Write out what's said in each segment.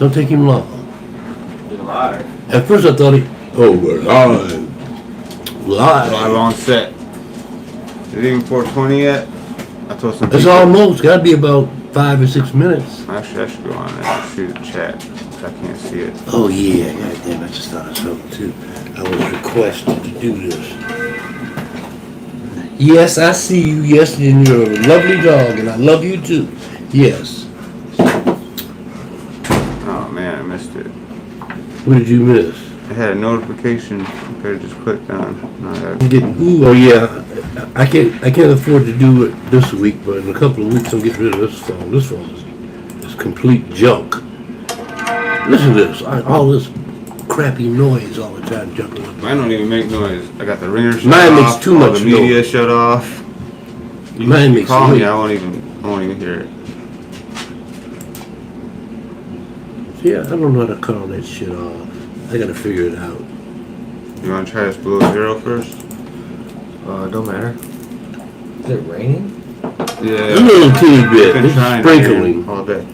Don't take him long. You're live. At first I thought we're live. Live on set. Is it even 420 yet? I told some people. It's almost got to be about 5 or 6 minutes. Actually, I should go on there and see the chat, because I can't see it. Oh yeah, goddamn, I just thought of something too. I was requested to do this. Yes, I see you. Yes, and you're a lovely dog, and I love you too. Yes. Oh man, I missed it. What did you miss? I had a notification. I could have just clicked on. No, Oh yeah, I can't afford to do it this week, but in a couple of weeks I'll get rid of this phone. This phone is complete junk. Listen to this, all this crappy noise all the time jumping up. Mine don't even make noise. I got the ringer shut Mine off. makes too much the media noise. Shut off. You Mine makes call me, noise. I won't even hear it. Yeah, I don't know how to cut all that shit off. I gotta figure it out. You want to try this below zero first? Don't matter. Is it raining? Yeah. A little teeny bit. Been It's trying sprinkling. all day.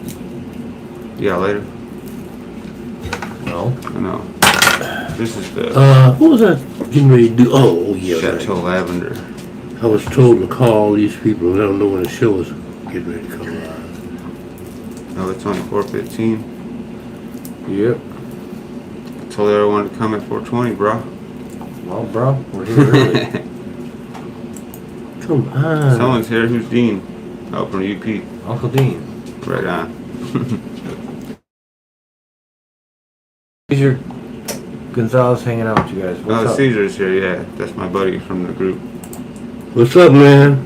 Yeah, later. No. No. This is the What was I getting ready to do? Oh yeah, Chateau right. Lavender. I was told to call these people. I don't know when the show is getting ready to come on. No, it's only 4:15. Yep. Told everyone to come at 4:20, bro. Well, bro, we're here early. Come on. Someone's here. Who's Dean? Oh, from UP. Uncle Dean. Right on. Caesar Gonzalez hanging out with you guys. What's Oh, up? Caesar's here. Yeah, that's my buddy from the group. What's up, man?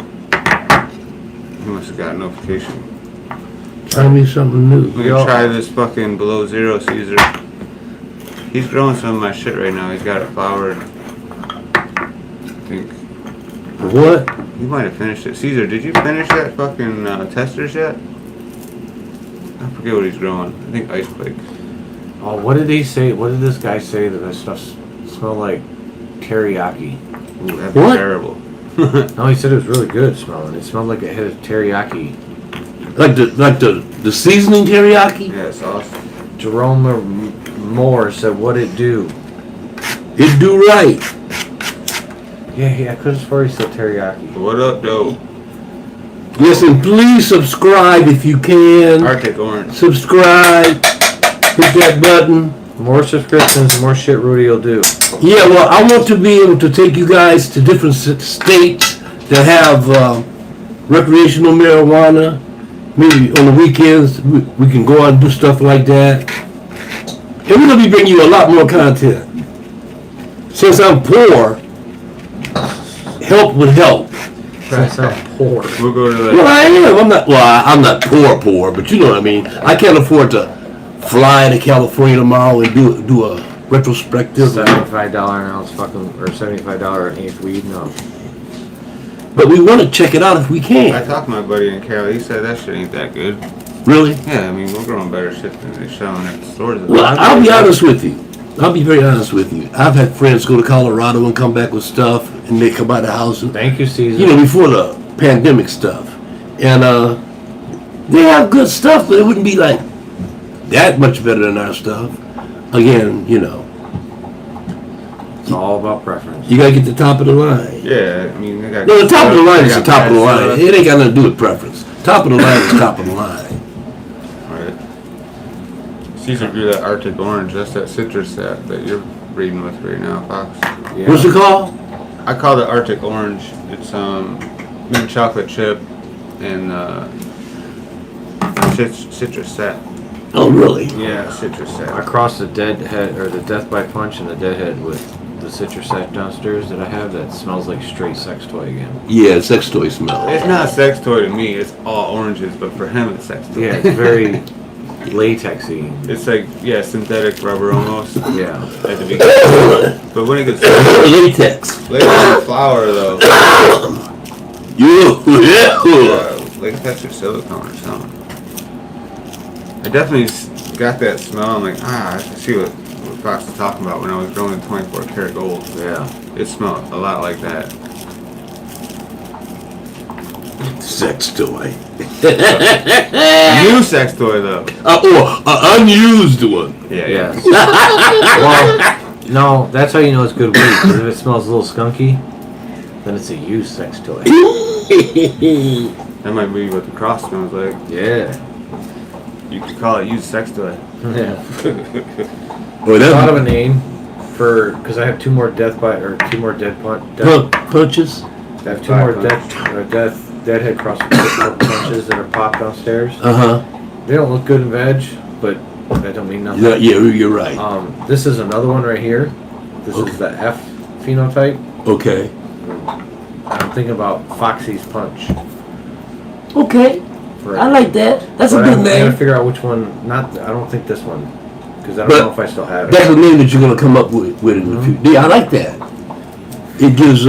He must have got a notification. Try me something new. We can try this fucking below zero, Caesar. He's growing some of my shit right now. He's got it flowered. I think. What? You might have finished it. Caesar, did you finish that fucking testers yet? I forget what he's growing. I think ice flakes. Oh, what did he say? What did this guy say that this stuff smelled like teriyaki? Ooh, that'd be What? terrible. No, he said it was really good smelling. It smelled like it had teriyaki. Like the seasoning teriyaki? Yeah, sauce. Jerome Moore said, "What'd it do?" It do right. Yeah, I could have sworn he said teriyaki. What up, though? Yes, and please subscribe if you can. Arctic Orange. Subscribe. Hit that button. More subscriptions, more shit Rudy will do. Yeah, well, I want to be able to take you guys to different states that have recreational marijuana. Maybe on the weekends we can go out and do stuff like that. And we're going to be bringing you a lot more content. Since I'm poor, help would help. Try to sound poor. We'll go to the. Well, I am. I'm not poor, but you know what I mean. I can't afford to fly to California tomorrow and do a retrospective. $75 an ounce fucking, or $75 an eighth weed, no. But we want to check it out if we I can. talked to my buddy in Cali. He said that shit ain't that good. Really? Yeah, I mean, we're growing better shit than they're selling at the stores. Well, I'll be honest with you. I'll be very honest with you. I've had friends go to Colorado and come back with stuff, and they come by the house and Thank you, Caesar. you know, before the pandemic stuff. And they have good stuff, but it wouldn't be like that much better than our stuff. Again, you know, It's all about preference. you gotta get the top of the line. Yeah, I mean, they got. No, the top of the line they is the got top of the bad line. stuff. It ain't got nothing to do with preference. Top of the line is top of the line. Right. Caesar grew that Arctic Orange. That's that citrus that you're reading with right now, Fox. Yeah. What's it called? I call it Arctic Orange. It's mint chocolate chip and citrus sap. Oh, really? Yeah, citrus I sap. crossed the Deadhead, or the Death by Punch and the Deadhead with the citrus sack downstairs that I have that smells like straight sex toy again. Yeah, sex toy smell. It's not a sex toy to me. It's all oranges, but for him, it's sex toy. Yeah, it's very latexy. It's like synthetic rubber almost Yeah. at the beginning. But when it gets Latex. later in the flower though, like that's your silicone or something. I definitely got that smell. I'm like, I can see what Fox was talking about when I was growing 24 karat gold. Yeah. It smelled a lot like that. Sex toy. A new sex toy though. Or an unused one. Yeah. Yes. Well, no, that's how you know it's good weed. Because if it smells a little skunky, then it's a used sex toy. That might be what the cross smells like. Yeah. You could call it used sex toy. Yeah. Boy, I thought of a name for because I have two more dead punches. I have two more deadhead cross punches that are popped downstairs. They don't look good in veg, but that don't mean nothing. Yeah, you're right. This is another one right here. This is the F phenotype. Okay. I'm thinking about Foxy's Punch. Okay. Right. I like that. That's But a good I name. gotta figure out which one. Not. I don't think this one, because I don't But know if I still have it. That's a name that you're gonna come up with in the future. Yeah, I like that. It gives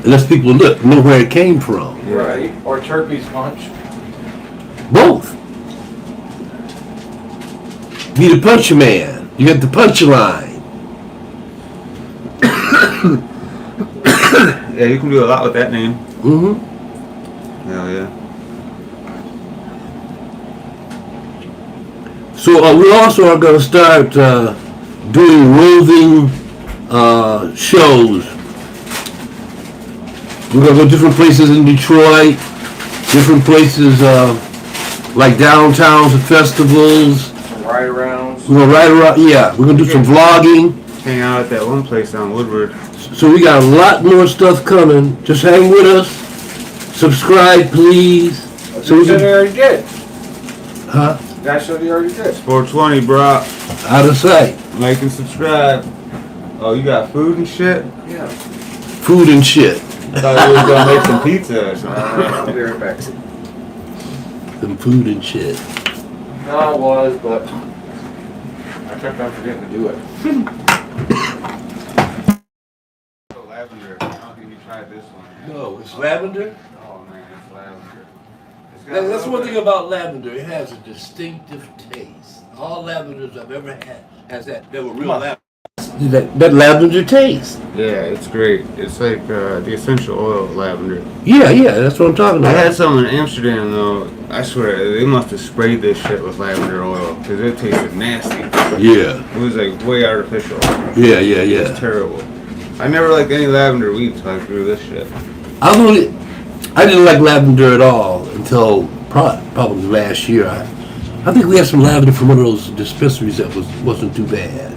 lets people know where it came from. Right. Or Turkey's Punch. Both. Be the punch man. You got the punchline. Yeah, you can do a lot with that name. Mm-hmm. Hell yeah. So we also are going to start doing roving shows. We're going to go different places in Detroit, different places like downtowns and festivals. Some ride arounds. We're going to ride around, yeah, we're going to do some vlogging. Hang out at that one place on Woodward. So we got a lot more stuff coming. Just hang with us. Subscribe, please. So we You said can, they already did. huh? Guys said they already did. 420, bro. Out of sight. Like and subscribe. Oh, you got food and shit? Yeah. Food and shit. I thought you was gonna make some pizza or something. I'll be right back. Some food and shit. No, it was, but I kept on forgetting to do it. Lavender. I don't think you tried this one. No, it's lavender. Oh man, it's lavender. It's got a That's little one bit- thing about lavender. It has a distinctive taste. All lavenders I've ever had has that. They were real lavender. That lavender taste. Yeah, it's great. It's like the essential oil of lavender. Yeah, that's what I'm talking I about. had some in Amsterdam though. I swear they must have sprayed this shit with lavender oil because it tasted nasty. Yeah. It was like way artificial. Yeah. It's terrible. I never liked any lavender weed until I grew this shit. I didn't like lavender at all until probably last year. I think we had some lavender from one of those dispensaries that wasn't too bad.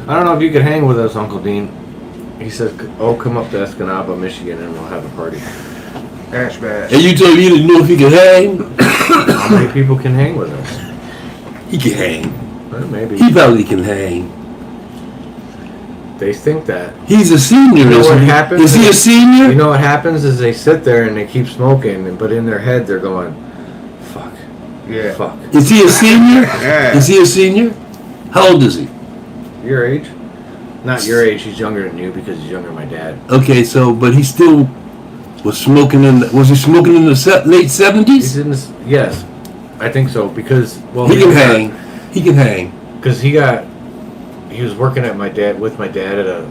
I don't know if you could hang with us, Uncle Dean. He said, "Oh, come up to Escanaba, Michigan, and we'll have a party." Ash bash. And you told me you didn't know if he could hang? How many people can hang with us? He can hang. Well, maybe He probably can hang. they think that. He's a senior, You know isn't what he? happens? Is he a senior? You know what happens is they sit there and they keep smoking, but in their head they're going, "Fuck, Yeah. fuck." Is he a senior? Yeah. Is he a senior? How old is he? Your age? Not your age. He's younger than you because he's younger than my dad. Okay, so but he still was smoking was he smoking in the late He's 70s? in this. Yes, I think so because He can hang. He can hang. Because he was working at with my dad at a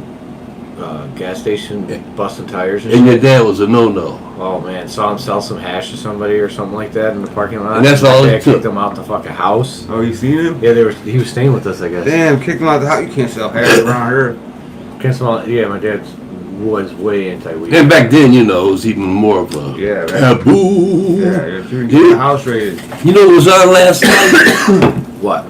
gas station, busting tires and And your shit. dad was a no-no. Oh man, saw him sell some hash to somebody or something like that in the parking lot. And that's my all it dad took. kicked him out the fucking house. Oh, you seen him? Yeah, he was staying with us, I guess. Damn, kicked him out the house. You can't sell hash around here. Can't smell. Yeah, my dad was way anti-weed. And back then, it was even more of a Yeah, right. taboo. Yeah, if you get the house raided. You know what was on last night? What?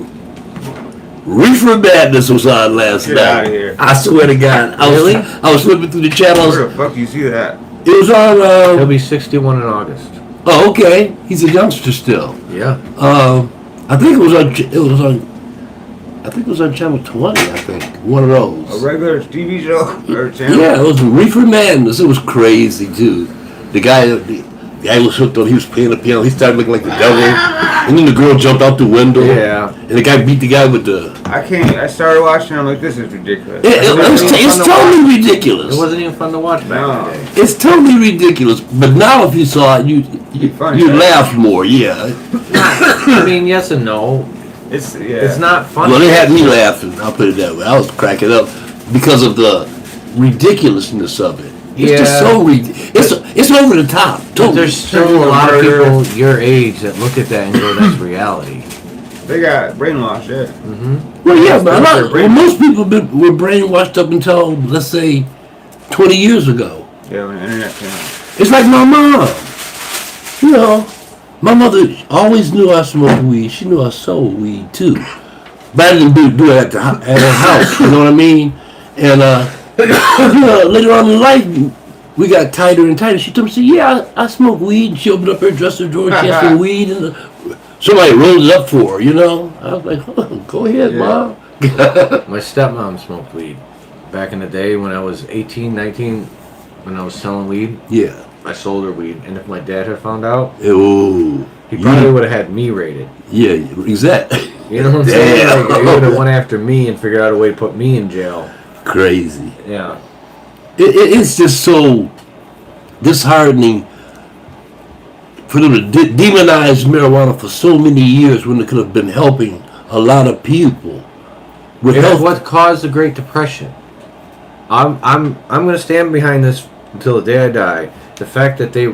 Reefer Madness was on last Get night. outta here. I swear to God. I was flipping through the channels. Where the fuck you see that? It was on, He'll be 61 in August. oh, okay. He's a youngster still. Yeah. I think it was on channel 20, I think. One of A those. regular TV show or channel? Yeah, it was Reefer Madness. It was crazy, too. The guy was hooked on, he was playing the piano. He started looking like the devil. And then the girl jumped out the window. Yeah. And the guy beat the guy with the... I started watching. I'm like, this is ridiculous. It's totally ridiculous. It wasn't even fun to watch back No. in the day. It's totally ridiculous. But now if you saw it, Be funny, you'd right? laugh more, yeah. I mean, yes and no. It's It's not fun. Well, they had me laughing. I'll put it that way. I was cracking up because of the ridiculousness of it. It's just so it's over the top. But Totally. there's still a lot of people your age that look at that and go, "That's reality." They got brainwashed, yeah. Well, yeah, but most people were brainwashed up until, let's say, 20 years ago. Yeah, when the internet came out. It's like my mom. You know, my mother always knew I smoked weed. She knew I sold weed too. But I didn't do it at her house. You know what I mean? And later on in life, we got tighter and tighter. She told me, "Yeah, I smoke weed." And she opened up her dresser drawer. She had some weed, and somebody rolled it up for her. You know? I was like, "Go ahead, Mom." My stepmom smoked weed back in the day when I was 18, 19, when I was selling weed. Yeah. I sold her weed, and if my dad had found out, Oh. he probably would have had me raided. Yeah, exactly. You know what I'm saying? Like, he would have went after me and figured out a way to put me in jail. Crazy. Yeah. It's just so disheartening for them to demonize marijuana for so many years when it could have been helping a lot of people. It's what caused the Great Depression. I'm going to stand behind this until the day I die. The fact that they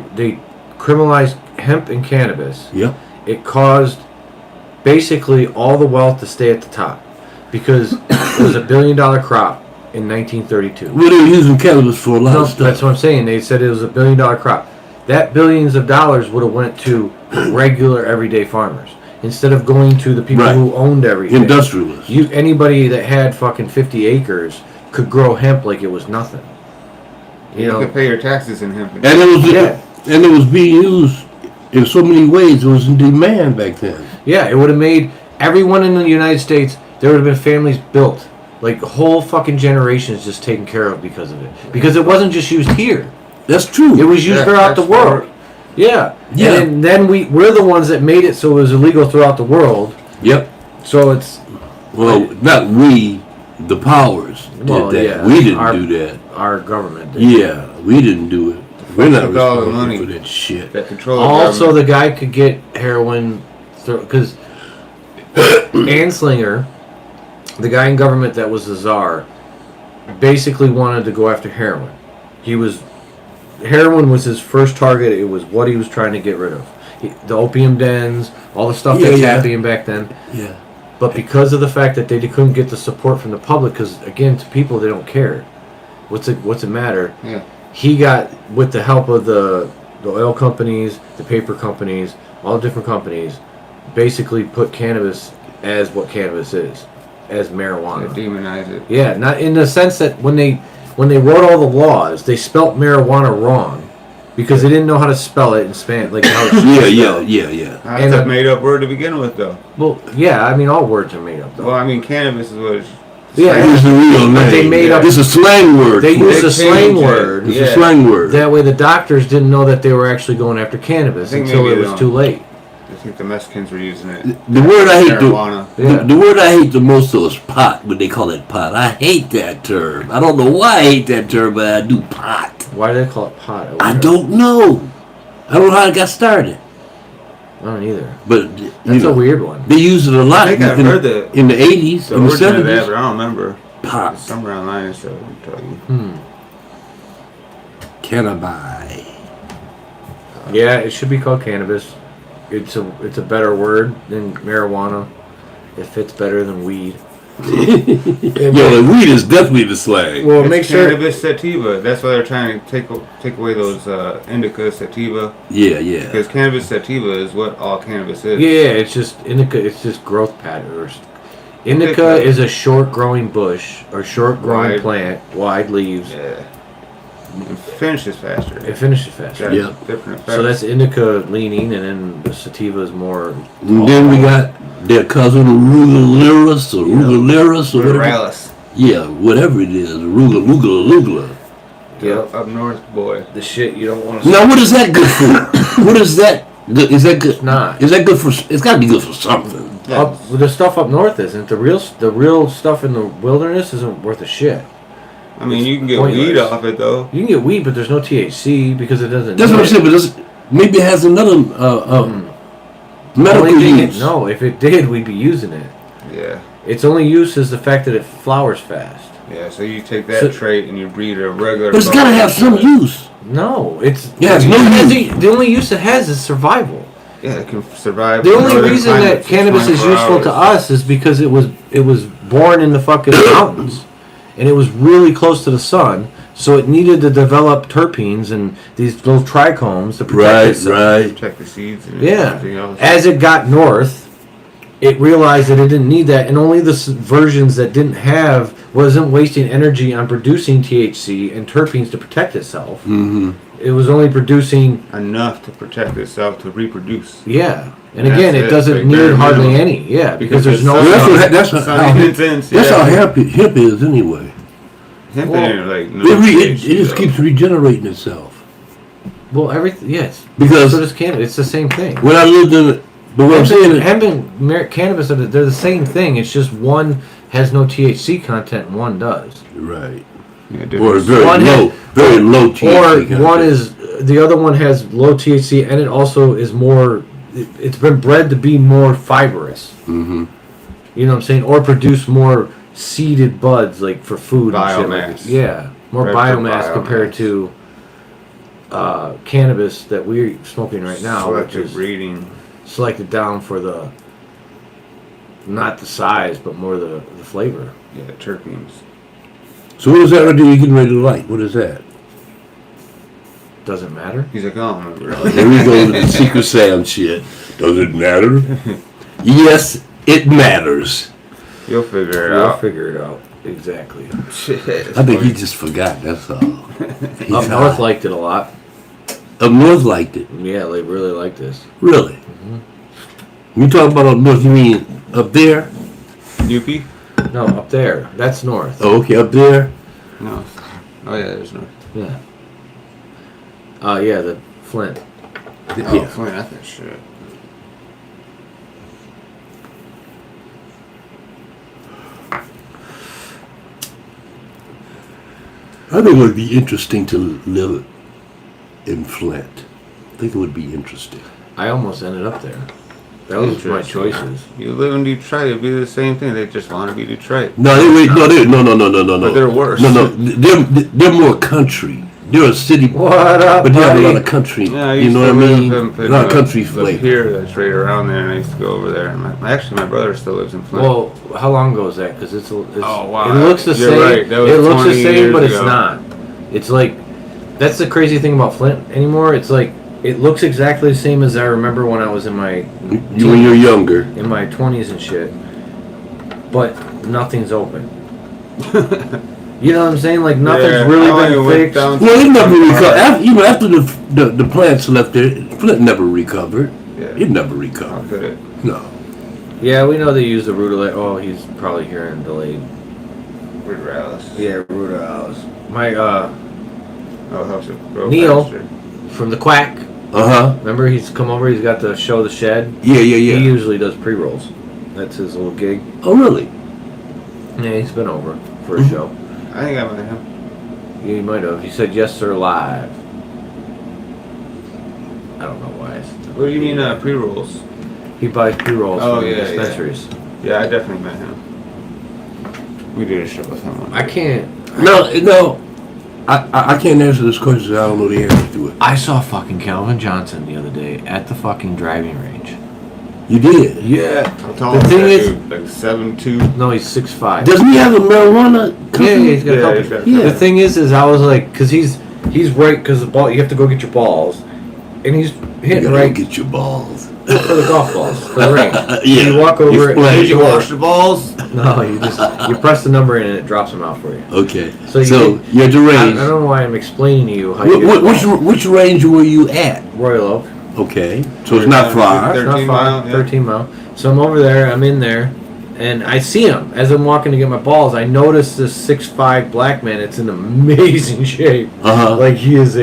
criminalized hemp and cannabis. Yep. It caused basically all the wealth to stay at the top because it was $1 billion crop in 1932. Well, they were using cannabis for a lot of stuff. That's what I'm saying. They said it was $1 billion crop. That billions of dollars would have went to regular everyday farmers instead of going to the people who owned everything. Industrialists. Anybody that had fucking 50 acres could grow hemp like it was nothing. You could pay your taxes in hemp. And it was being used in so many ways. It was in demand back then. Yeah, it would have made everyone in the United States. There would have been families built, like whole fucking generations just taken care of because of it. Because it wasn't just used here. That's true. It was used throughout the world. Yeah. Yeah. And then we're the ones that made it so it was illegal throughout the world. Yep. So it's not we, the powers did that. Yeah, we didn't do that. Our government did. Yeah, we didn't do it. We're not all the responsible money for that shit. that control Also, the guy could get heroin because Anslinger, the guy in government that was the czar, basically wanted to go after heroin. Heroin was his first target. It was what he was trying to get rid of. The opium dens, all the stuff that's happening back then. Yeah. But because of the fact that they couldn't get the support from the public, because again, to people they don't care. What's it matter? Yeah. He got, with the help of the oil companies, the paper companies, all different companies, basically put cannabis as what cannabis is, as marijuana. They demonize it. Yeah, not in the sense that when they wrote all the laws, they spelt marijuana wrong because they didn't know how to spell it in Spanish, like how it should be spelled. Yeah. That's a made-up word to begin with, though. Well, yeah, I mean all words are made up though. Well, I mean, cannabis is what it's... Yeah, It's the real name. but they made up. It's a slang word. They used a They slang changed it. word. It's a slang word. That way, the doctors didn't know that they were actually going after cannabis I think until maybe it was too late. I think the Mexicans were using it. The word I hate marijuana. the word I hate the most though is pot. When they call it pot, I hate that term. I don't know why I hate that term, but I do pot. Why do they call it pot? I don't know. I don't know how it got started. I don't either. But That's a weird one. They use it a lot I think I've heard in the 80s, the in the origin of that, 70s. but I don't remember. Pot. It's somewhere online, so I can tell you. Cannabis. Yeah, it should be called cannabis. It's a better word than marijuana. It fits better than weed. The weed is definitely the slang. Well, It's make sure. cannabis sativa. That's why they're trying to take away those indica sativa. Yeah. Because cannabis sativa is what all cannabis is. Yeah, it's just indica. It's just growth patterns. Indica is a short-growing bush or short-growing Wide. plant, wide leaves. Yeah. It finishes faster. It finishes faster. Yeah. Yep. Different effects. So that's indica leaning, and then the sativa is more. And then we got their cousin Arugularis or Rugularis or whatever. Ruralis. Yeah, whatever it is. Arugula. Yep. Up north, boy. The shit you don't want to. Now, what is that good for? What is that? Is that good? It's not. Is that good for? It's got to be good for something. The stuff up north isn't. The real stuff in the wilderness isn't worth a shit. I mean, you can get pointless. weed off it, though. You can get weed, but there's no THC because it doesn't. That's what I'm saying. But maybe it has another medical use. No, if it did, we'd be using it. Yeah. Its only use is the fact that it flowers fast. Yeah, so you take that trait and you breed a regular. But it's gotta have some use. No, it's Yeah, it's no use. the only use it has is survival. Yeah, it can survive. The in only northern reason that climates for cannabis is 24 useful to hours. us is because it was born in the fucking mountains, and it was really close to the sun, so it needed to develop terpenes and these little trichomes to protect itself. Right. Protect the seeds and Yeah. everything else. As it got north, it realized that it didn't need that, and only the versions that wasn't wasting energy on producing THC and terpenes to protect itself. Mm-hmm. It was only producing, Enough to protect itself to reproduce. yeah. And That's again, it it, doesn't like need bare hardly minimum. any, yeah, because Because there's no. it's That's sun- how intense. that's yeah. how hip is anyway. Hemp Well, ain't like no It THC, just though. keeps regenerating itself. Well, everything, yes. Because So does cannabis. It's the same thing. when I lived in it, but what I'm saying is, Hemp and cannabis, they're the same thing. It's just one has no THC content and one does. right, Yeah, or different- very One low THC. Or content. one is, the other one has low THC and it also is more, it's been bred to be more fibrous. Mm-hmm. You know what I'm saying? Or produce more seeded buds, like for food and shit. Like, Biomass. yeah. More Bred for biomass compared biomass. to cannabis that we're smoking right now, which Selective is breeding. selected down for the, not the size, but more the flavor. Yeah, terpenes. So what is that right there you're getting ready to light? What is that? Doesn't matter. He's like, oh, I'm remember. There we go with the Secret Sam shit. Does it matter? Yes, it matters. You'll figure it We'll out. figure it out. Exactly. Shit. I think he just forgot. That's all. He's Up north high. liked it a lot. Up north liked it. Yeah, they really like this. Really? Mm-hmm. You talk about up north? You mean up there? Yuppie? No, up there. That's north. Oh, okay, up there. No. Oh, yeah, there's no. Yeah. Yeah, the Flint. Oh, Yeah. Flint, I think shit. I think it would be interesting to live in Flint. I think it would be interesting. I almost ended up there. That was my Interesting. choices. You live in Detroit, it'd be the same thing. They just want to be Detroit. No, no. But they're worse. No, they're more country. They're a city, What up, but they have a lot buddy? of country. Yeah, I you used know to what I live mean? in A lot of country the flavor. pier that's right around there, and I used to go over there. And actually, my brother still lives in Flint. Well, how long ago is that? Because it's Oh, wow. It looks the You're same. right. That was It looks the 20 same, years but it's ago. not. It's like that's the crazy thing about Flint anymore. It's like it looks exactly the same as I remember when I was in my You when you're younger. in my 20s and shit, but nothing's open. You know what I'm saying? Like nothing's Yeah, really I only been went fixed. down to Well, it never the recovered. park. Even after the plants left there, Flint never recovered. Yeah. It never How recovered. could it? No. Yeah, we know they use the Rudy. Oh, he's probably here and delayed. Weird Rallis. Yeah, Rudy House. My Oh, it helps it grow Neil. faster. from the Quack. Remember he's come over. He's got the show the shed. Yeah. He usually does pre-rolls. That's his little gig. Oh, really? Yeah, he's been over for a show. I think I met him. He might have. He said yes sir live. I don't know why. What do you mean pre-rolls? He buys pre-rolls Oh, from yeah, dispensaries. Yeah, I definitely met him. We did a show with him. I can't. No. I can't answer this question. I don't know the answer to it. I saw fucking Calvin Johnson the other day at the fucking driving range. You did? Yeah. How tall The is thing that is- dude? Like 7'2". No, he's 6'5". Doesn't he have a marijuana company? Yeah, he's got a Yeah, couple. he's got a Yeah. The thing is I was like, cause he's right, cause the ball, you have to go get your balls, and he's You hitting gotta right get your balls. for the golf balls for the ring. Yeah. You walk over it. Explain. Did you wash the balls? No, you press the number in and it drops them out for you. Okay. So So, you you're at the I range. don't know why I'm explaining to you how you get the ball. Which range were you at? Royal Oak. Okay. So it's not far. It's not 13 far, mile, yeah. 13 mile. So I'm over there, I'm in there, and I see him. As I'm walking to get my balls, I notice this 6'5" black man. It's in amazing shape. Uh-huh. Like he is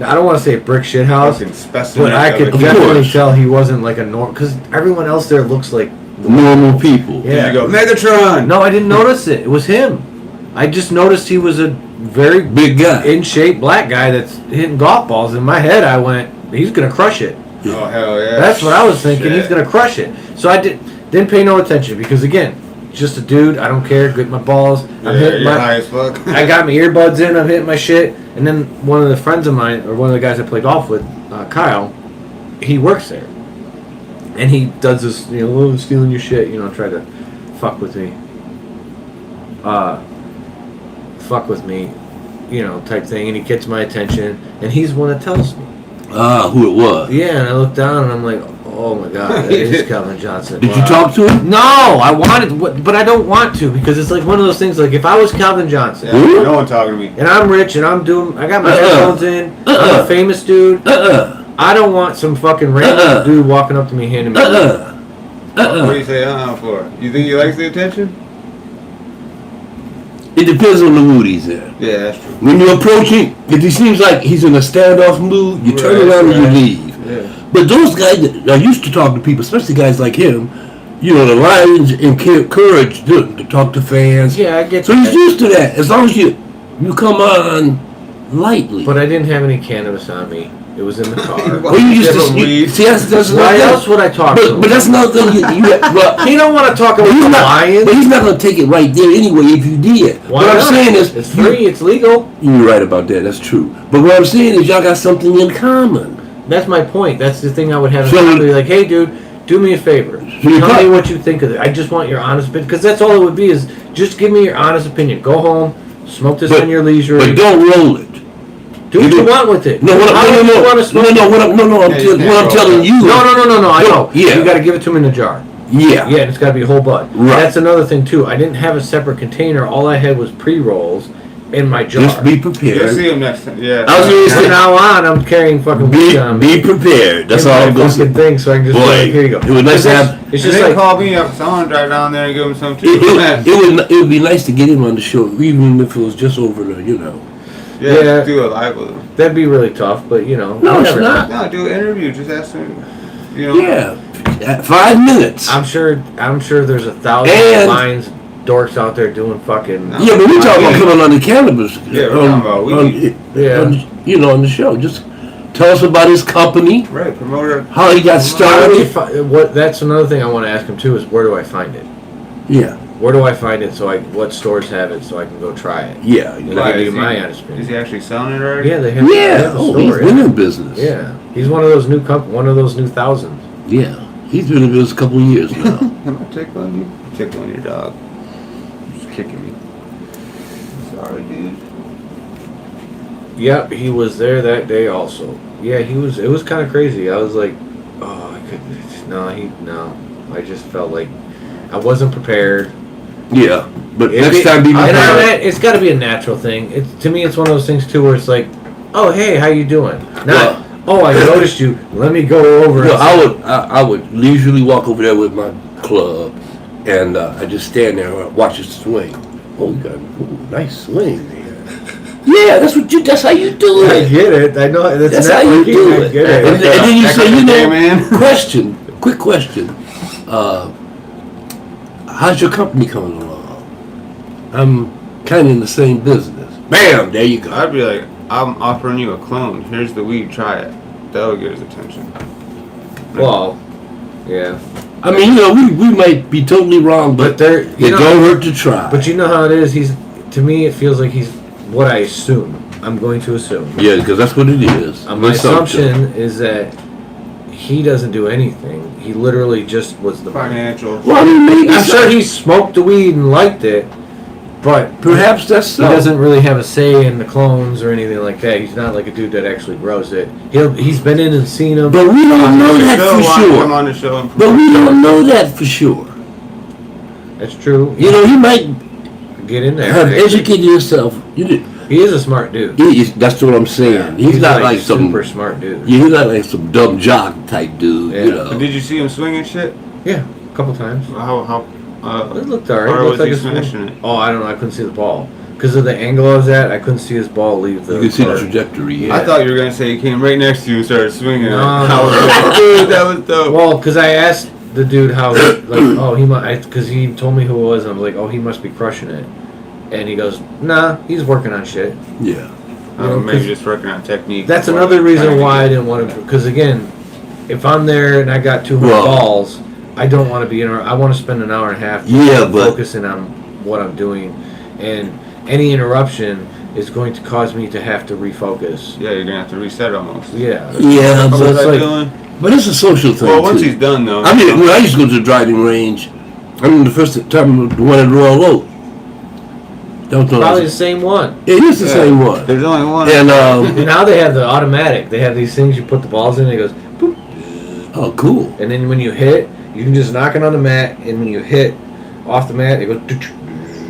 I don't want to say a brick shit house, Fucking specimen but I of could it. Of definitely course. tell he wasn't like a norm, because everyone else there looks like Normal people. Yeah. Did you go, Megatron? No, I didn't notice it. It was him. I just noticed he was a very Big guy. in shape black guy that's hitting golf balls. In my head, I went, he's gonna crush it. Oh, hell yeah. That's what I was thinking. Shit. He's gonna crush it. So I didn't pay no attention because again, just a dude. I don't care. Get my balls. I'm hitting you're high as fuck. I got my earbuds in. I'm hitting my shit. And then one of the friends of mine, or one of the guys I play golf with, Kyle, he works there, and he does this, oh, stealing your shit, try to fuck with me, type thing. And he gets my attention, and he's the one that tells me. Who it was. Yeah, and I look down and I'm like, oh my god, that is Calvin Johnson. Did you talk to him? No, I wanted, but I don't want to, because it's like one of those things. Like if I was Calvin Johnson, no one talking to me, and I'm rich and I got my headphones in, I'm a famous dude. I don't want some fucking random dude walking up to me handing me. What do you say for? You think he likes the attention? It depends on the mood he's in. Yeah, that's true. When you approach him, if he seems like he's in a standoff mood, you turn around and you leave. Yeah. But those guys that are used to talking to people, especially guys like him, the Lions encourage them to talk to fans. Yeah, I get so he's used to that. As long as you come on lightly. But I didn't have any cannabis on me. It was in the car. Well, you used to see, that's why else would I talk to him? But that's another thing. He don't want to talk about the Lions. But he's not going to take it right there anyway if you did. Why what not? I'm saying is, it's free. It's legal. You're right about that. That's true. But what I'm saying is, y'all got something in common. That's my point. That's the thing I would have. So, be like, hey, dude, do me a favor. Tell me what you think of it. I just want your honest opinion, because that's all it would be. Is just give me your honest opinion. Go home, smoke this on your leisure. But don't roll it. Do what you want with it. No, what I'm telling you. No. I know. Yeah. You got to give it to him in a jar. Yeah. Yeah, and it's got to be a whole bud. Right. That's another thing too. I didn't have a separate container. All I had was pre-rolls in my jar. Just be prepared. You'll see him next time. Yeah. I was going to say, from now on, I'm carrying fucking weed on me. Be prepared. That's all I'm going to say. Thing, so I can just be like, here you go. It was nice to have. It's just just like call me up. So I want to drive down there and give him some too. It would be nice to get him on the show, even if it was just over the, Yeah, do a live with him. That'd be really tough, but No, it's not. No, do an interview. Just ask him. Yeah, 5 minutes. I'm sure there's 1,000 lines dorks out there doing fucking. Yeah, but we talking about coming on the cannabis. Yeah, we're talking about weed. On the show. Just tell us about his company. Right, promoter. How he got started. That's another thing I want to ask him too. Is where do I find it? Yeah. Where do I find it? What stores have it so I can go try it? Yeah. And I give you my honest opinion. Is he actually selling it already? Yeah, they have. Yeah. They have a store, he's been in business. Yeah, he's one of those new thousands. Yeah, he's been in business a couple of years now. Am I tickling you? Tickling your dog. Just kicking me. Sorry, dude. Yep, he was there that day also. Yeah, he was. It was kind of crazy. I was like, oh, I could. No. I just felt like I wasn't prepared. Yeah, but next time be prepared. It's got to be a natural thing. To me, it's one of those things too, where it's like, oh, hey, how you doing? Not, oh, I noticed you. Let me go over. Well, I would leisurely walk over there with my club, and I just stand there and watch it swing. Oh, you got a nice swing there. Yeah, that's how you do it. I get it. I know that's how you do it. I get it. And then you say, man. quick question. How's your company coming along? I'm kind of in the same business. Bam, there you go. I'd be like, I'm offering you a clone. Here's the weed. Try it. That'll get his attention. Well, yeah. I mean, we might be totally wrong, but it don't hurt to try. But you know how it is. To me, it feels like he's what I assume. I'm going to assume. Yeah, because that's what it is. My assumption is that he doesn't do anything. He literally just was the financial. Well, I mean, maybe I'm sure he smoked the weed and liked it, but perhaps that's so. He doesn't really have a say in the clones or anything like that. He's not like a dude that actually grows it. He's been in and seen them. But we don't know that for sure. Come on the show. But we don't know that for sure. That's true. He might get in there. Have educated yourself. He is a smart dude. That's what I'm saying. Yeah, he's not like some super smart dude. Yeah, he's not like some dumb jock type dude. Yeah. But did you see him swinging shit? Yeah, a couple times. How? It looked alright. Or was he smashing it? Oh, I don't know. I couldn't see the ball because of the angle I was at. I couldn't see his ball leave the. You could see the trajectory. Yeah. I thought you were gonna say he came right next to you and started swinging. No. Dude, that was dope. Well, because I asked the dude how, he might, because he told me who it was, and I was like, oh, he must be crushing it, and he goes, nah, he's working on shit. Yeah. Maybe just working on technique. That's another reason why I didn't want to, because again, if I'm there and I got 200 balls, I don't want to be I want to spend an hour and a half Yeah, but focusing on what I'm doing, and any interruption is going to cause me to have to refocus. Yeah, you're gonna have to reset almost. Yeah. yeah, What but was it's I like, doing? but it's a social thing Well, once too. he's done though. I mean, when I used to go to the driving range, I mean, the first time the one at Royal Oak. That was Probably the same one. It is the Yeah. same one. There's only one. And And now they have the automatic. They have these things you put the balls in, and it goes boop, oh, cool. and then when you hit, you can just knock it on the mat, and when you hit off the mat, it goes.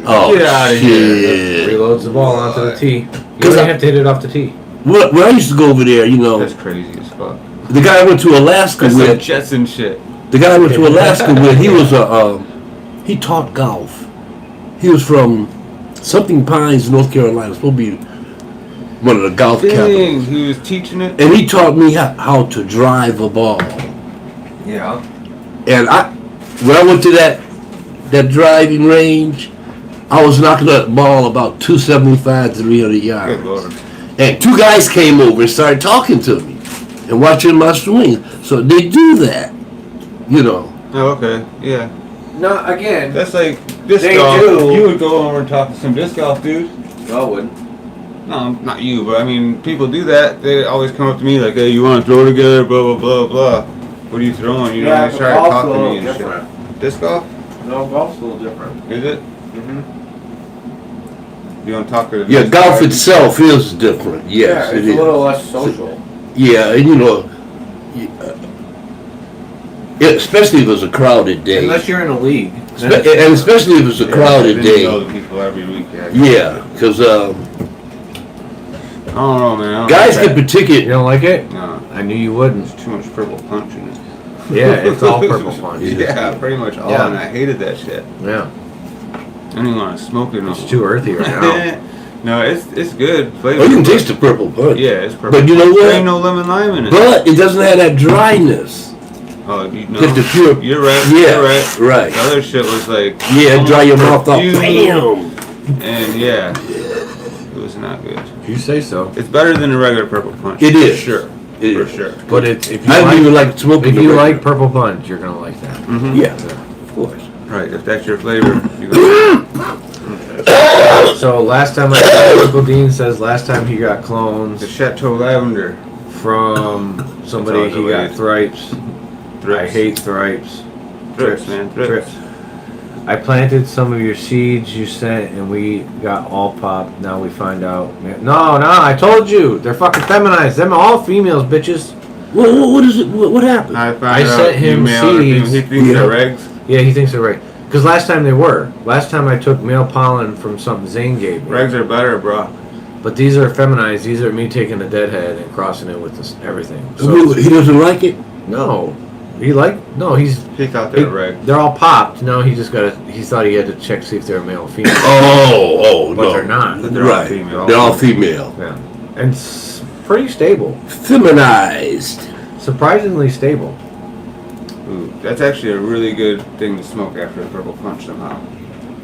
Oh, Get outta shit. Reloads the ball onto the tee. You 'Cause don't I- have to hit it off the tee. When I used to go over there, you know, That's crazy as fuck. the guy I went to Alaska That's some with, Jetson shit. the guy I went to Alaska with, he was he taught golf. He was from something Pines, North Carolina. Supposed to be one of the golf capitals. Dang, he was teaching it. And he taught me how to drive a ball. Yeah. And when I went to that driving range, I was knocking that ball about 275, 300 yards. Good lord. And two guys came over and started talking to me and watching my swing. So they do that, you know. Oh, okay. Yeah. No, again. That's like disc They golf. do. You would go over and talk to some disc golf dudes. No, I wouldn't. No, not you, but I mean, people do that. They always come up to me like, "Hey, you want to throw together?" Blah blah blah blah. What are you throwing? You know, they try to talk to me and shit. Disc golf? No, golf's a little different. Is it? Mm-hmm. You want to talk to the Yeah, disc golf guy? itself is different. Yes, yeah, it's it is. a little less social. Yeah, and you know, especially if it was a crowded day. Unless you're in a league. And especially if it's a crowded Then you know day. the people every week. Yeah, because I don't know, man. I don't guys like get that. You particular. don't like it? No, I knew you wouldn't. there's too much purple punch in it. Yeah, it's all purple punch. Yeah, pretty much all, Yeah. and I hated that shit. Yeah. I don't even want to smoke it no It's more. too earthy right now. No, it's good flavor. Oh, you can taste the purple punch. Yeah, it's purple. But you know There what? ain't no lemon lime in it. But it doesn't have that dryness. Oh, you know. Just the pure. You're right. Yeah, You're right. right. The other shit was like. Yeah, dry your mouth off. perfume, Bam. And yeah, it was not good. You say so. It's better than a regular purple punch. It is. For sure. It For is. sure. But it's if you I don't like, even like smoking. if the you regular. like purple punch, you're gonna like that. Mm-hmm. Yeah, of course. Right. If that's your flavor, you go. So last time Uncle Dean says last time he got clones The Chateau Lavender. from somebody That's all he got delayed. thripes. I Thrips. hate thrips. Thrips, man. Thrips. I planted some of your seeds you sent and we got all popped. Now we find out. No, I told you. They're fucking feminized. Them all females, bitches. What is it? What happened? I found I out sent him you mailed seeds. He thinks Yeah. they're regs. Yeah, he thinks they're right. Because last time they were. Last time I took male pollen from something Zane gave me. Regs are better, bro. But these are feminized. These are me taking the deadhead and crossing it with this, everything. He doesn't like it. No. He he's He thought they were regs. they're all popped. No, he just he thought he had to check see if they're male or female. Oh, But no. they're not. They're all Right. female. They're all female. Yeah. And pretty stable. Feminized. Surprisingly stable. Ooh, that's actually a really good thing to smoke after a purple punch somehow.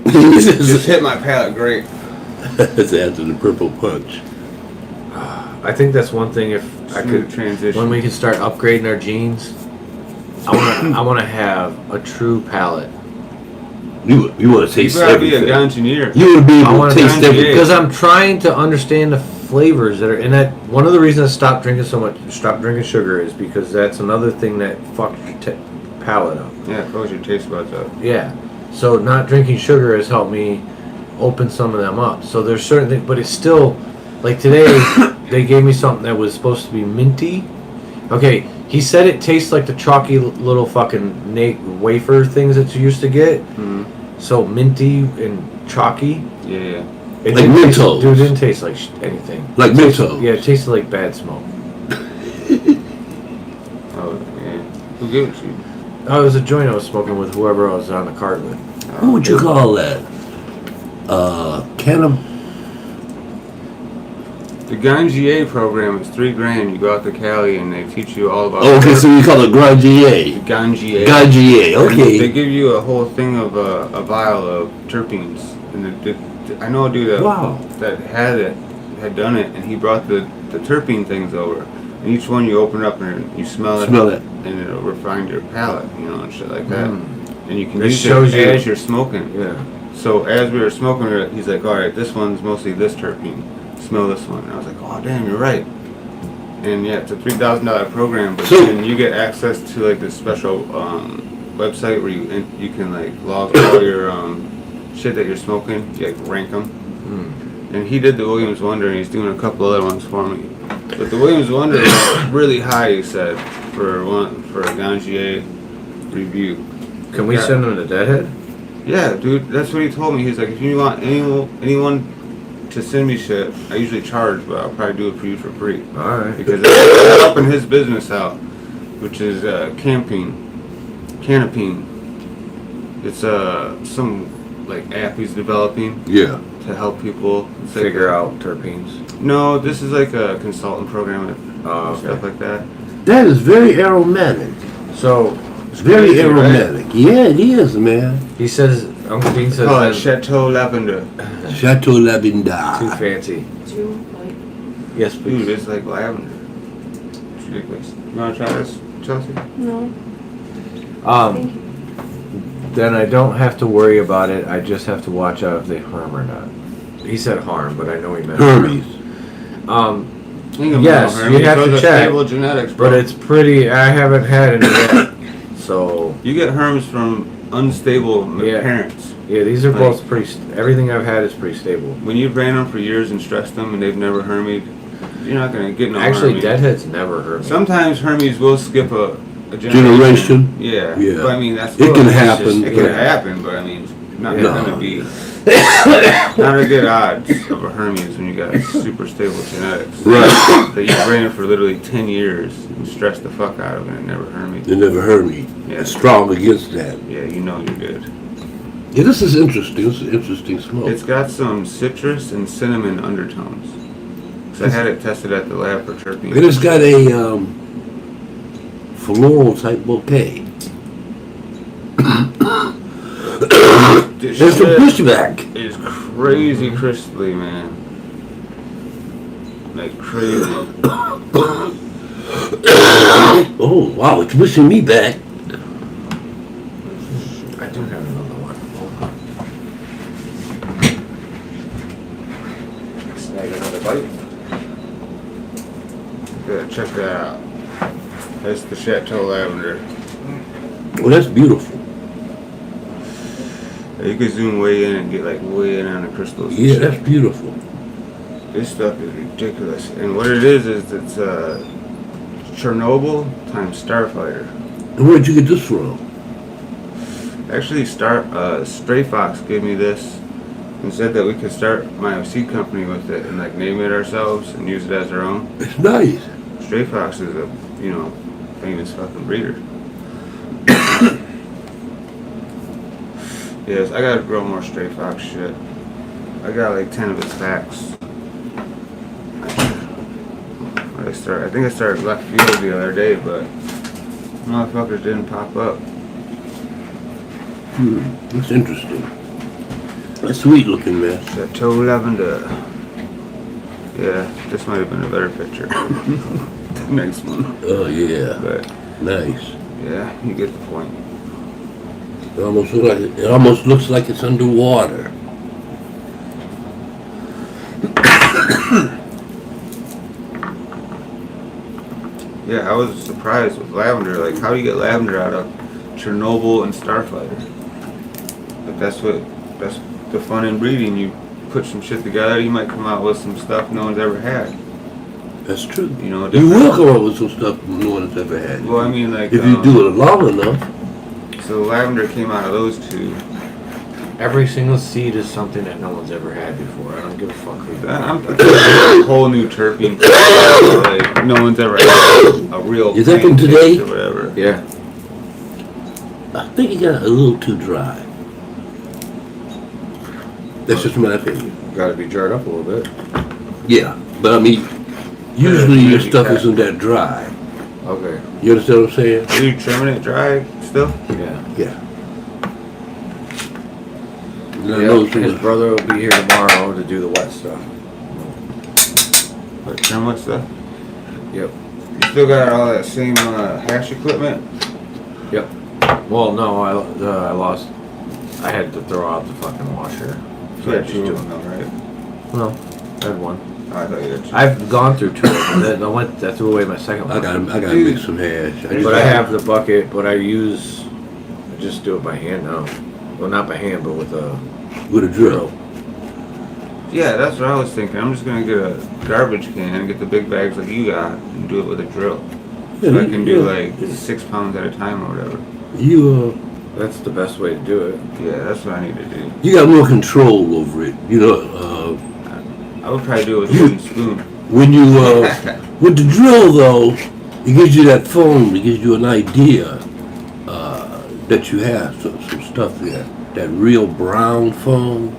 Just Just hit my palate great. That's after the purple punch. I think that's one thing if I Smooth could transition. when we can start upgrading our genes. I wanna have a true palate. You want to You taste gotta be a everything. engineer. You want to be I able want to to taste be everything. because I'm trying to understand the flavors that are in that. One of the reasons I stopped drinking sugar is because that's another thing that fucks your palate up. Yeah, close your taste buds up. Yeah. So not drinking sugar has helped me open some of them up. So there's certain things, but it's still like today they gave me something that was supposed to be minty. Okay, he said it tastes like the chalky little fucking wafer things that you used to get. Mm-hmm. So minty and chalky. Yeah. It Like didn't taste- Mentos. Dude, it didn't taste like anything. Like It tasted- Mentos. Yeah, it tasted like bad smoke. Oh, yeah. Who gave it to you? Oh, it was a joint I was smoking with whoever I was on the cart with. What would you call that? Cannabis. The Gangier program is $3,000. You go out to Cali and they teach you all about. Oh, okay, so you call it Grandier. Gangier. Gangier, And They okay. give you a whole thing of a vial of terpenes, and I know a dude that Wow. that had done it, and he brought the terpene things over, And each one you open up and you smell it. Smell it. And it'll refine your palate, you know, and shit like that. And you can This use shows it you- as you're smoking. Yeah. So as we were smoking it, he's like, all right, this one's mostly this terpene. Smell this one. And I was like, oh, damn, you're right. And yeah, it's a $3,000 program, but So- then you get access to like this special website where you can like log all your shit that you're smoking, you like rank them. And he did the Williams Wonder, and he's doing a couple other ones for me. But the Williams Wonder is really high, he said, for a Gangier review. Can we send him to Deadhead? Yeah, dude, that's what he told me. He's like, if you want anyone to send me shit, I usually charge, but I'll probably do it for you for free. Alright. Because it's helping his business out, which is canopine. It's some like app he's developing Yeah. to help people Figure out terpenes. No, this is like a consultant program and Oh, stuff okay. like that. That is very aromatic. So, It's very crazy, right? aromatic. Yeah, it is, man. he says, Uncle Dean says Oh, that's Chateau Lavender. Chateau too Lavender. fancy. Two, like, Yes, Dude, please. it's like lavender. It's ridiculous. You wanna try this, Chelsea? no, Um, thank you. then I don't have to worry about it. I just have to watch out if they harm or not. He said harm, but I know he meant Hermes. harm. Ain't gonna Yes, be no you have Those to are check. Stable genetics, bro. But it's pretty. I haven't had any yet. So You get herms from unstable Yeah. parents. yeah, these are Like- both pretty. Everything I've had is pretty stable. When you've ran them for years and stressed them and they've never hermied, you're not gonna get no Actually, Hermes. Deadhead's never hurt me. Sometimes Hermes will skip a Generation? Yeah. Yeah. But I mean, that's It can it's just- happen. It can Yeah. happen, but I mean, not Yeah. gonna be not a good odds of a Hermes when you got super stable genetics. Right. That you've ran it for literally 10 years and stressed the fuck out of it and never hermied. They never heard me. Yeah. It's strong against that. Yeah, you know you're good. Yeah, this is interesting. This is interesting smoke. It's got some citrus and cinnamon undertones. So I had it tested at the lab for terpenes. And it's got a floral type bouquet. This There's some shit pushback. is crazy crisply, man. Like crazy. Oh, wow, it's pushing me back. I do have another one. Snag another bite. Yeah, check that out. That's the Chateau Lavender. Well, that's beautiful. You can zoom way in and get like way in on the crystals. and Yeah, shit. that's beautiful. This stuff is ridiculous. And what it is it's Chernobyl times Starfighter. And where'd you get this from? Actually, Stray Fox gave me this and said that we could start my seed company with it and like name it ourselves and use it as our own. It's nice. Stray Fox is a, famous fucking breeder. Yes, I gotta grow more Stray Fox shit. I got like 10 of his packs. I think I started left field the other day, but motherfuckers didn't pop up. That's interesting. That's sweet looking, man. Chateau Lavender. Yeah, this might have been a better picture. The next one. Oh, yeah. But Nice. yeah, you get the point. It almost looks like it's underwater. Yeah, I was surprised with lavender. Like, how do you get lavender out of Chernobyl and Starfighter? Like, that's the fun in breeding. You put some shit together, you might come out with some stuff no one's ever had. That's true. You know, You different- will come up with some stuff no one's ever had. Well, I mean, like, if you do it long enough. so lavender came out of those two. Every single seed is something that no one's ever had before. I don't give a fuck who. I'm a whole new terpene. Like, no one's ever had a real. Is that plain from today? taste or whatever. Yeah. I think it got a little too dry. That's just my opinion. Got to be jarred up a little bit. Yeah, but I mean, usually your maybe stuff that. isn't that dry. Okay. You understand what I'm saying? Are you trimming it dry still? Yeah. Yeah. And I Yeah, know his some- brother will be here tomorrow to do the wet stuff. Like, trim what stuff? Yep. still got all that same hash equipment? Yep. Well, no, I lost. I had to throw out the fucking washer. You had I two of just them though, right? No, I had one. Oh, I thought you had two. I've gone through two of them. I threw away my second one. I gotta make some hash. But I have the bucket, but I just do it by hand now. Well, not by hand, but with a drill. Yeah, that's what I was thinking. I'm just gonna get a garbage can and get the big bags like you got and do it with a drill. So I can do like 6 pounds at a time or whatever. That's the best way to do it. Yeah, that's what I need to do. You got more control over it. You know, I would probably do it with a wooden spoon. when you with the drill though, it gives you that foam. It gives you an idea that you have some stuff there. That real brown foam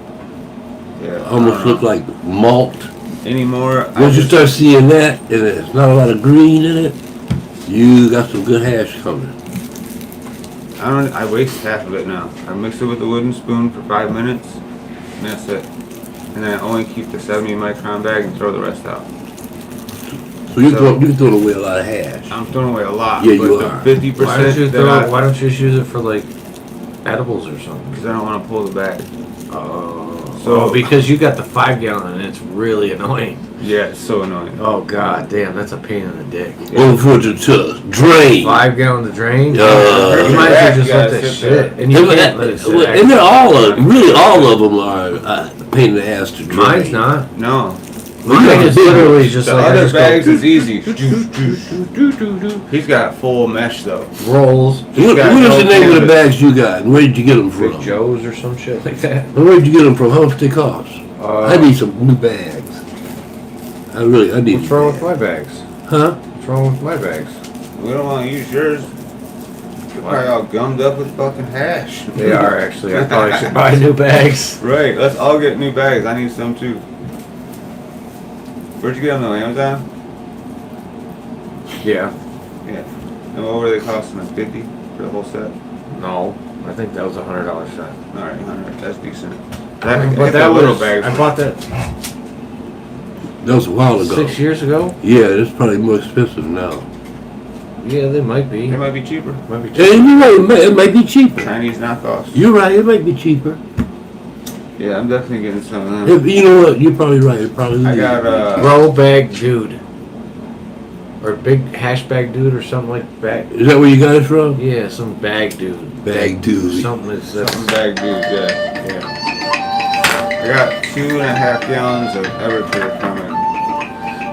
Yeah. almost look like malt. Anymore. Once you start seeing that, and there's not a lot of green in it, you got some good hash coming. I waste half of it now. I mix it with a wooden spoon for 5 minutes, and that's it. And then I only keep the 70 micron bag and throw the rest out. So you can throw away a lot of hash. I'm throwing away a lot. Yeah, but you the are. 50% Why don't you just use it for like edibles or something? because I don't want to pull the bag. So because you got the 5 gallon and it's really annoying. Yeah, it's so annoying. Oh god damn, that's a pain in the dick. Or for it to drain. 5 gallon to drain? You You might as well just You let gotta that sit shit. there. And you can't let it sit. And they're all of them are a pain in the ass to drain. Mine's not. No. Mine is literally just The like I other just bags go is easy. He's got full mesh though. rolls, What got is no the name of the cannabis. bags you got? And where did you get them Big from? Joe's or some shit like that. And where did you get them from? How much they cost? I need some new bags. I need. What's wrong with my bags? Huh? What's wrong with my bags? We don't want to use yours. You're probably all gummed up with fucking hash. They are actually. I probably should buy new bags. Right, let's all get new bags. I need some too. Where'd you get them though? Amazon? Yeah. Yeah. And what were they costing? Like 50 for the whole set? No, I think that was $100 set. Alright, 100. That's decent. But that was. I bought that That was a while ago. 6 years ago. Yeah, it's probably more expensive now. Yeah, they might be. They might be cheaper. Might be. And you're right, it might be cheaper. Chinese knockoffs. You're right, it might be cheaper. Yeah, I'm definitely getting some of them. You know what? You're probably right. It probably I is. got Roll bag dude. Or big hash bag dude or something like that. Is that where you got it from? Yeah, some bag dude. Bag dude. Something that's some bag dudes, yeah. yeah. I got 2.5 gallons of Everclear coming.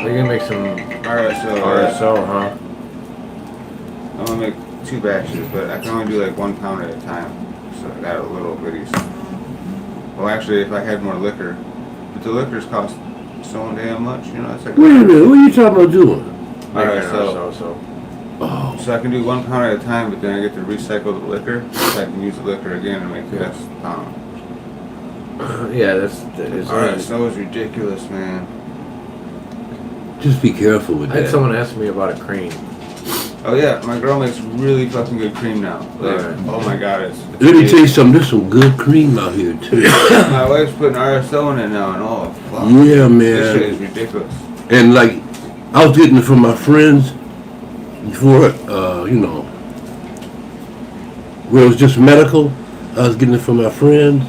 We're gonna make some Alright, so RSO, huh? I'm gonna make 2 batches, but I can only do like 1 pound at a time. So I got a little bitties. Well, actually, if I had more liquor, but the liquors cost so damn much, you know. It's like Wait a minute, what are you talking about doing? Alright, Making so RSO. Oh, I can do 1 pound at a time, but then I get to recycle the liquor, so I can use the liquor again and make the next pound. Yeah, that is. Alright, so is ridiculous, man. just be careful with I had that. someone ask me about a cream. Oh yeah, my girl makes really fucking good cream now. Like, Alright. oh my god, it's Let me tell you something, there's some good cream out here too. My wife's putting RSO in it now, and oh fuck. Yeah, This shit man. is ridiculous. And like, I was getting it from my friends before, where it was just medical. I was getting it from my friends.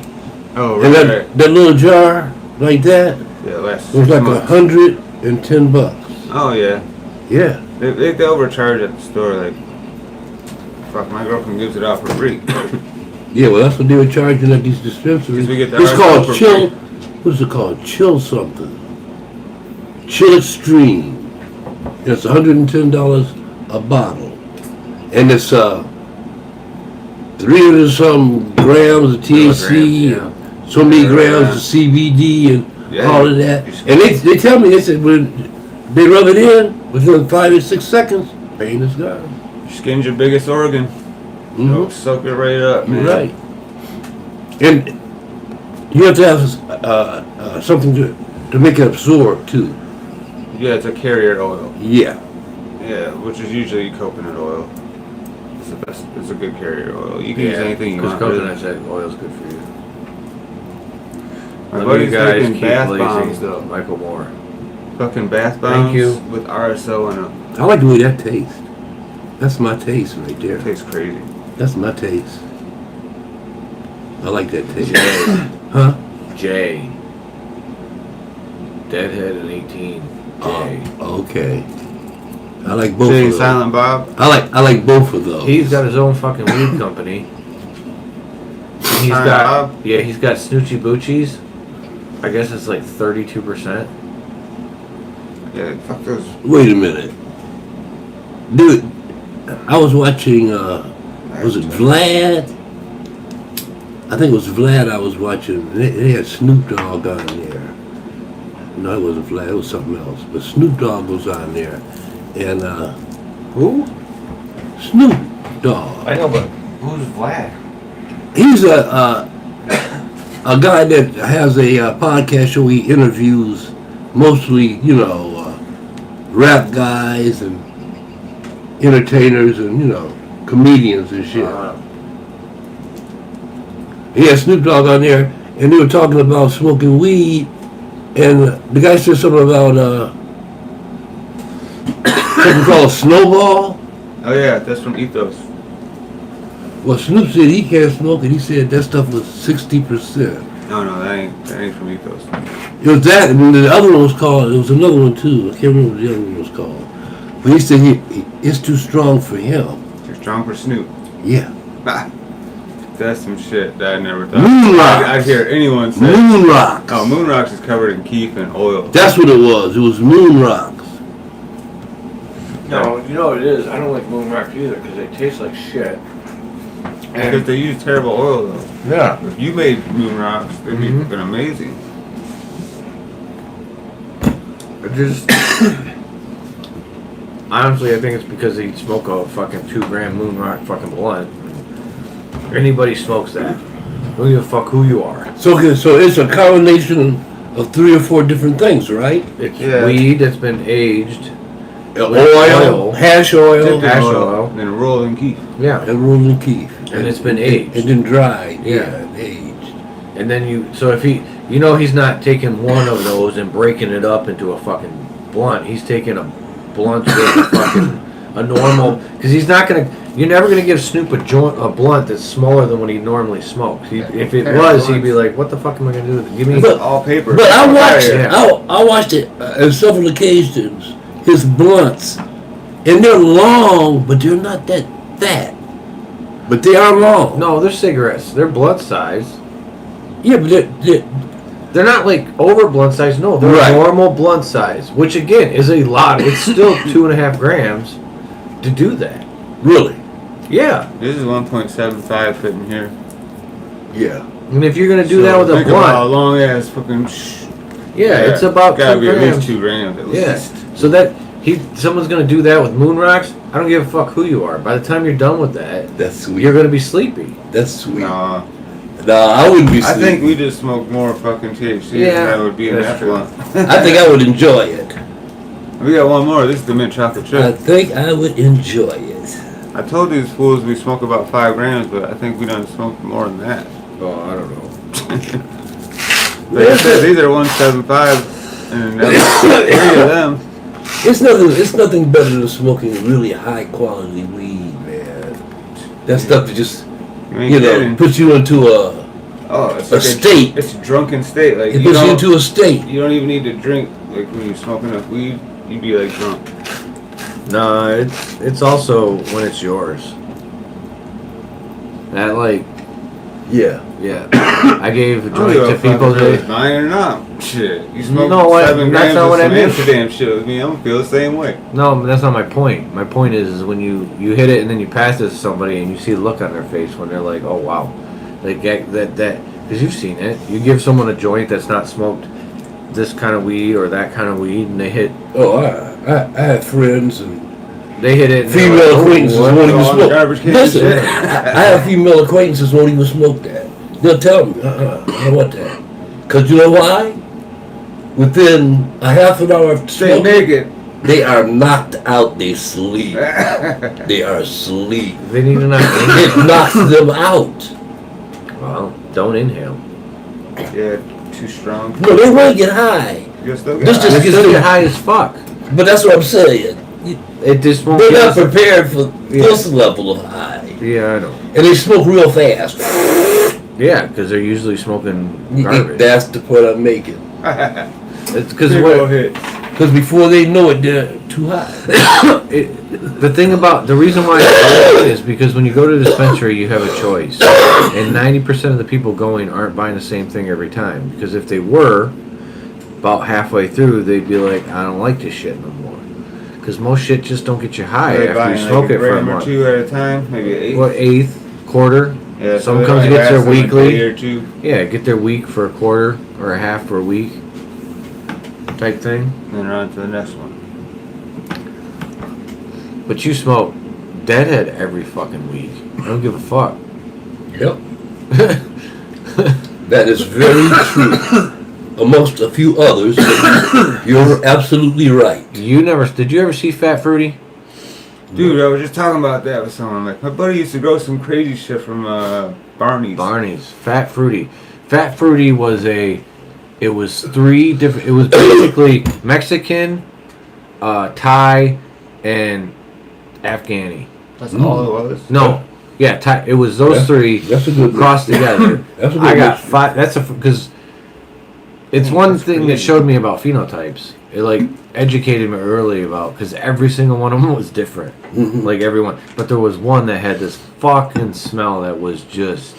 Oh And right. that little jar like that, Yeah, last it was 6 like months. $110. Oh yeah. Yeah. They overcharge at the store, like, fuck, my girlfriend gives it out for free. Yeah, well, that's what they were charging at these dispensaries. 'Cause we get the It's RSO called for Chill. free. What's it called? Chill something. Chill Extreme. It's $110 a bottle, and it's 300 and some grams of THC, yeah. and so many grams of CBD, and Yeah. all of that. And they tell me, they said when they rub it in, within 5 or 6 seconds, pain is gone. Your skin's your biggest organ. Mhm. It'll soak it right up, man. Right. And you have to have something to make it absorb too. Yeah, it's a carrier oil. Yeah. Yeah, which is usually coconut oil. It's the best. It's a good carrier oil. You can use anything you Because want. coconut oil's good for you. My Love you buddy's guys. making Keep bath blazing. bombs though. Michael Moore. Fucking bath bombs Thank you. with RSO in them. I like the way that tastes. That's my taste right there. It tastes crazy. That's my taste. I like that taste. Jay. Huh? Jay. Deadhead and 18. Jay. Oh, okay. I like both Jay of and those. Silent Bob. I like both of those. He's got his own fucking weed company. He's Silent got Bob? he's got Snoochie Boochies. I guess it's like 32%. Yeah, fuck those. Wait a minute. Dude, I was watching, was it Vlad? I think it was Vlad I was watching. They had Snoop Dogg on there. No, it wasn't Vlad, it was something else. But Snoop Dogg was on there. And, Who? Snoop Dogg. I know, but who's Vlad? He's a guy that has a podcast show. He interviews mostly, rap guys and entertainers and, comedians and shit. He had Snoop Dogg on there, and they were talking about smoking weed, and the guy said something about something called Snowball. Oh yeah, that's from Ethos. Well, Snoop said he can't smoke it. He said that stuff was 60%. No, that ain't from Ethos. It was that, and then the other one was called, it was another one too. I can't remember what the other one was called. But he said it's too strong for him. You're strong for Snoop. Yeah. That's some shit that I never thought. Moon rocks. I'd hear anyone say. Moon rocks. Oh, Moon Rocks is covered in keef and oil. That's what it was. It was moon rocks. No, you know what it is? I don't like Moon Rock either because they taste like shit. Because they use terrible oil though. Yeah. If you made Moon Rocks, they'd be fucking amazing. Just honestly, I think it's because they smoke a fucking 2-gram Moon Rock fucking blunt. Anybody smokes that. Don't give a fuck who you are. So it's a combination of 3 or 4 different things, right? It's Yeah. weed that's been aged. Oil, hash oil, Dipped in Hash oil, oil. then rolled in keef. Yeah. and rolling keef. And it's been aged. And then dried. Yeah. And aged. And then so if he's not taking one of those and breaking it up into a fucking blunt. He's taking a blunt with a fucking a normal, because you're never gonna give Snoop a blunt that's smaller than what he normally smokes. If it was, he'd be like, what the fuck am I gonna do with it? Give me. But- All paper. But I watched Yeah. I watched it on several occasions. His blunts, and they're long, but they're not that fat. But they are long. No, they're cigarettes. They're blunt size. Yeah, but They're not like over blunt size. No, they're Right. normal blunt size, which again is a lot. It's still 2.5 grams to do that. really. Yeah, This is 1.75 fitting here. Yeah. and if you're gonna do that with a Think about a blunt, long ass fucking. yeah, it's about gotta 2 be at grams. least 2 grams at Yeah. least. So that someone's gonna do that with Moon Rocks. I don't give a fuck who you are. By the time you're done with that, That's sweet. you're gonna be sleepy. That's sweet. Nah, I wouldn't be I sleepy. think we just smoked more fucking THC Yeah, than that would be in that's that true. blunt. I think I would enjoy it. We got one more. This is the mint chocolate I chip. think I would enjoy it. I told these fools we smoke about 5 grams, but I think we done smoked more than that. Oh, I don't know. Like I said, these are 175, and that's 3 of them. It's nothing better than smoking really high quality weed, man. That stuff that just You ain't kidding. puts you into a Oh, it's a like state. It's a drunken state. Like It you puts you don't, into a state. you don't even need to drink. Like when you smoke enough weed, you'd be like drunk. No, it's also when it's yours. That Yeah. yeah. I gave a I don't joint give a to fuck people if it's today. mine or not. Shit, you smoke No, 7 that's grams not of what I some mean. Amsterdam shit with me. I'm gonna feel the same way. No, but that's not my point. My point is when you hit it and then you pass it to somebody and you see the look on their face when they're like, oh wow, like that because you've seen it. You give someone a joint that's not smoked this kind of weed or that kind of weed, and they hit Oh, I have friends and it. And they're female like, oh, acquaintances what? won't even on the smoke. garbage can and Listen, shit. I have female acquaintances won't even smoke that. They'll tell me, I don't want that. Because you know why? Within a half an hour of Stay smoking, naked. they are knocked out. They sleep. They are asleep. They need to not It inhale. knocks them out. Well, don't inhale. Yeah, too strong. No, they want to get high. You'll still This get just high. You're gets still them get high as fuck. But that's what I'm saying. It just won't. They're get not us- prepared for this level of high. Yeah, I know. And they smoke real fast. Yeah, because they're usually smoking garbage. That's the point I'm making. It's because Go ahead. Because before they know it, they're too high. The reason why I do it is because when you go to the dispensary, you have a choice, and 90% of the people going aren't buying the same thing every time. Because if they were, about halfway through, they'd be like, "I don't like this shit no more." Because most shit just don't get you high Are they after you buying smoke like it a for a gram or month. two at a time? Maybe an eighth? What, eighth, quarter? Yeah, Some they comes like gets their last them a weekly. day or two. Yeah, get their week for a quarter or a half for a week type thing. Then on to the next one. But you smoke Deadhead every fucking week. I don't give a fuck. Yep. That is very true. Amongst a few others, you're absolutely right. Did you ever see Fat Fruity? Dude, I was just talking about that with someone. Like, my buddy used to grow some crazy shit from Barney's. Barney's. Fat Fruity. Fat Fruity was it was basically Mexican, Thai, and Afghani. That's all it was? No. Yeah, Thai, it was those three That's a good crossed together. That's a good I got mixture. five. Because it's one That's thing that crazy. showed me about phenotypes. It like educated me early about because every single one of them was different. Mhm. Like everyone, but there was one that had this fucking smell that was just.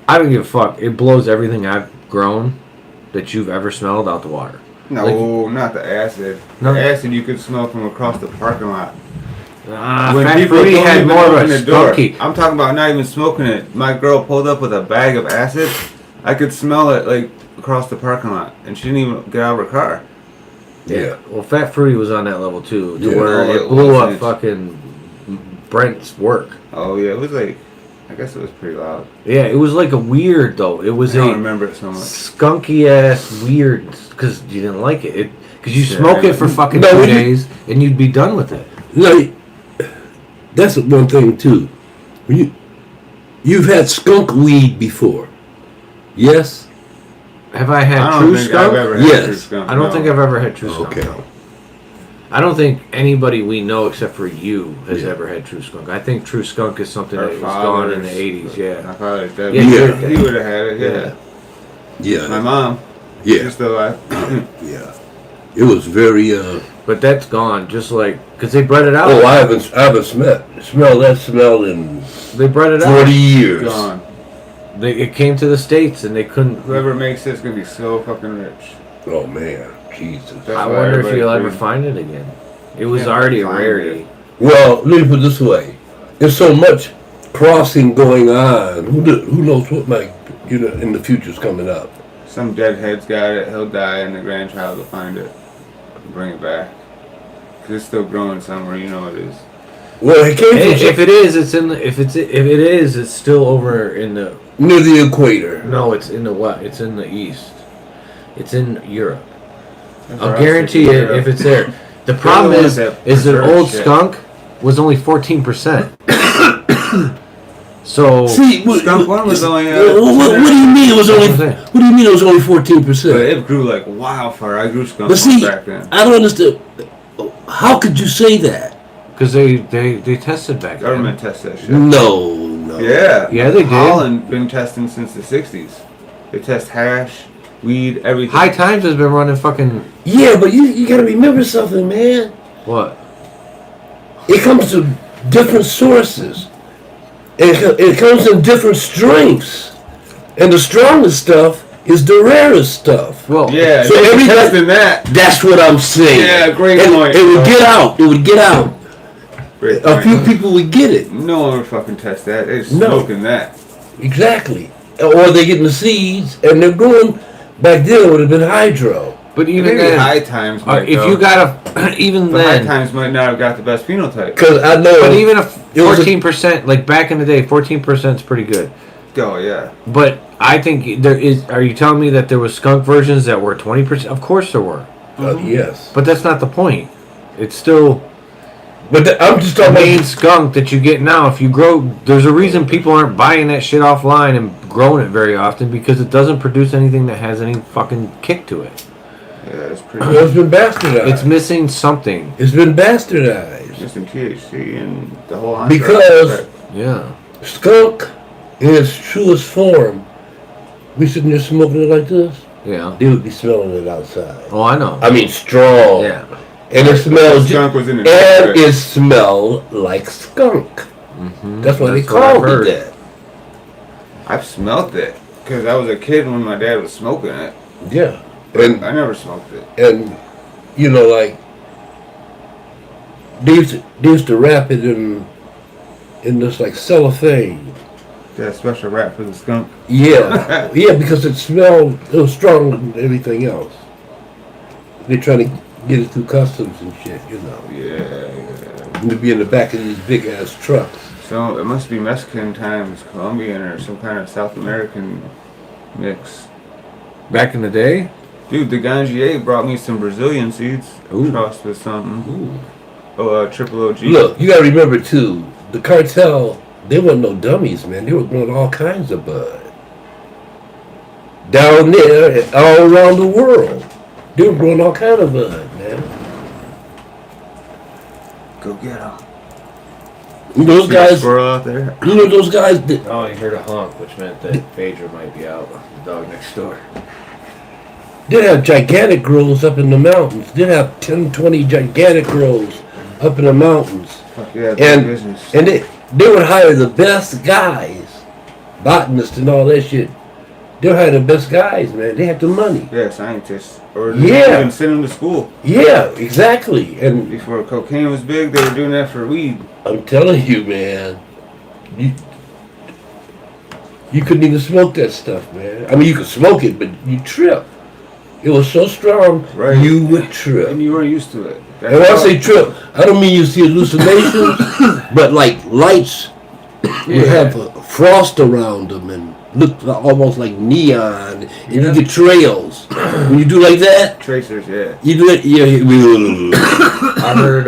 I don't give a fuck. It blows everything I've grown that you've ever smelled out the water. No, not the acid. No. The acid you could smell from across the parking lot. Fat Fruity don't had even more of open a the door. skunky. I'm talking about not even smoking it. My girl pulled up with a bag of acid. I could smell it like across the parking lot, and she didn't even get out of her car. Yeah. Well, Fat Fruity was on that level too, to Yeah. where Oh, it it blew was. up fucking Brent's work. Oh yeah, it was like, I guess it was pretty loud. Yeah, it was like a weird though. It was I don't a remember it so much. skunky ass weird because you didn't like it. Because you Yeah, smoke I it for know. fucking No, 2 you- days and you'd be done with it. No, that's one thing too. You've had skunk weed before, yes? Have I had I don't true think skunk? I've ever had Yes. true skunk. I don't no. think I've ever had true skunk. Okay. No. I don't think anybody we know except for you has Yeah. ever had true skunk. I think true skunk is something Our that was gone in the fathers. 80s. Yeah. My father's dead. Yeah, your He would have had it. Yeah. Yeah. My mom. Yeah. She's still alive. Yeah. It was very, But that's gone. Just like because they bred it out. I haven't smelled that smell in They bred it 40 out. years. Gone. It came to the States and they couldn't. Whoever makes it's gonna be so fucking rich. Oh man, Jesus. That's I why wonder if everybody you'll ever agrees. find it again. It was Yeah, already a find rarity. it. Well, let me put it this way. There's so much crossing going on. Who knows what might, in the future's coming up. Some deadhead's got it. He'll die, and the grandchild will find it and bring it back. 'Cause it's still growing somewhere. You know it is. Well, it came from If it is, it's in the. If it is, it's still over in the. near the equator. No, it's in the what? It's in the east. It's in Europe. That's I'll where I guarantee stick it it if up. it's there. The They're problem the ones is that that preserve old shit. skunk was only 14%. So See, Skunk one was only. what do you mean it was only? That's what I'm saying. What do you mean it was only But 14%? it grew like wildfire. I grew skunk But see, back then. I don't understand. How could you say that? because they tested back then. Government tests that shit. No. Yeah. Yeah, they did. Holland been testing since the 60s. They test hash, weed, everything. High Times has been running fucking Yeah, but you gotta remember something, man. what? It comes to different sources. It comes in different strengths. And the strongest stuff is the rarest stuff. Well, Yeah, So they been everybody- testing that. That's what I'm saying. Yeah, great And point. It would get out. It would get out. Great A point. few people would get it. No one would fucking test that. They're No. smoking that. Exactly. Or they're getting the seeds and they're going, back then it would have been hydro. but even Maybe then, high times might if go. you got a even But high then, times might not have got the best phenotype. Because I know. but even a It was a- 14%, like back in the day, 14% is pretty good. Oh yeah. But I think there is. Are you telling me that there was skunk versions that were 20%? Of course there were, Yes. but that's not the point. It's still But I'm just the talking main about. skunk that you get now. If you grow, there's a reason people aren't buying that shit offline and growing it very often because it doesn't produce anything that has any fucking kick to it. it's pretty. Well, it's been bastardized. It's missing something. It's been bastardized. Just in THC and the whole. Because Yeah. skunk, in its truest form, we sitting there smoking it like this, Yeah. they would be smelling it outside. Oh, I know. I mean, strong. Yeah. And it smelled, skunk was in the and it smelled like skunk. Mm-hmm. That's why they what I've called heard. it that. I've smelt it because I was a kid when my dad was smoking it. Yeah. But And I never smoked it. and you know, like they used to wrap it in this like cellophane. That special wrap for the skunk. Yeah, yeah, because it was stronger than everything else. They're trying to get it through customs and shit, you know. Yeah. And to be in the back of these big ass trucks. So it must be Mexican times, Colombian, or some kind of South American mix. Back in the day? Dude, the Gangier brought me some Brazilian seeds Ooh. crossed with something. Ooh. Oh, triple OG. Look, you gotta remember too, the cartel, they weren't no dummies, man. They were growing all kinds of bud. Down there, and all around the world. They were growing all kind of bud, man. Go get them. Those guys, Squirrel out there. you know those guys that, Oh, you heard a honk, which meant that Phaedra might be out. The dog next door. they have gigantic grows up in the mountains. They have 10, 20 gigantic grows up in the mountains. Fuck yeah, big And business. and they would hire the best guys, botanists and all that shit. They'll hire the best guys, man. They have the money. Yeah, scientists. Or Yeah. even send them to school. Yeah, exactly. And Before cocaine was big, they were doing that for weed. I'm telling you, man, you couldn't even smoke that stuff, man. I mean, you could smoke it, but you trip. It was so strong, Right. you would trip. And you weren't used to it. And when I say trip, I don't mean you see hallucinations, but like lights would have frost around them and look almost like neon, and you get trails. When you do like that, Tracers, yeah. you do it, yeah. I heard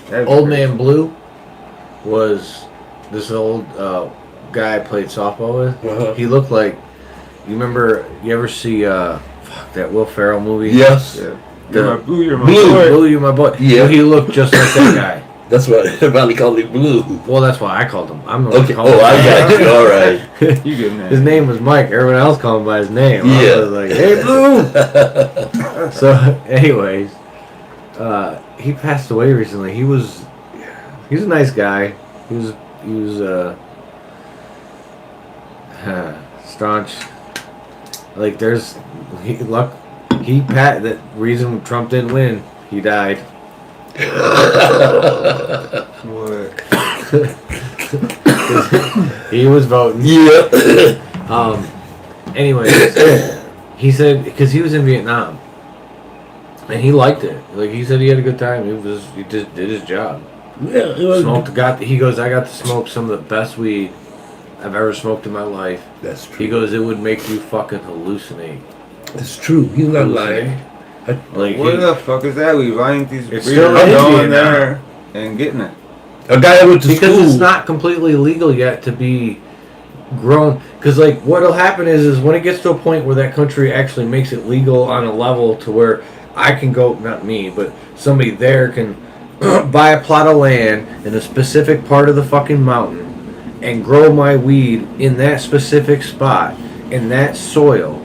That'd be Old crazy. Man Blue was this old guy I played softball with. Uh-huh. He looked like, you remember, you ever see that Will Ferrell movie? Yes, Yeah. The- You're my boo, you're my Blue. boy. Blue, you're my boy. Yeah. He looked just like that guy. that's why everybody called it blue. Well, that's why I called him. I'm the one Okay, who called oh, him. I got you. All right. You good, man. His name was Mike. Everyone else called him by his name. Yeah. I was like, hey, Blue. So, anyways, he passed away recently. He was a nice guy. He was staunch. Like that reason Trump didn't win. He died. What? He was voting. Yeah. Anyways, he said because he was in Vietnam, and he liked it. Like he said, he had a good time. He just did his job. Yeah, it was. He goes, I got to smoke some of the best weed I've ever smoked in my life. That's true. He goes, it would make you fucking hallucinate. It's true. He's not lying. Like What the fuck is that? We buying these It's breeders still in going Vietnam. there and getting it. A guy I went to because school. it's not completely legal yet to be grown. Because like what'll happen is when it gets to a point where that country actually makes it legal on a level to where I can go, not me, but somebody there can buy a plot of land in a specific part of the fucking mountain and grow my weed in that specific spot, in that soil,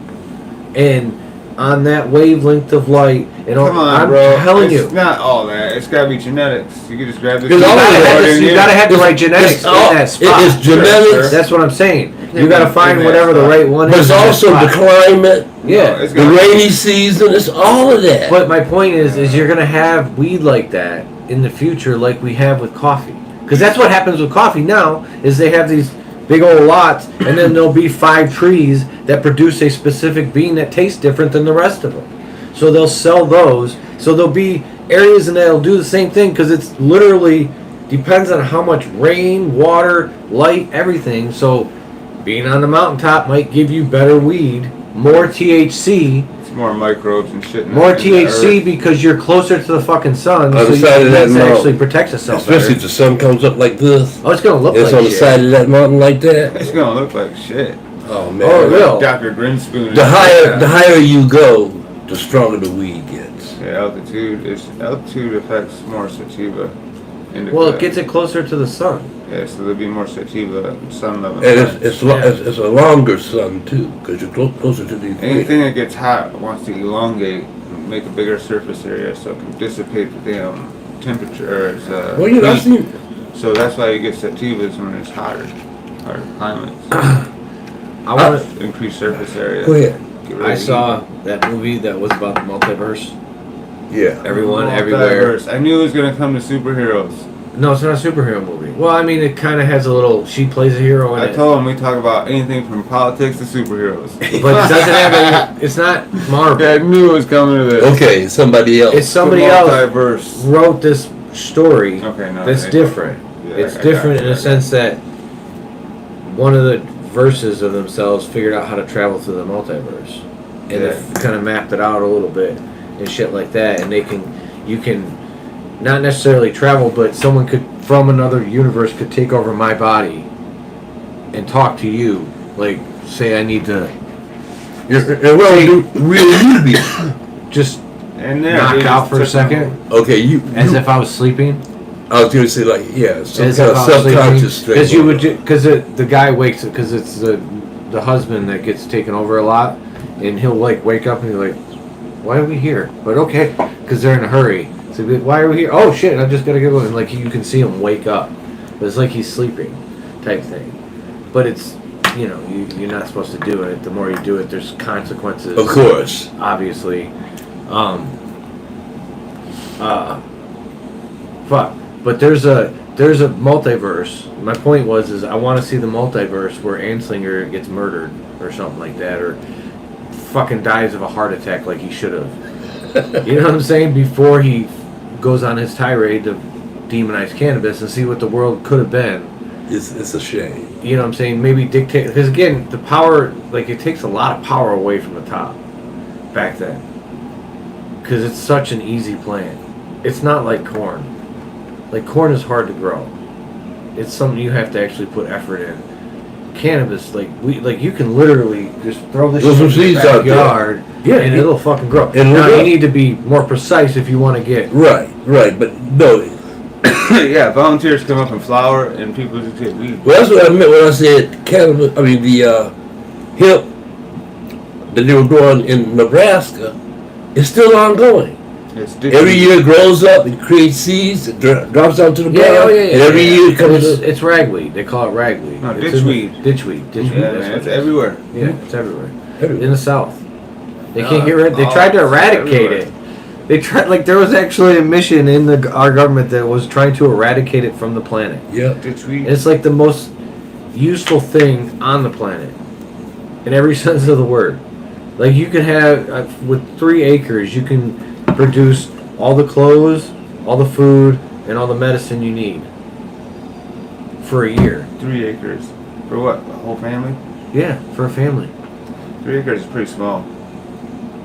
and on that wavelength of light. And Come on, I'm bro. telling It's you. not all that. It's gotta be genetics. You can just grab this. Because all of that- You gotta have the right genetics in that spot. It's genetics, That's what I'm saying. You gotta find whatever the right one but is. it's in that also the spot. climate, Yeah. It's the gonna- rainy season. It's all of that. But my point is you're gonna have weed like that in the future, like we have with coffee. Because that's what happens with coffee now. Is they have these big old lots, and then there'll be 5 trees that produce a specific bean that tastes different than the rest of them. So they'll sell those. So there'll be areas and that'll do the same thing because it's literally depends on how much rain, water, light, everything. So being on the mountaintop might give you better weed, more THC, It's more microbes and shit. in more the THC earth. because you're closer to the fucking sun. On So the your side of that plants mountain. actually protects itself Especially if better. the sun comes up like this. Oh, it's gonna look It's like on the shit. side of that mountain like that. It's gonna look like shit. Oh man. Oh, really? Dr. Grinspoon. The higher you go, the stronger the weed gets. Yeah, altitude affects more sativa. Indica. Well, it gets it closer to the sun. Yeah, so there'll be more sativa sun level. And it's a longer sun too, because you're closer to the equator. Anything that gets hot wants to elongate, make a bigger surface area, so it can dissipate the damn temperature. Well, you know, I've seen. So that's why you get sativas when it's hotter climates. I want to Increase surface area. Go ahead. Get rid I of saw that movie that was about the multiverse. Yeah. Everyone, heat. everywhere. Multiverse. I knew it was gonna come to superheroes. No, it's not a superhero movie. Well, I mean, it kind of has a little. She plays a hero in I it, told him we talk about anything from politics to superheroes. but it doesn't have any. It's not Marvel. Yeah, I knew it was coming to this. Okay, somebody else. It's somebody else Multiverse. wrote this story Okay, no. that's different. Yeah, It's I different got in you. a sense that one of the verses of themselves figured out how to travel through the multiverse, and Yeah. they've kind of mapped it out a little bit and shit like that. And you can not necessarily travel, but someone could from another universe could take over my body and talk to you, like say I need to And well, really you be. just And there, knock they out just for a took second, Okay, as if I was sleeping. I was gonna say like some As kind if of I was subconscious thing. because you would because the guy wakes up because it's the husband that gets taken over a lot, and he'll like wake up and be like, why are we here? But okay, because they're in a hurry. So he'll be like, why are we here? Oh shit! I just gotta get going. And like you can see him wake up, but it's like he's sleeping, type thing. But it's you're not supposed to do it. The more you do it, there's consequences. Of course. Obviously. Fuck. But there's a multiverse. My point is I want to see the multiverse where Anslinger gets murdered or something like that, or fucking dies of a heart attack like he should have. You know what I'm saying? Before he goes on his tirade to demonize cannabis and see what the world could have been. It's a shame. You know what I'm saying? Maybe dictate, because again, the power, like it takes a lot of power away from the top back then. Because it's such an easy plant. It's not like corn. Like corn is hard to grow. It's something you have to actually put effort in. Cannabis, like you can literally just throw this shit in seeds your out there. backyard, and it'll fucking grow. And now look you up. need to be more precise if you want to get. Right, but no. Yeah, volunteers come up and flower, and people just get weed. Well, that's what I meant when I said cannabis. I mean the hemp that they were growing in Nebraska is still ongoing. It's Every year it grows up, it creates seeds, it drops onto the ground, Yeah. and every year it comes up. It's ragweed. They call it ragweed. No, It's ditchweed. Ditchweed. Yeah, That's man, what it's it is. everywhere. Yeah, it's everywhere. Everywhere. In the South. They No, can't get rid. They it's tried to all eradicate everywhere. it. They tried. Like there was actually a mission in our government that was trying to eradicate it from the planet. Yeah. Ditchweed. And it's like the most useful thing on the planet, in every sense of the word. Like you can have with 3 acres, you can produce all the clothes, all the food, and all the medicine you need for a year. 3 acres. For what? A whole family? Yeah, for a family. 3 acres is pretty small.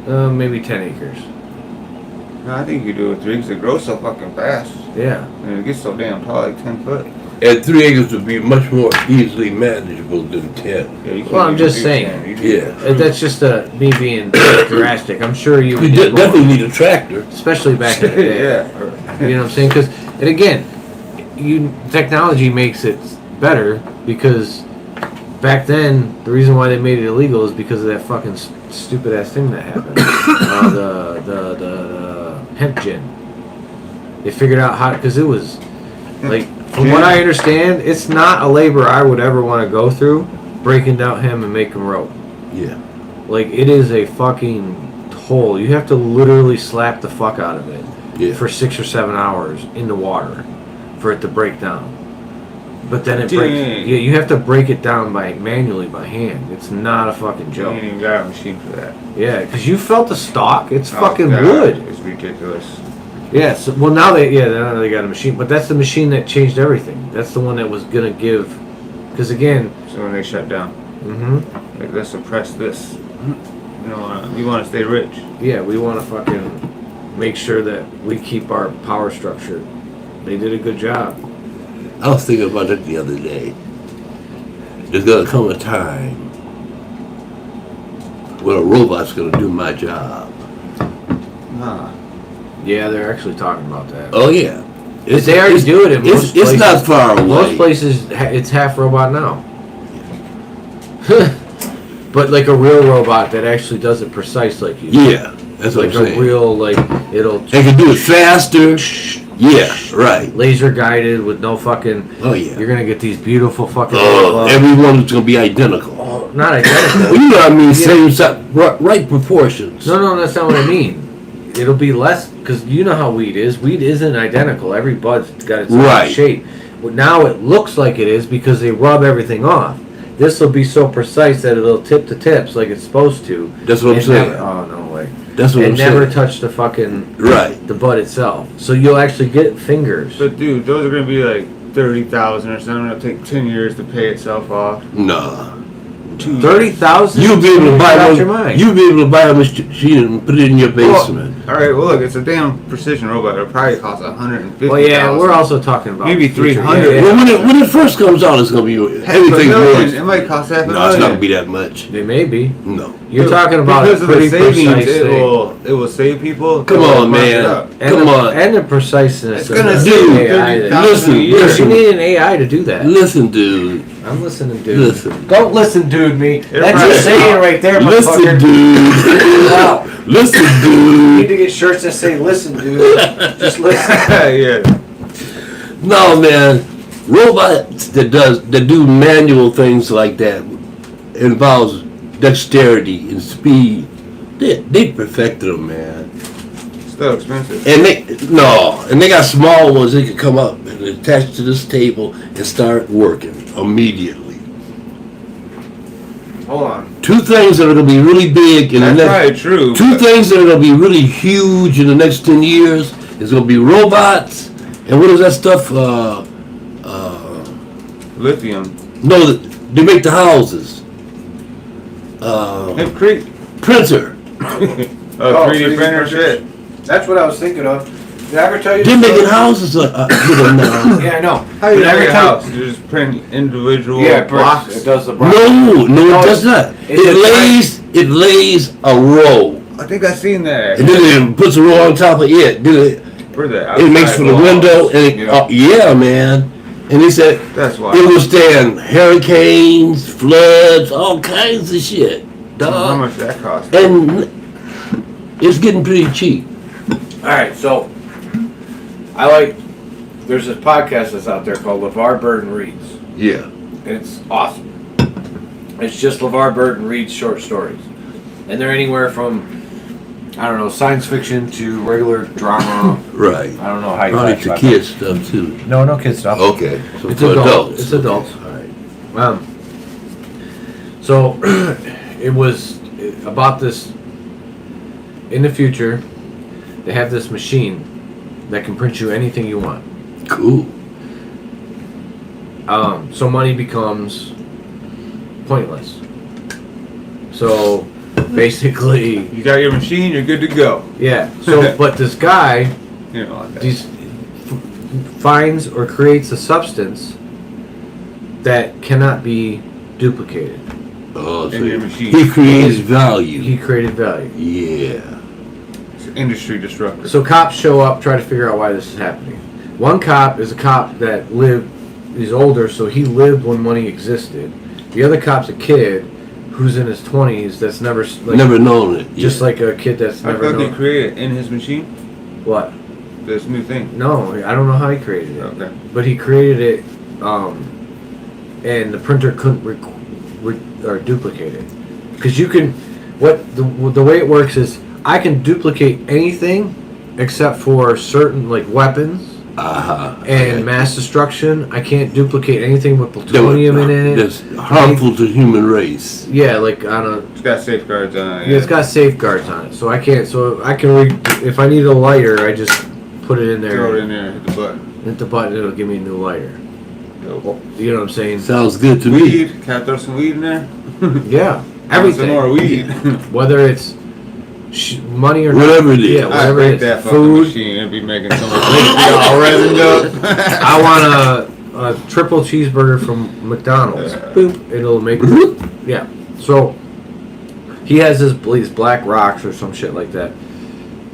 Maybe 10 acres. No, I think you could do it with 3 because it grows so fucking fast. Yeah. And it gets so damn tall, like 10 foot. And 3 acres would be much more easily manageable than 10. Yeah, you Well, I'm can't just do saying. 10. You do Yeah. That's just me being drastic. I'm sure you You would need more, definitely need a tractor. especially back in the day. Yeah. You know what I'm saying? Because, and again, technology makes it better because back then the reason why they made it illegal is because of that fucking stupid ass thing that happened. The hemp gin. They figured out how because it was like from what I understand, it's not a labor I would ever want to go through breaking down hemp and making rope. Yeah. Like it is a fucking toll. You have to literally slap the fuck out of it Yeah. for 6 or 7 hours in the water for it to break down. But then it breaks. Dang. Yeah, you have to break it down manually by hand. It's not a fucking You joke. ain't even got a machine for that. Yeah, because you felt the stalk. It's Oh, fucking God, wood. It's ridiculous. Yeah. So, well, now they got a machine, but that's the machine that changed everything. That's the one that was gonna give. Because again. So when they shut down, like, let's suppress this. We want to stay rich. Yeah, we want to fucking make sure that we keep our power structure. They did a good job. I was thinking about it the other day. There's gonna come a time when a robot's gonna do my job. Huh. Yeah, they're actually talking about that. Oh yeah. They already do it in most places. It's not far away. Most places, it's half robot now. But like a real robot that actually does it precise like you. Yeah, that's what Like I'm saying. a real, like, it'll... They can do it faster. Yeah, right. Laser guided with no fucking... Oh yeah. You're gonna get these beautiful fucking... Everyone's gonna be identical. Oh, not identical. You know what I mean? Same size, right proportions. No, that's not what I mean. It'll be less, because you know how weed is. Weed isn't identical. Every bud's got its own Right. shape. But now it looks like it is because they rub everything off. This will be so precise that it'll tip the tips like it's supposed to. That's what I'm And saying. oh, no way. That's what I'm And never saying. touch the fucking... Right. The bud itself. So you'll actually get fingers. But dude, those are gonna be like 30,000 or something. It'll take 10 years to pay itself off. Nah. 30,000? You'll be able to buy Out one. your mind. You'll be able to buy a machine and put it in your basement. All right, well look, it's a damn precision robot. It'll probably cost 150,000. Well, yeah, we're also talking about... Maybe future. 300. Yeah, Well, when it first comes out, it's gonna be everything's $500,000. It more. might cost $500,000. No, it's not gonna be that much. They may be. No. You're talking about because a of the pretty savings. precise It thing. will save people. Come It will on, mark it man. up. And Come the, on. And the preciseness. It's of gonna the save AI that- 30,000 Listen, a year. Yes, you need an AI to do that. Listen, dude. I'm listening, dude. Listen. Don't listen, dude, me. That's right. your saying right there, Listen, motherfucker. dude. Wow. Listen, You need dude. to get shirts that say, listen, dude. Just listen. Yeah. No, man. Robots that do manual things like that involves dexterity and speed. They perfected them, man. Still expensive. And they got small ones that can come up and attach to this table and start working immediately. Hold on. Two things that are going to be really big in the That's next. probably true. Two but- things that are going to be really huge in the next 10 years is going to be robots and what is that stuff? Lithium. No, they make the houses. Hemp Creek. Printer. Oh, 3D printer shit. That's what I was thinking of. Did I ever tell you They're this making story? houses. Yeah, I know. How do you Did I make ever a tell house? You just print individual Yeah, blocks. it does the No, No, it does not. it's It lays a row, I think I've seen that. and then it puts a row on top of it. Then For the it makes outside for the walls. window, and yeah, man. And he said That's why. it will stand hurricanes, floods, all kinds of shit, How dog. much that cost? And it's getting pretty cheap. Alright, so I like there's this podcast that's out there called LeVar Burton Reads. Yeah. And it's awesome. It's just LeVar Burton reads short stories. And they're anywhere from I don't know, science fiction to regular drama. Right. I don't know how you Probably to classify kids stuff too. that. No kid stuff. Okay. So It's for adult. adults. It's adults. Okay. All right. So it was about this in the future. They have this machine that can print you anything you want. Cool. So money becomes pointless. So basically, You got your machine, you're good to go. yeah. So but this guy You know, like that. finds or creates a substance that cannot be duplicated. Oh, so In your machine. he creates value. He created value. Yeah. It's an industry disruptor. So cops show up, try to figure out why this is happening. One cop is a cop that he's older, so he lived when money existed. The other cop's a kid who's in his 20s that's never Never known it. just like a kid that's I never thought he known. created in his machine What? this new thing. No, I don't know how he created it. Okay. But he created it, and the printer couldn't or duplicate it. Because you can, the way it works is, I can duplicate anything except for certain like weapons and mass destruction. I can't duplicate anything with plutonium in it. That's harmful to human race. Yeah, like on a. It's got safeguards on it. Yeah, it's got safeguards on it, so I can't. So I can. If I need a lighter, I just put it in there. Throw it in there, hit the button. Hit the button, it'll give me a new lighter. Yo. You know what I'm saying? Sounds good to me. Weed. Can I throw some weed in there? Yeah, Some everything. more weed. Whether it's money or Whatever not. it is. Yeah, I whatever break it is. that fucking Food. machine and be making so much weed all resined up. I want a triple cheeseburger from McDonald's. Boop. It'll make. Yeah. So he has these black rocks or some shit like that,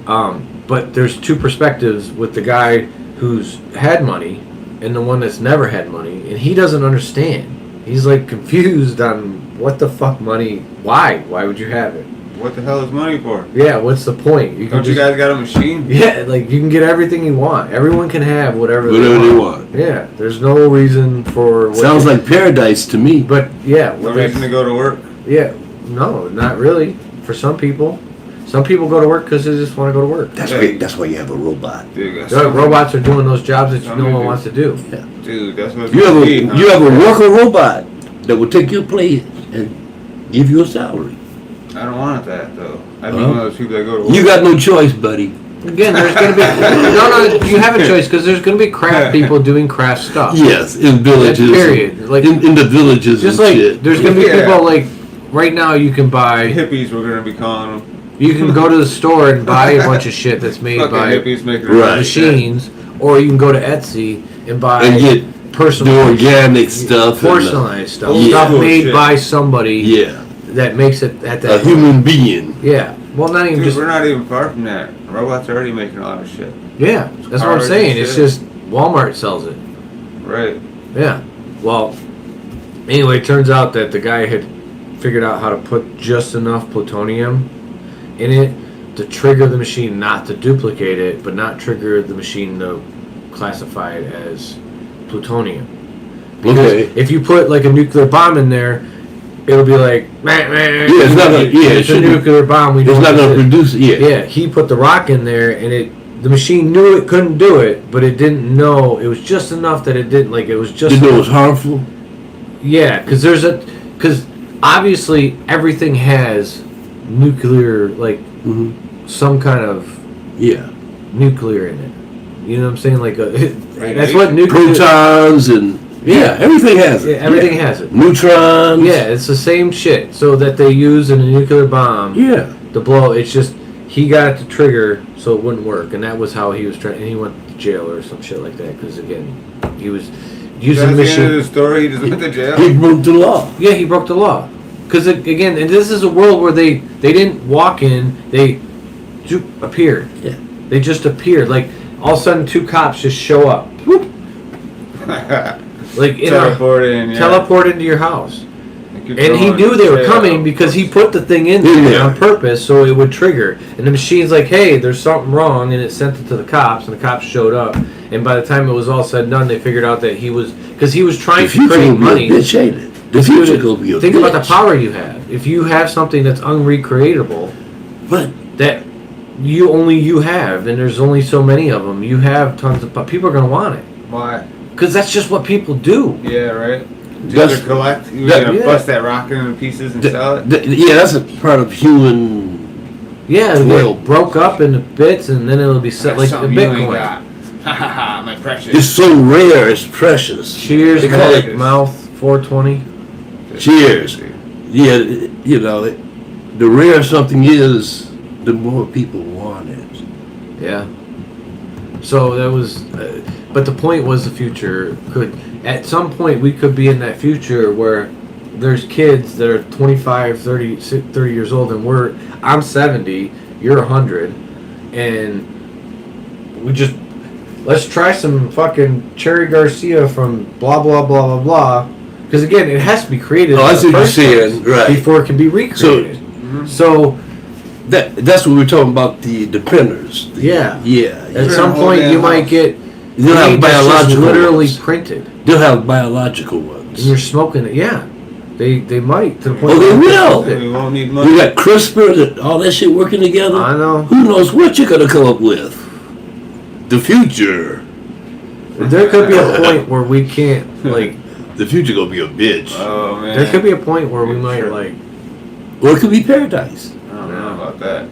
But there's two perspectives with the guy who's had money and the one that's never had money, and he doesn't understand. He's like confused on what the fuck money. Why would you have it? What the hell is money for? Yeah, what's the point? You Don't you guys got a machine? Yeah, like you can get everything you want. Everyone can have whatever They want. Yeah, there's no reason for. Sounds like paradise to me. But yeah, No reason to go to work. Yeah, no, not really. For some people go to work because they just want to go to work. That's why you have a robot. Dude, Robots are doing those jobs that no one wants to do. Yeah. Dude, that's what You have a worker robot that will take your place and give you a salary. I don't want that though. I'd be one of those people that go to work. You got no choice, buddy. Again, there's going to be no. You have a choice because there's going to be craft people doing craft stuff. Yes, in villages. Period. Like in the villages, just and like shit. there's going to be people like right now. You can buy. Hippies, we're gonna be calling them. You can go to the store and buy a bunch of shit that's made Fucking by hippies making Right. machines, or you can go to Etsy and buy and get the personal organic stuff, porcelainized stuff, Yeah. stuff Cool made shit. by somebody yeah, that makes it at a that human being. Yeah, well, not even Dude, just we're not even far from that. Robots are already making a lot of shit. yeah. That's what I'm Cars saying. and It's shit. just Walmart sells it. Right. Yeah. Well, anyway, it turns out that the guy had figured out how to put just enough plutonium in it to trigger the machine not to duplicate it, but not trigger the machine to classify it as plutonium. Because Okay. if you put like a nuclear bomb in there, it'll be like, it's not gonna- yeah, it it's a shouldn't- nuclear bomb. We It's don't not use going it. to produce. Yeah. Yeah, he put the rock in there, and the machine knew it couldn't do it, but it didn't know. It was just enough that it didn't, like, it was just. You know it's harmful. Yeah, because obviously everything has nuclear, like, Hmm. some kind of Yeah. nuclear in it. You know what I'm saying? Like, that's what nuclear. Protons and everything has it. Yeah, everything has it. Neutrons. Yeah, it's the same shit. So that they use in a nuclear bomb. Yeah. To blow. It's just he got it to trigger so it wouldn't work, and that was how he was trying. And he went to jail or some shit like that because again, he was using That's the the end of machine. the story. He just went to jail. He broke the law. Yeah, he broke the law. Because again, and this is a world where they didn't walk in, they appeared. Yeah. They just appeared. Like all of a sudden, two cops just show up. Whoop. Like teleport into your house. And he knew they were coming because he put the thing in there on purpose so it would trigger. And the machine's like, hey, there's something wrong, and it sent it to the cops, and the cops showed up. And by the time it was all said and done, they figured out that he was trying The to create future will money. be a bitch, ain't it? The future will be a Think bitch. about the power you have. If you have something that's unrecreatable, But that you have, and there's only so many of them, you have tons of people are gonna want it Why? because that's just what people do. Yeah, right. That's- Just to collect. You're that- gonna yeah. bust that rock into pieces and sell it. yeah, that's a part of human. Yeah, it Well- broke up into bits, and then it'll be set like a Something you ain't Bitcoin. got. Ha ha ha! My precious. It's so rare. It's precious. Cheers, They call Magic it- Mouth 420. Cheers. Yeah, you know, the rare something is, the more people want it. Yeah. So that was, but the point was the future could, at some point we could be in that future where there's kids that are 25, 30 years old and I'm 70, you're 100, and we just, let's try some fucking Cherry Garcia from blah, blah, blah, blah, blah. Because again, it has to be created Oh, I in see the what you're first saying, place right. before it can be recreated. So That's what we're talking about, the printers. yeah. Yeah. At Yeah. some Whole point, damn you might house. get They'll have weed that's just biological literally ones. printed, They'll have biological and ones. you're smoking it. Yeah, they might to the point. Oh, they where will. We won't need You money. got CRISPR, all that shit working together. I know. Who knows what you're gonna come up with? The future. There could be a point where we can't like. The future gonna be a bitch. Oh man. There could be a point where we might Sure. like. Or it could be paradise. I don't know about that.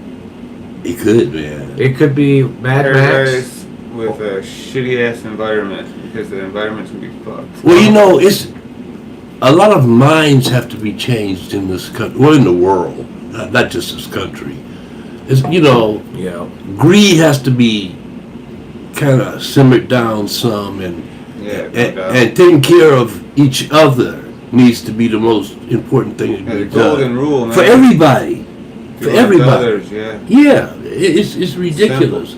It could, man. It could be Mad Max. Paradise with a shitty ass environment because the environment's gonna be fucked. Well, you know, it's a lot of minds have to be changed in this country, well, in the world, not just this country. It's, you know, Yeah. greed has to be kind of simmered down some, and Yeah. and taking care of each other needs to be the most important thing to the be done golden rule, man. for everybody. for everybody. Others, yeah. Yeah, it's ridiculous.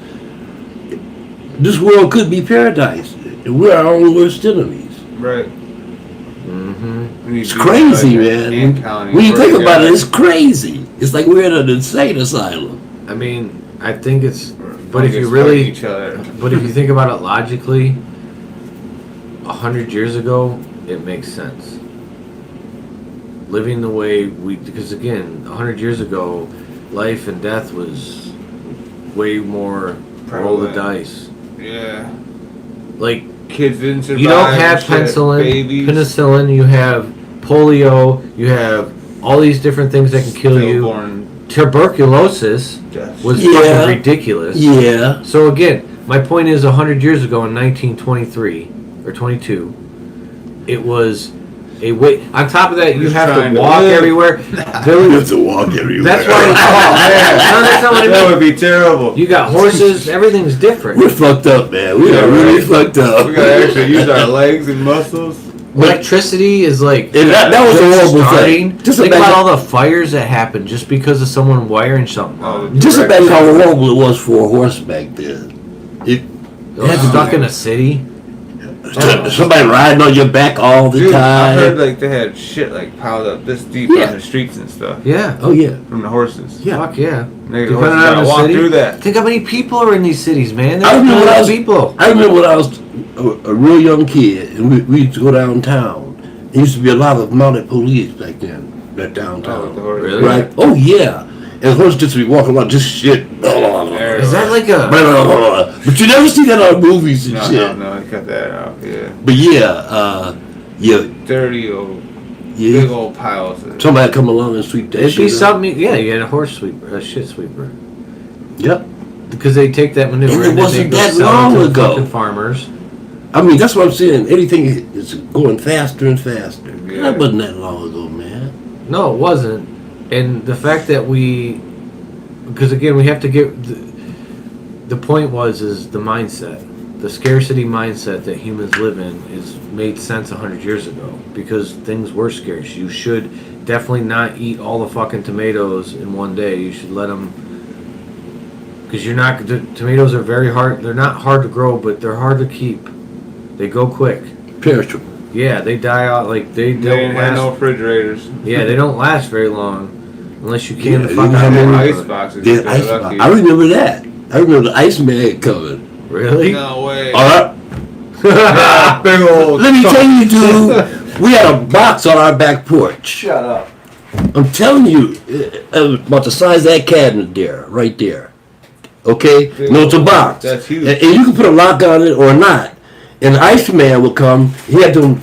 This world could be paradise. We're our own worst enemies. Right. Mm-hmm. It's crazy, man. When you think about it, it's crazy. It's like we're in an insane asylum. I mean, I think it's. But if Just you really, fight each other. but if you think about it logically, 100 years ago, it makes sense. Living the way because again, 100 years ago, life and death was way more roll the Prevalent. dice. Yeah. Like, Kids didn't survive. you don't have shit, babies. penicillin, you have polio, you have all these different things that can kill you. Stillborn Tuberculosis deaths. was Yeah. fucking ridiculous. Yeah. So again, my point is 100 years ago in 1923 or 22, it was a way. On top of that, you Just have trying to to walk live. everywhere. You have to walk everywhere. That's why. No, that's not what I That mean. would be terrible. You got horses. Everything's different. We're fucked up, man. We Yeah, are really right. fucked up. We gotta actually use our legs and muscles. Electricity is like And that was a horrible starting. thing. Just Think imagine, about all the fires that happened just because of someone wiring something. Oh, just imagine how horrible it was for a horse back then. It Stuck in a city. somebody riding on your back all the Dude, I time. heard like they had shit like piled up this deep Yeah. on the streets and stuff Yeah. Oh yeah. from the horses. Yeah. Fuck yeah. Nigga, Depending horses on gotta the walk city. through that. Think how many people are in these cities, man. I There's remember when I was people. I remember when I was a real young kid, and we used to go downtown. There used to be a lot of mounted police back then, that downtown. Oh, the horses. Really? Right? Oh yeah. And horses just be walking around, just shit. Is that like a? But you never see that on movies and shit. No, I cut that out. Yeah, But yeah, dirty old, big yeah. old piles. Of Somebody come along and sweep that It'd be shit up. something. Yeah, you had a horse sweeper, a shit sweeper, Yep. because they take that manure And it and then wasn't they go that sell long it to the ago. fucking farmers. I mean, that's what I'm saying. Anything is going faster and faster. Yeah. That wasn't that long ago, man. No, it wasn't. And the fact that because again, we have to get the point is the mindset, the scarcity mindset that humans live in is made sense 100 years ago because things were scarce. You should definitely not eat all the fucking tomatoes in one day. You should let them, because the tomatoes are very hard. They're not hard to grow, but they're hard to keep. They go quick. Perishable. Yeah, they die out like they They don't didn't have no last. refrigerators. Yeah, they don't last very long unless you can Yeah, the they fuck didn't out have of any it. Ice boxes. There's if they're ice box. lucky. I remember that. I remember the Iceman coming. Really? No way. All right. Big old. Let me tell you, dude. We had a box on our back porch. Shut up. I'm telling you, about the size of that cabinet there, right there. Okay? No, it's a box. That's huge. And you can put a lock on it or not. And the Iceman will come. He had them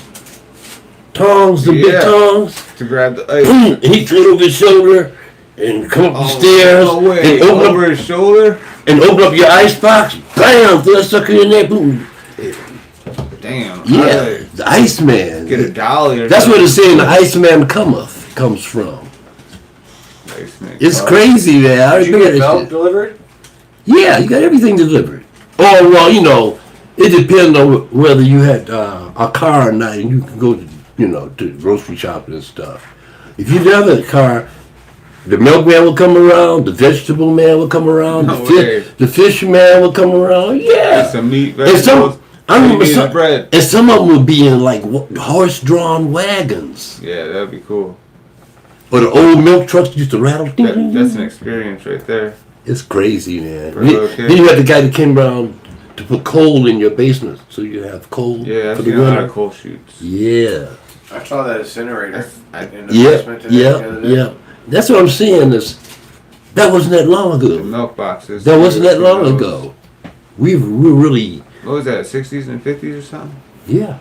tongs, the big Yeah. tongs. To grab the ice. And he'd throw it over his shoulder and come up the stairs No way. and open Over up his shoulder. your ice box. Bam! Throw that sucker in there. Boom. Damn. Yeah, the Iceman. Get a dolly or That's where the something. saying "the Iceman comes from." Nice, man. It's crazy, man. I Did you remember get that milk shit. delivered? Yeah, you got everything delivered. Oh well, it depends on whether you had a car or not, and you can go to grocery shopping and stuff. If you didn't have a car, the milkman will come around, the vegetable man will come around, No way. the fish man will come around. Get Yeah, some meat, and some vegetables. I remember meat some, and bread. and some of them would be in like horse-drawn wagons, Yeah, that'd be cool. or the old milk trucks used to rattle. That's an experience right there. It's crazy, man. For a little kid. Then you had the guy that came around to put coal in your basement so you have coal Yeah, for I've the seen a lot of winter. coal shoots. Yeah, I saw that incinerator in the yeah, basement today. the other day. yeah. That's what I'm saying. That wasn't that long The ago. milk boxes. That wasn't that long Those- ago. We're really, What was that, 60s and 50s or something? yeah,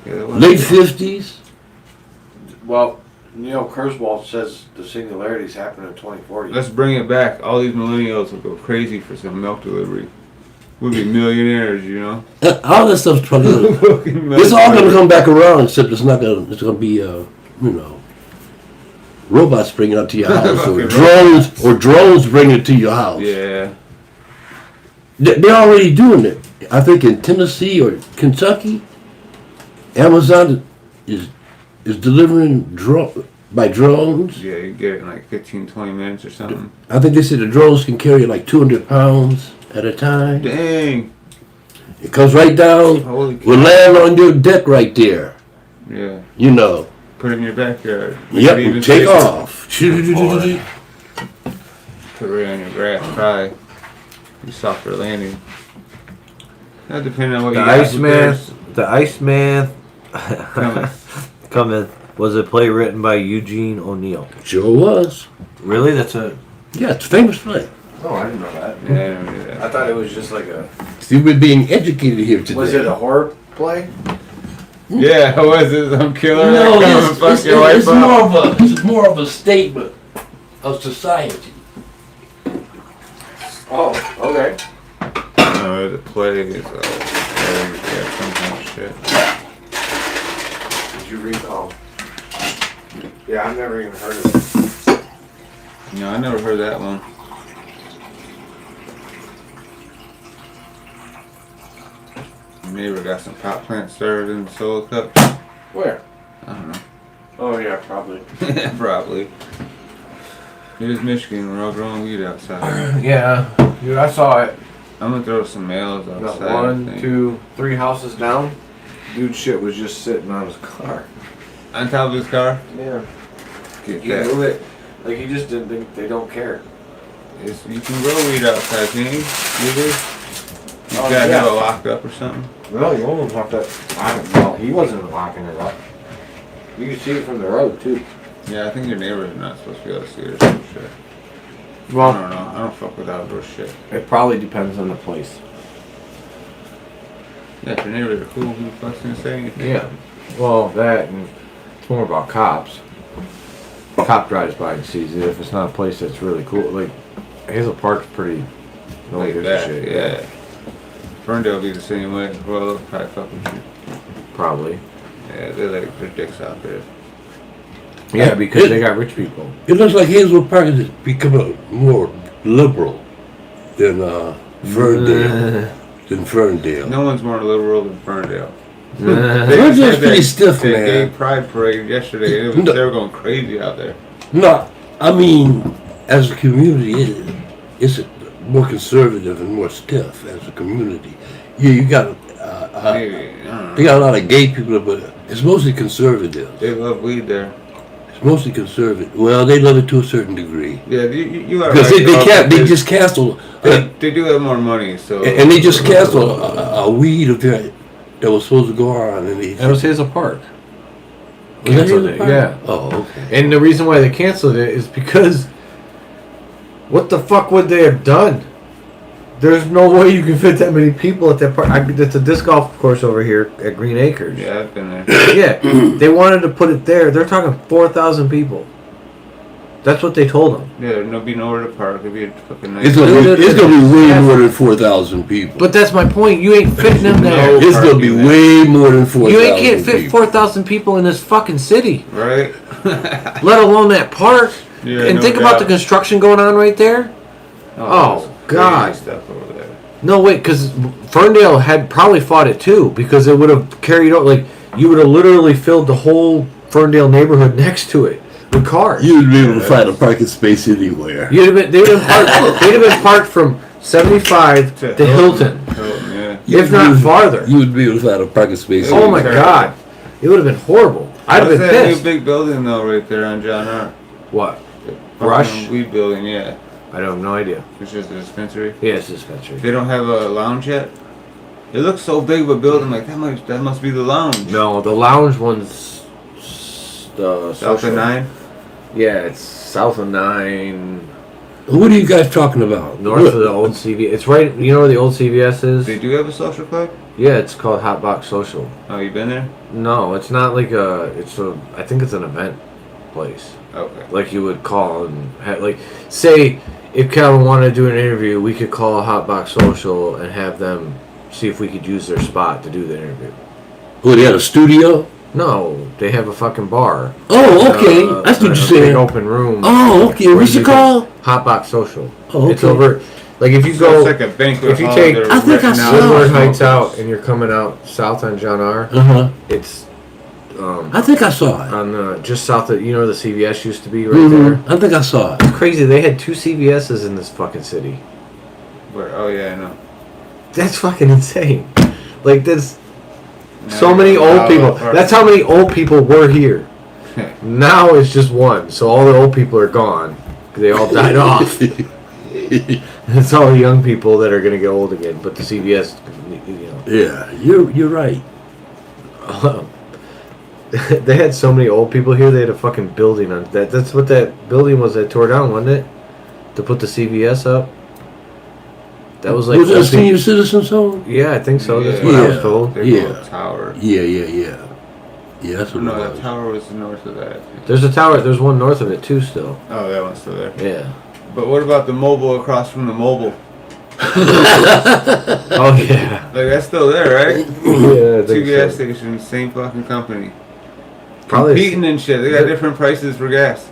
Yeah, that was late 50s. Well, Neil Kurzweil says the singularities happen in 2040. Let's bring it back. All these millennials will go crazy for some milk delivery. We'll be millionaires, you know? All that stuff's probably gonna, Fucking milk it's all gonna delivery. come back around, except it's gonna be robots bring it up to your house, or Fucking drones bring it to your house. Yeah. They're already doing it. I think in Tennessee or Kentucky, Amazon is delivering By drones? Yeah, you get it in like 15, 20 minutes or something. I think they said the drones can carry like 200 pounds at a time. Dang. It comes right down, Holy cow. will land on your deck right there. Yeah. You know. Put it in your backyard. Yep, Even take safer. off. Put it right on your grass, probably. Be softer landing. That depending on what The you got. Iceman Coming. cometh was a play written by Eugene O'Neill. Sure was. Really? That's a. Yeah, it's a famous play. Oh, I didn't know that. Yeah, I don't do that. I thought it was just like a. See, we're being educated here today. Was it a horror play? Yeah, what is it? Some killer? No, that come and fuck your wife up? it's more of a statement of society. Oh, okay. No, the play is some kind of shit. Did you read? Oh. Yeah, I've never even heard of it. No, I never heard that one. My neighbor got some pot plants started in the solo cup. Where? I don't know. Oh yeah, probably. Probably. It was Michigan. We're all growing weed outside. Yeah, dude, I saw it. I'm gonna throw some males About outside. I 1, think. 2, 3 houses down. Dude, shit was just sitting on his car. On top of his car? Yeah. Get You that. move it. Like he just didn't think they don't care. You can grow weed outside, can you? You do? You Oh, gotta yeah. have it locked up or something? No, you almost have to. I don't know. He wasn't locking it up. You can see it from the road too. Yeah, I think your neighbors are not supposed to be able to see it or some shit. I Well, don't know. I don't fuck with outdoor shit. it probably depends on the place. Yeah, if your neighbors are cool, who the fuck's gonna say anything? Yeah. Well, that and it's more about cops. Cop drives by and sees it. If it's not a place that's really cool, like Hazel Park's pretty. No one Like gives a that, shit. yeah. Ferndale will be the same way. Well, they'll probably fuck with you. Probably. Yeah, they like their dicks out there. Yeah, because they got rich people. It looks like Hazel Park has become more liberal than Ferndale. No one's more liberal than Ferndale. Ferndale's had pretty that- stiff, that gay man. pride parade yesterday. It was, No. They were going crazy out there. No, I mean, as a community, it's more conservative and more stiff as a community. Yeah, you got Maybe, I don't know. you got a lot of gay people, but it's mostly conservative. They love weed there. It's mostly conservative. Well, they love it to a certain degree Yeah, you are because right. they can't. They They- just cancel, They do have more money, so. and they just cancel a weed event that was supposed to go on, and they. That was Hazel Park. Was that Canceled Hazel it, Park? yeah. Oh, okay. And the reason why they canceled it is because what the fuck would they have done? There's no way you can fit that many people at that park. It's a disc golf course over here at Green Acres. Yeah, I've been there. Yeah, they wanted to put it there. They're talking 4,000 people. That's what they told them. Yeah, there'd be nowhere to park. It'd be a fucking nice. It's gonna be way more than 4,000 people. But that's my point. You ain't fitting them there. It's gonna be way more than 4,000. You ain't can't fit people. 4,000 people in this fucking city, Right? let alone that park. Yeah, And no think about the doubt. construction going on right there. Oh, there's God. crazy stuff over there. No, wait, because Ferndale had probably fought it too, because it would have carried out, like, you would have literally filled the whole Ferndale neighborhood next to it with cars. You'd be able to find a parking space anywhere. You'd have been, they'd have been parked from 75 to Hilton, Hilton, yeah. if not farther. You would be able to find a parking space. Oh my anywhere. God. It would have been horrible. I'd have What's been that pissed. new big building though, right there on John R. What? The Rush? fucking weed building, yeah. I don't have no idea. It's just a dispensary. Yeah, it's a dispensary. They don't have a lounge yet. It looks so big of a building, like that must be the lounge. No, the lounge one's the South of social. 9. Yeah, it's south of 9, What are you guys talking about? north of the old CVS. It's right, you know where the old CVS is? They do have a social club. Yeah, it's called Hot Box Social. Oh, you been there? No, it's not like I think it's an event place. Okay. Like you would call and like, say, if Calvin wanted to do an interview, we could call Hot Box Social and have them see if we could use their spot to do the interview. Oh, they had a studio? No, they have a fucking bar. Oh, okay. That's what a you're big saying. open room. Oh, okay. where What's you it can- called? Hot Box Social. Oh, It's okay. over. Like if you So go, it's like a banquet if you hall. take- They're I think I renting saw out Woodward it. Heights out and you're coming out south on John R. Uh-huh. It's I think I saw it. on just south of, you know where the CVS used to be right there? I think I saw it. It's crazy. They had 2 CVS's in this fucking city. Where? Oh yeah, I know. That's fucking insane. Like there's so Now many you're old out people. of our- That's how many old people were here. Now it's just one. So all the old people are gone. They all died off. It's all the young people that are gonna get old again. But the CVS, you know. Yeah, you're right. They had so many old people here. They had a fucking building on that. That's what that building was that tore down, wasn't it? To put the CVS up. That was like Was it a old people- senior citizens home? Yeah, I think so. That's Yeah. what I was Yeah. told. They Yeah. built a tower. Yeah, that's what No, it that was. tower was north of that. There's a tower. There's one north of it too. Still. Oh, that one's still there. Yeah. But what about the mobile across from the mobile? Oh yeah. Like that's still there, right? Yeah. I Two think gas so. stations, same fucking company. Probably. Competing and shit. They got different prices for gas.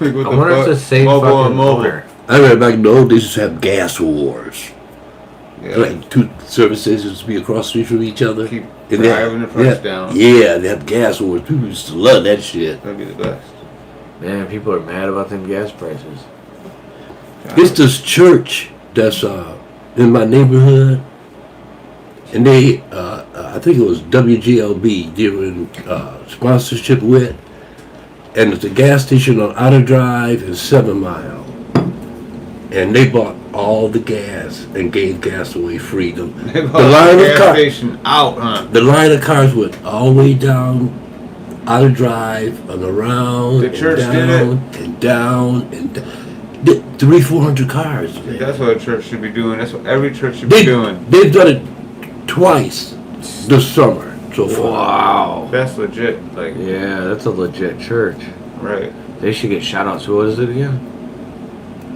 Like, what I the wonder if fuck? the same Mobile fucking and mobile. owner. I remember back in the old days, used to have gas wars. Yeah. Like 2 service stations to be across the street from each other. Keep And they- driving the price yeah, down. Yeah, they have gas wars. People used to love that shit. That'd be the best. Man, people are mad about them gas prices. It's this church that's in my neighborhood, and they, I think it was WGLB, they were in sponsorship with, and it's a gas station on Outer Drive and 7 Mile, and they bought all the gas and gave gas away free. They The bought line the of gas cars, station out, huh? the line of cars went all the way down Outer Drive and around, The church and did down and down and down. 300-400 cars, man. That's what a church should be doing. That's what every church should be doing. They've done it twice this summer so far. Wow. That's legit. Like, Yeah, that's a legit church. right. They should get shout outs. What is it again?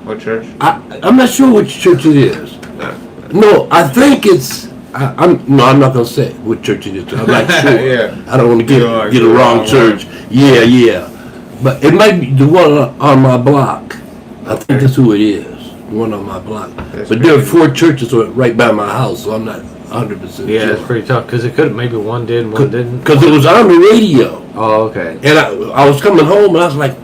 What church? I'm not sure which church it is. No, I think it's. I'm not gonna say what church it is. I'm not sure. Yeah. I don't want to You don't wanna get a get the wrong wrong church. Yeah. But it might be the one on my block. I think that's who it is. The one on my block. That's But there are crazy. 4 churches right by my house, so I'm not 100% Yeah, sure. it's pretty tough because it could maybe one did and one didn't. Because it was on the radio. Oh, okay. And I was coming home and I was like,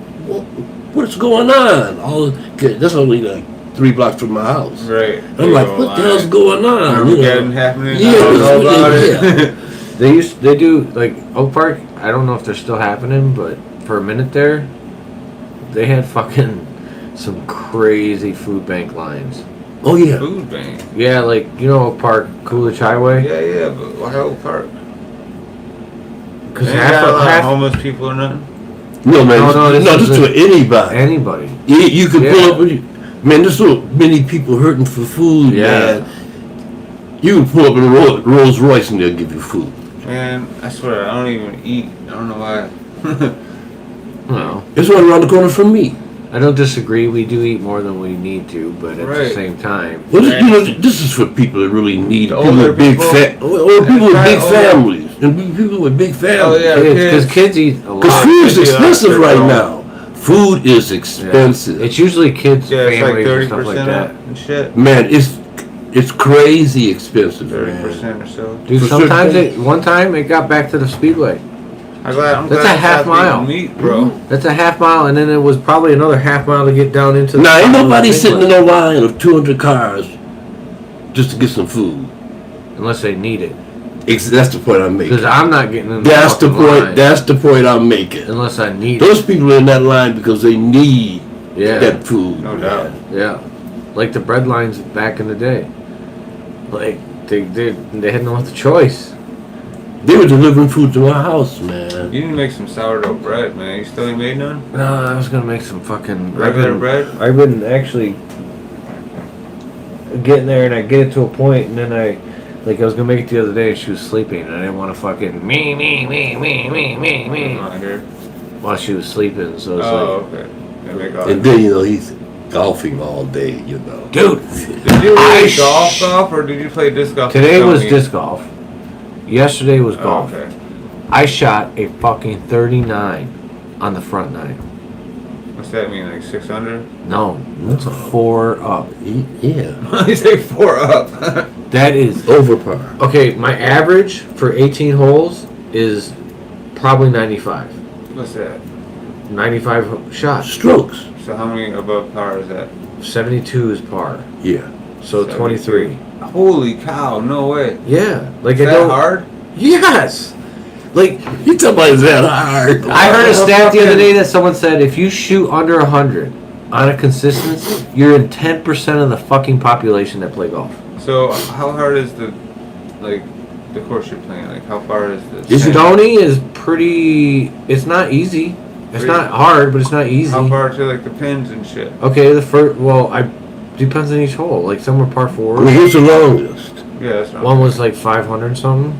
what's going on? That's only like 3 blocks from my house. Right. I'm like, what the hell's going on? You know? Armageddon happening? Yeah, I don't know about yeah. it. They do like Oak Park. I don't know if they're still happening, but for a minute there, they had fucking some crazy food bank lines. Oh yeah. Food bank. Yeah, like you know Oak Park, Coolidge Highway. Yeah, but why Oak Park? Because Ain't got a lot of half homeless people or nothing? No man, No, this this is to anybody. anybody. You can Yeah. pull up. Man, there's so many people hurting for food, Yeah. man. You can pull up in a Rolls Royce and they'll give you food. Man, I swear, I don't even eat. I don't know why. No, It's right around the corner from me. I don't disagree. We do eat more than we need to, but at the Right. same time, Well, this is for people that really need The people older with big people? or people with big Older. families and people with big families. yeah. because kids eat a Because lot. food is kids eat a lot of expensive shit, right don't. now. Food is Yeah. expensive. It's usually kids, Yeah, it's like families, and 30% stuff like that. and shit. Man, it's crazy expensive, 30% man. or so. Dude, For sometimes certain one time it got back to the speedway. I'm That's glad a half I stopped eating mile. meat, bro. That's a half mile, and then it was probably another half mile to get down into. Now, ain't top of the nobody speedway. sitting in a line of 200 cars just to get some food. unless they need it. That's the point I'm making. Because I'm not getting in. That's the fucking point. line That's the point I'm making. unless I need Those people are in that line because they need it. Yeah, that food. No doubt. yeah. Like the bread lines back in the day. Like they had no other choice. They were delivering food to my house, man. You need to make some sourdough bread, man. You still ain't made none? No, I was gonna make some fucking Regular bread? I've been actually getting there, and I get it to a point, and then I was gonna make it the other day, and she was sleeping, and I didn't want to fucking me Not here. while she was sleeping. So it's Oh, okay. Yeah, make all And then he's golfing all day, like, dude, Did you I really sh- golf, or did you play disc golf? today with was Tony? disc golf. Yesterday was Oh, golf. okay. I shot a fucking 39 on the front nine. What's that mean, like 600? No, that's a 4 up. Yeah, You say 4 up. That is over par. okay. My average for 18 holes is Probably 95. What's that? 95 shots. Strokes. So how many above par is that? 72 is par. Yeah. So 23. Holy cow! No way. Yeah. Like Is I that don't. hard? Yes. Like You talking about is that hard? I heard a stat the other day that someone said if you shoot under 100 on a consistency, you're in 10% of the fucking population that play golf. So how hard is the course you're playing? Like how far is the? Is it Stony is pretty. It's not easy. It's Pretty- not hard, but it's not easy. How far to like the pins and shit? Okay, the first. Well, I depends on each hole. Like some were par I mean, four. what's the longest? Yeah, that's not. One was like 500 something.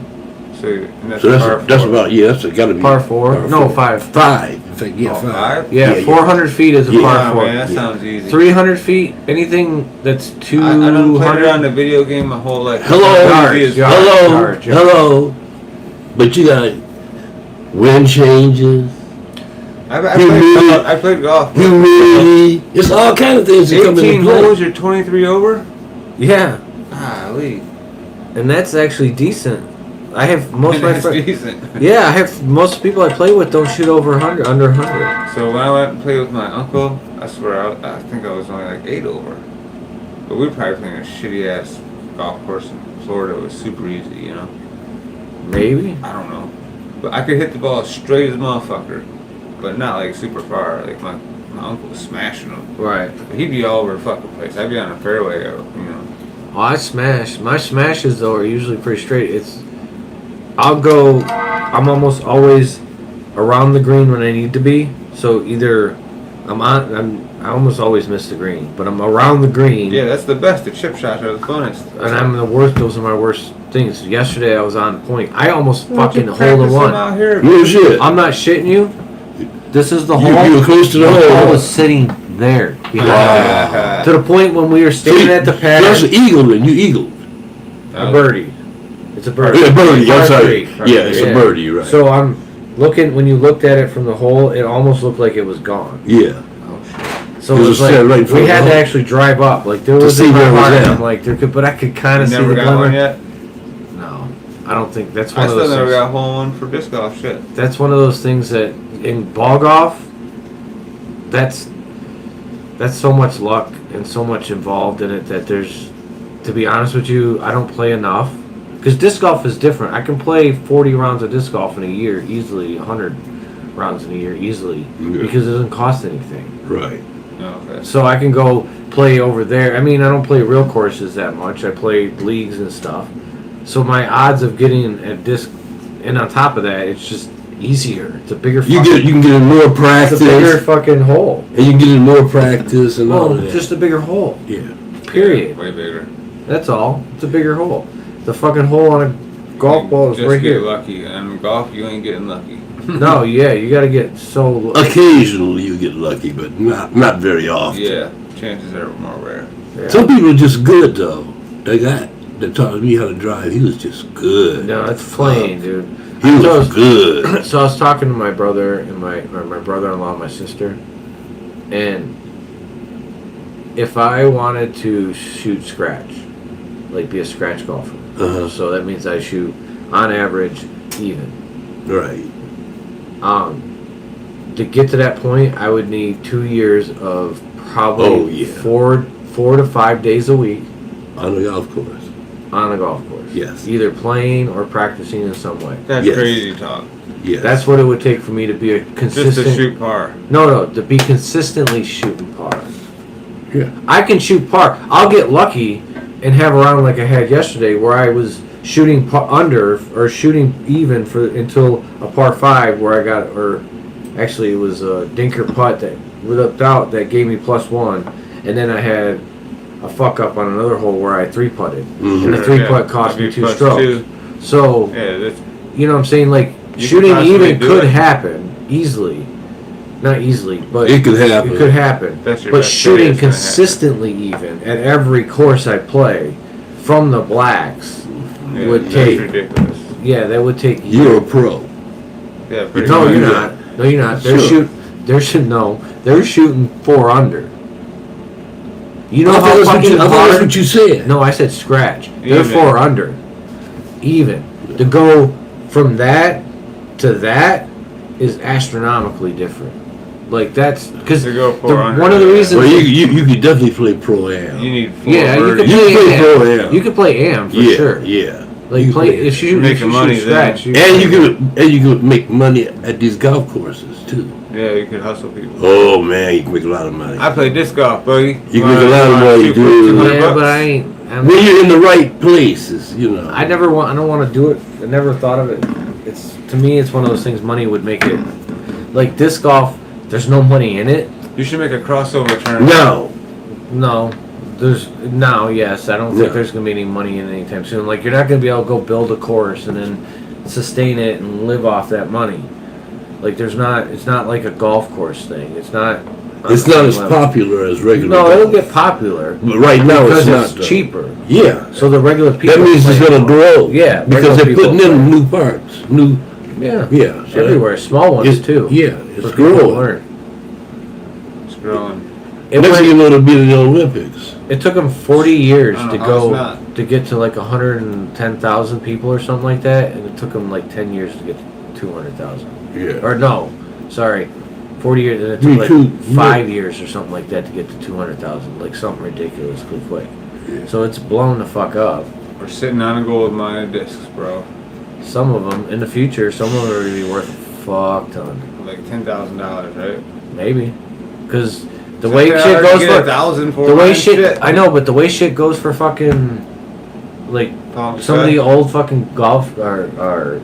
So and that's So par that's four. about that's got to be Par four. No, five. 5. In fact, yeah, Oh, 5. five? Yeah, Yeah, yeah. 400 feet is a Yeah, par Yeah, four. man, that Yeah. sounds easy. 300 feet, anything that's I done played it on 200. the video game my whole life. Hello, It's easy as yards, fuck. Hello, yards. hello. But you got wind changes, I played golf. humidity. It's all kind of things that come 18 into play. holes, you're 23 over? Yeah, Golly. and that's actually decent. I have most of my That's friends. decent. Yeah, I have most people I play with don't shoot over 100, under 100. So when I went and played with my uncle, I swear I think I was only like 8 over. But we were probably playing a shitty ass golf course in Florida. It was super easy, you know? Maybe. I don't know. But I could hit the ball straight as a motherfucker. But not like super far. Like my uncle was smashing them. Right. But he'd be all over the fucking place. I'd be on a fairway, you know. Oh, I smash. My smashes though are usually pretty straight. I'm almost always around the green when I need to be. So either I almost always miss the green, but I'm around the green. Yeah, that's the best. The chip shots are the funnest. And I'm the worst. Those are my worst things. Yesterday I was on point. I almost Why don't fucking you hole in practice them one. out here, No shit. I'm not shitting you. This is the You hole. were close to the The hole. hole was sitting there behind me. To the point when we were standing at the pad. That's an eagle, and you eagled. A birdie. It's a birdie. Yeah, birdie. I'm Par sorry. three. Yeah, it's a birdie, right? So I'm looking. When you looked at it from the hole, it almost looked like it was gone. Yeah. So It it was was like standing right in front we of had the to hole. actually drive up. Like there To was see in my where it was heart, at. I'm like there could, but I could kind You of see never the got glimmer. one yet? No, I don't think that's I one of still those. never Things. got a hole in for disc golf. Shit. That's one of those things that in ball golf, that's so much luck and so much involved in it that there's. To be honest with you, I don't play enough. Because disc golf is different. I can play 40 rounds of disc golf in a year easily, 100 rounds in a year easily, Yeah. because it doesn't cost anything. Right. No, okay. So I can go play over there. I mean, I don't play real courses that much. I play leagues and stuff. So my odds of getting a disc, and on top of that, it's just easier. It's a bigger. You can get in more It's practice, a bigger and fucking hole. you can get in more practice and all Well, of that. just a bigger hole. Yeah. Period. Yeah, way bigger. That's all. It's a bigger hole. The fucking hole on a golf ball is Just right get here. lucky. And in golf, you ain't getting lucky. No, yeah, you got to get so. Occasionally you get lucky, but not very often. Yeah, chances are more rare. Yeah. Some people are just good though. The guy that taught me how to drive, he was just good. No, it's plain, dude. He was So- good. So I was talking to my brother and my brother-in-law and my sister, and if I wanted to shoot scratch, like be a scratch golfer, Uh-huh. so that means I shoot on average even. Right. To get to that point, I would need 2 years of probably Oh, yeah. 4 to 5 days a week On the golf course. on a golf course. Yes. Either playing or practicing in some way. That's Yes. crazy talk. Yes. That's what it would take for me to be a Just consistent. to shoot par. No, to be consistently shooting par. Yeah. I can shoot par. I'll get lucky and have a round like I had yesterday where I was shooting under or shooting even for until a par 5 where I got, or actually it was a dinker putt that ripped out that gave me +1, and then I had a fuck up on another hole where I 3-putted, Mhm. and the Sure, 3-putt yeah. cost me Maybe 2 plus strokes. 2. So Yeah, that's you know what I'm saying? Like, You shooting could possibly even do could it. happen easily. Not easily, but It could happen. It could happen. That's your But best shooting chance, it's consistently even at every course I play from the blacks yeah, would that's take. ridiculous. Yeah, that would take You're a years. pro. Yeah, pretty No, much. you're not. No, you're not. Sure. They're shooting 4 under. You know I thought how that's what fucking you- I thought that's hard? what you said. No, I said scratch. They're Even. 4 under. Even. To go from that to that is astronomically different. Like that's because To go 400, one of the reasons. Well, you could definitely play pro am. You need 4 Yeah, you could birdies. You can play pro play am. You could play am for Yeah, sure. yeah. Like You play play- if you You're making if you money shoot then. scratch, And you could make money at these golf courses too. Yeah, you can hustle people. Oh man, you can make a lot of money. I played disc golf, buddy. You can make a lot of money, shoot for dude. 200 Yeah, bucks? but I ain't. When you're in the right places, you know. I don't want to do it. I never thought of it. It's to me, it's one of those things. Money would make it. Like disc golf, there's no money in it. You should make a crossover tournament. No. No, yes. I don't think No. there's gonna be any money in it anytime soon. Like you're not gonna be able to go build a course and then sustain it and live off that money. Like there's not. It's not like a golf course thing. It's not. on It's the not same as level. popular as regular. No, it'll golf. get popular But right now because it's not. it's though. cheaper. Yeah. So the regular people. That means it's play gonna more. grow. Yeah, Because regular they're putting people in play. new parts. New. Yeah. Yeah. so Everywhere, small ones it's- too. Yeah. for It's people to growing. learn. It's growing. It, Next thing you went, know, it'll be the Olympics. it took them 40 years I don't to know how it's go not. to get to like 110,000 people or something like that, and it took them like 10 years to get to 200,000. Yeah. Or no, sorry, 40 years, and it Me took too. like 5 years or something like that to get to 200,000, like something ridiculously quick. Yeah. So it's blown the fuck up. We're sitting on a gold mine of discs, bro. Some of them in the future, some of them are gonna be worth a fuck ton, Like $10,000, right? maybe, because the way shit goes get for 1,000 for the way mine, shit, I know, but the way shit goes for fucking like Palm some of the set. old fucking golf or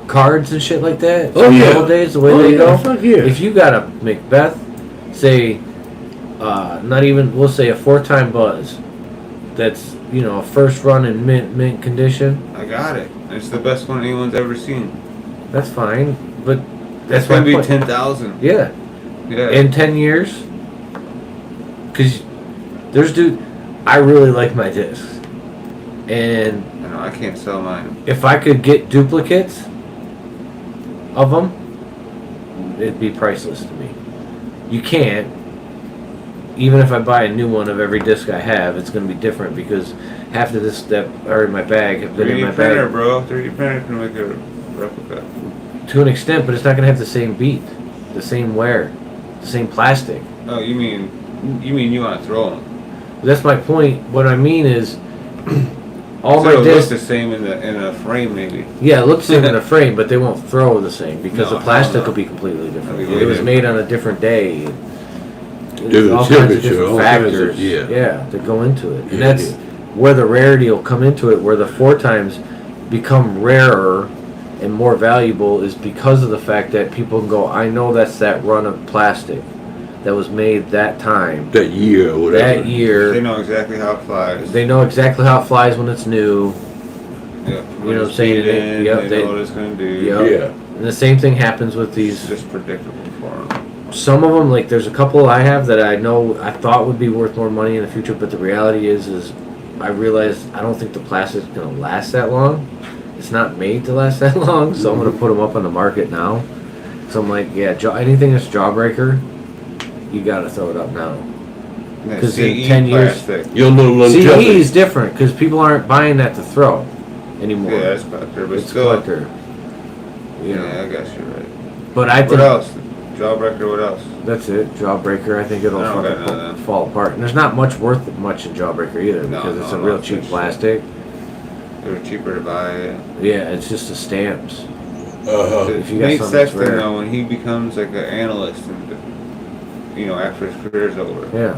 cards and shit like that. Oh, in the yeah. old days, the way Oh, they yeah, go. fuck yeah. If you got a Macbeth, say, not even we'll say a 4-time buzz, that's a first run in mint condition. I got it. It's the best one anyone's ever seen. That's fine, but That's that's my gonna be point. 10,000. Yeah, Yeah. in 10 years, because I really like my discs, and I know I can't sell mine. if I could get duplicates of them, it'd be priceless to me. You can't. Even if I buy a new one of every disc I have, it's going to be different because half the discs that are in my bag have been in 3D my printer, bag bro. 3D printer can make a replica. to an extent, but it's not going to have the same beat, the same wear, the same plastic. Oh, you mean you want to throw them? That's my point. What I mean is, all So my it looks discs. the same in a frame, maybe. Yeah, it looks the same in a frame, but they won't throw the same because No, the plastic hell no. will be completely different. That'd be way It was different. made on a different day. Dude, There's all kinds of temperature, different all kinds of- factors. yeah. that go into it, and Yeah, that's yeah. where the rarity will come into it. Where the 4-times become rarer and more valuable is because of the fact that people can go, I know that's that run of plastic that was made that time, That year or whatever. that year. They know exactly how it flies. They know exactly how it flies when it's new. Yeah. You know what I'm saying? They, Yep, they they- know what it's going to do. Yep. Yeah. And the same thing happens with It's these. just predictable for them. Some of them, like there's a couple I have that I know I thought would be worth more money in the future, but the reality is I realized I don't think the plastic's gonna last that long. It's not made to last that long, so I'm gonna put them up on the market now. So I'm like, yeah, anything that's Jawbreaker, you gotta throw it up now. Yeah, 'Cause in CE 10 years- plastic. You'll know CE longevity. is different because people aren't buying that to throw anymore. Yeah, it's collector, but it's still. collector. You know, Yeah, I guess you're right. but I think What else? Jawbreaker, what else? that's it. Jawbreaker, I think it'll I don't got fucking none of them. fall apart. And there's not much worth much in Jawbreaker either No, because it's no, a real not cheap that plastic. They were cheaper to buy it. Yeah, it's just the stamps. Uh-huh. If you got Nate something that's Sexton, rare. though, when he becomes like an analyst and, after his career's over, Yeah.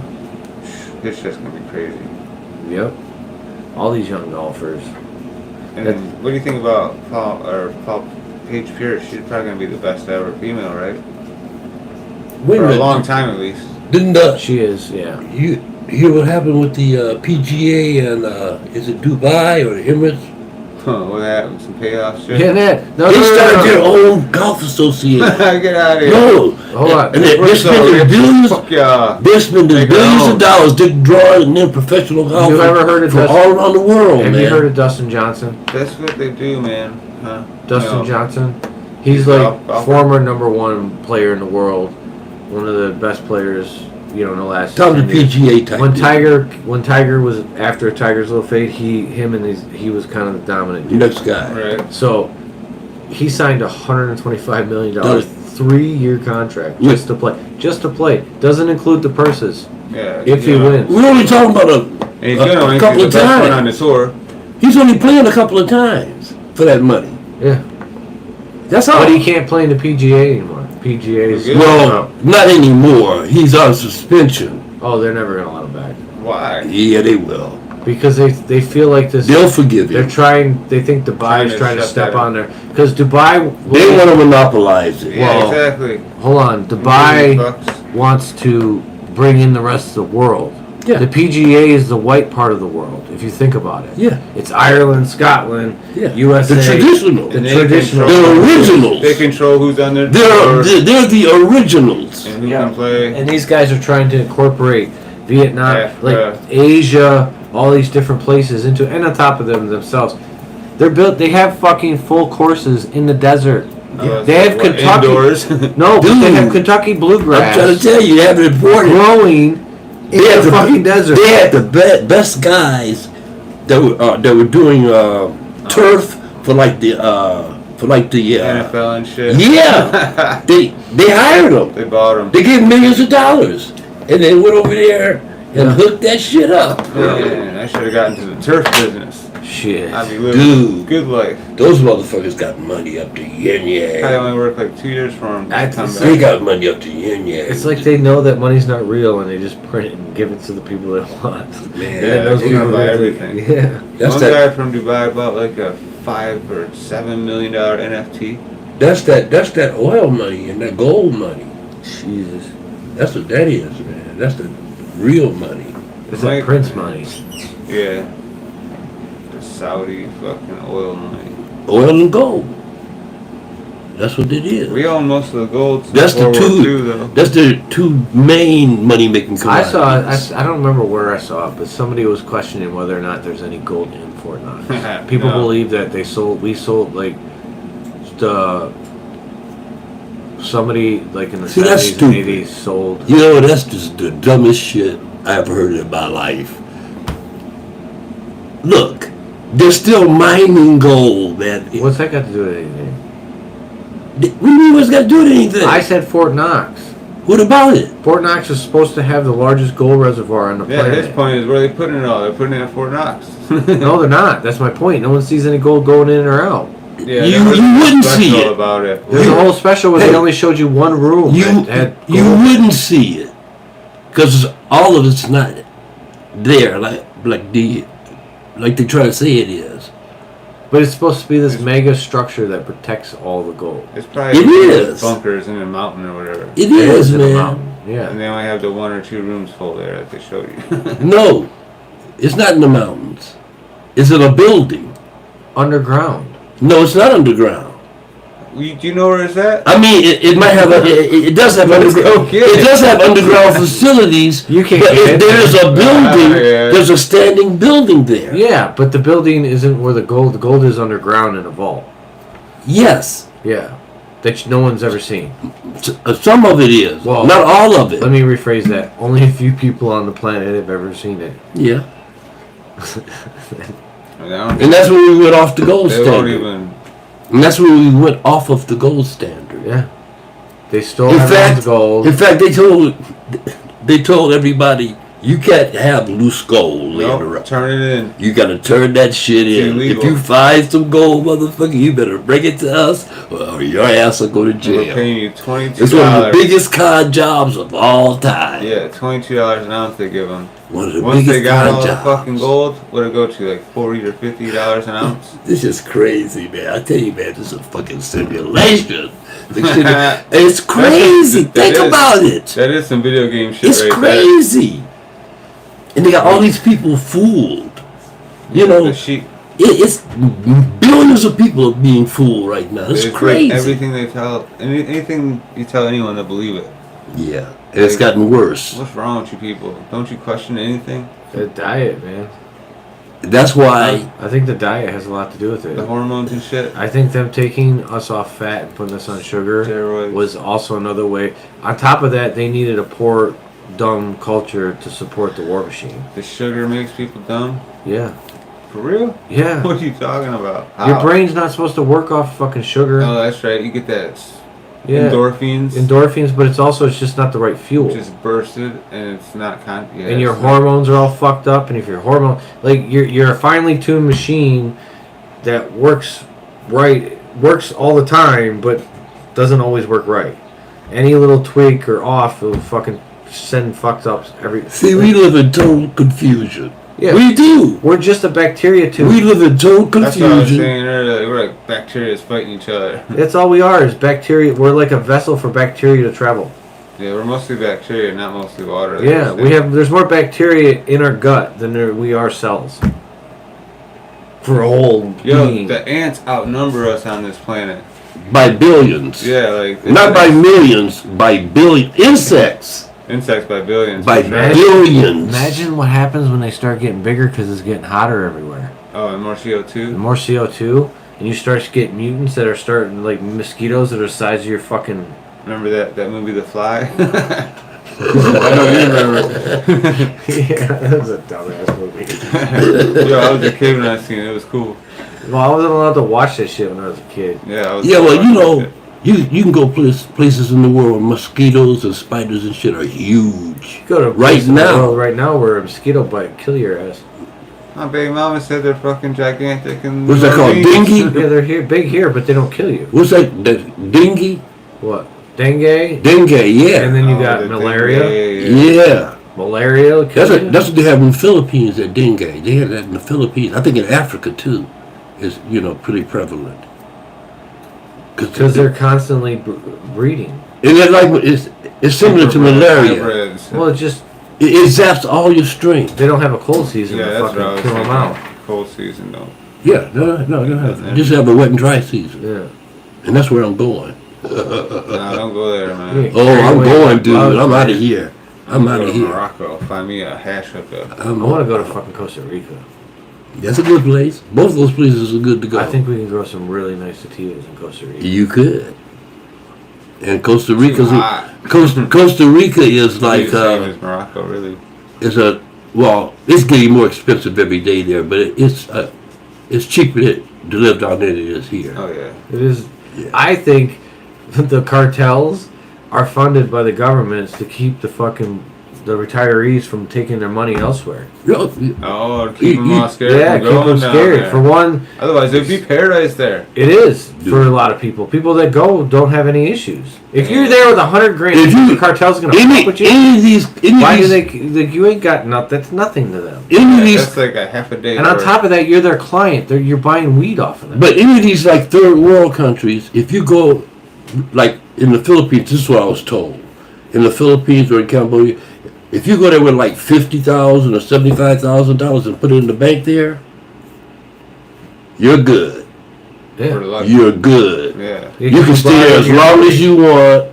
it's just going to be crazy. Yep. All these young golfers. And That's- what do you think about Paul Paige Pierce? She's probably going to be the best ever female, right? Wait For a minute. long time at least. Didn't She is, yeah. you hear what happened with the PGA and is it Dubai or the Emirates? Huh, what happened? Some payoff shit? Yeah, that. No, They no, no, started no, their no. own golf association. Get out of here. No. Hold on. And they're We're so spending rich. billions. Fuck yeah. They're spending Make it billions own. of dollars to draw in professional golfers You ever heard of from Dustin- all around the world, Have man. you heard of Dustin Johnson? That's what they do, man. Huh? Dustin No. Johnson? He's He's like golfer? former #1 player in the world. One of the best players, in the last Tell 10 the years. PGA type. When Tiger was after Tiger's little fade, he was kind of the dominant dude. Next guy. Right. So he signed a $125 million 3-year contract Yeah. just to play. Just to play. Doesn't include the purses. Yeah. If he wins. We're only talking about And he's gonna a win. couple He's of the best one on the times. tour. He's only playing a couple of times for that money. Yeah. That's all. But he can't play in the PGA anymore. PGA's. Well, not anymore. He's on suspension. Oh, they're never gonna let him back Why? Yeah, they will. because they feel like this. They'll forgive They're you. trying. They think Dubai is trying to shut step that on there because Dubai. They want to monopolize it. Yeah, Well, exactly. Hold on. Dubai Bucks. wants to bring in the rest of the world. Yeah. The PGA is the white part of the world, if you think about it. Yeah. It's Ireland, Scotland, Yeah. USA. The traditional. The And they traditional. control- The originals. They control who's on their tour They're the originals. and who Yeah. can play. And these guys are trying to incorporate Vietnam, Africa. like Asia, all these different places into, and on top of them themselves. They're built. They have fucking full courses in the desert. They have What, Kentucky. indoors. No, but they have Dude. Kentucky I'm bluegrass trying to tell you, they have it imported. growing in They had the fucking desert. They had the best guys that were doing turf for like the NFL and shit. yeah. they hired them. They bought them. They gave millions of dollars, and they went over there and Yeah. hooked that shit up. Man, I should have gotten to the turf business. Shit. I'd be living Dude. a good life. Those motherfuckers got money up to yin I yang. only worked like 2 years for them. They got money up to yin yang. It's like they know that money's not real and they just print it and give it to the people they want. Man, And then those they're gonna people buy that- everything. Yeah. that's One that. guy from Dubai bought like a $5 or $7 million NFT. That's that oil money and that gold money. Jesus. That's what that is, man. That's the real money. It's that Like- Prince money. Yeah. The Saudi fucking oil money. Oil and gold. That's what it is. We own most of the gold since That's the World War II, two. though. That's the two main money making I commodities. saw. I don't remember where I saw it, but somebody was questioning whether or not there's any gold in Fort Knox. People No. believe that they sold. We sold like the somebody like in the See, that's 70s and stupid. 80s sold. You know, that's just the dumbest shit I ever heard in my life. Look, they're still mining gold, man. What's that got to do with anything? What do you mean what's got to do with anything? I said Fort Knox. What about it? Fort Knox is supposed to have the largest gold reservoir on the Yeah, planet. his point is where they putting it all. They're putting it at Fort Knox. No, they're not. That's my point. No one sees any gold going in or out. Yeah, You- there was you wouldn't special see it. about it. There's a whole special where Hey, they only showed you one room You that had you gold. wouldn't see it because all of it's not there like they try to say it is. But it's supposed to be this mega structure that protects all the gold. It's probably It is. bunkers in the mountain or whatever. It is, in the man. mountain. Yeah. And they only have the 1 or 2 rooms full there that they showed you. No, it's not in the mountains. It's in a building. Underground. No, it's not underground. Do you know where it's at? I mean, it might have it does have Let's go underground. get It it. does have underground facilities. You can't But get if it. there's a building, Yeah. there's a standing building there. Yeah, but the building isn't where the gold is underground in a vault. Yes, Yeah. That no one's ever seen. some of it is. Well, not all of it. Let me rephrase that. Only a few people on the planet have ever seen it. Yeah, And and that's where we went off the gold they won't standard. even. And that's where we went off of the gold standard. Yeah. They stole In everyone's fact, gold. in fact, they told everybody you can't have loose gold laying Nope, around. turn it in. You gotta turn that shit It's in. illegal. If you find some gold, motherfucker, you better bring it to us, or your ass will go to We're jail. paying you $22. It's one of the biggest con jobs of all time. Yeah, $22 an ounce they give them. One of the Once biggest they got con all the jobs. fucking gold, what'd it go to? Like $40 or $50 an ounce? This is crazy, man. I tell you, man, this is a fucking simulation. It's crazy. That Think is- about it. That is some video game shit It's right crazy. And they got all these people fooled. You there. know, The sheep. it's billions of people are being fooled right now. It's Like crazy. everything they tell, anything you tell anyone, they believe it. Yeah, and it's Like- gotten worse. What's wrong with you people? Don't you question anything? The diet, man. That's why. I think the diet has a lot to do with The it. hormones and shit. I think them taking us off fat and putting us on sugar Steroids. was also another way. On top of that, they needed a poor, dumb culture to support the war machine. The sugar makes people dumb. Yeah. For real? Yeah. What are you talking about? Your How? brain's not supposed to work off fucking sugar. Oh, that's right. You get that Yeah. endorphins. But it's just not the right fuel. Just bursted, and it's not yeah, and your it's not- hormones are all fucked up, and if your hormone, like you're a finely tuned machine that works all the time, but doesn't always work right. Any little tweak or off will fucking send fucked ups every. See, we live in total confusion. Yeah. We do. We're just a bacteria tube. We live in total That's what I was confusion. saying earlier. We're like bacteria fighting each other. That's all we are is bacteria. We're like a vessel for bacteria to travel. Yeah, we're mostly bacteria, not mostly water. Yeah, there's more bacteria in our gut than we are cells. For a whole being. The ants outnumber us on this planet. By billions. Yeah, like Not by millions, by billion. Insects. insects by billions. By for sure. billions. Imagine what happens when they start getting bigger because it's getting hotter everywhere. Oh, and more CO2. The more CO2, and you start to get mutants that are starting like mosquitoes that are the size of your fucking. Remember that movie, The Fly? I know you remember. Yeah, that was a dumbass movie. Yo, I was a kid when I seen it. It was cool. Well, I wasn't allowed to watch that shit when I was a kid. Yeah, I was. Yeah, well, you know, it. you can go places in the world where mosquitoes and spiders and shit are huge. You go to Right places in the now. world right now where a mosquito bite would kill your ass. My baby mama said they're fucking gigantic and. What's that called? Marines. Dengue? Yeah, they're here, big here, but they don't kill you. What's that? Dengue? What? Dengue? Dengue, yeah. And then you Oh, got the malaria. dengue, Yeah. Malaria will kill you? That's what they have in the Philippines, that dengue. They have that in the Philippines. I think in Africa, too, is, pretty prevalent. Because they're constantly breeding. And it's like, it's similar to malaria. Hybrids. Well, it's just, It zaps all your strength. they don't have a cold season Yeah, to that's what I fucking was kill them thinking. out. Cold season, though. Yeah, no, don't have. Just have a wet and dry season. Yeah. And that's where I'm going. Nah, don't go there, man. Yeah. Oh, I'm going, dude. Love I'm it. out of here. I'm Go out to of here. Morocco. Find me a hash hookup. I want to go to fucking Costa Rica. That's a good place. Both of those places are good to go. I think we can grow some really nice sativas in Costa Rica. You could. And Costa Rica's hot. Costa Rica is like It's the same as Morocco, really. it's getting more expensive every day there, but it's cheaper to live down there than it is here. Oh yeah. It is. Yeah. I think the cartels are funded by the governments to keep the retirees from taking their money elsewhere. Oh, to keep them all scared. Yeah, from keep going them down scared. there. For one, Otherwise, it'd be paradise there. it is for a lot of people. People that go don't have any issues. If you're there with $100 grand, If you- the cartel's gonna Any fuck with you. of these, Why do they? Like, you ain't got nothing. That's nothing to them. any of these, That's like a half a day. And on worth. top of that, you're their client. You're buying weed off of them. but any of these like third world countries, if you go, like in the Philippines, this is what I was told. In the Philippines or in Cambodia, if you go there with like $50,000 or $75,000 and put it in the bank there, you're good. For Yeah. luck. You're good. Yeah. You can stay there as long as you want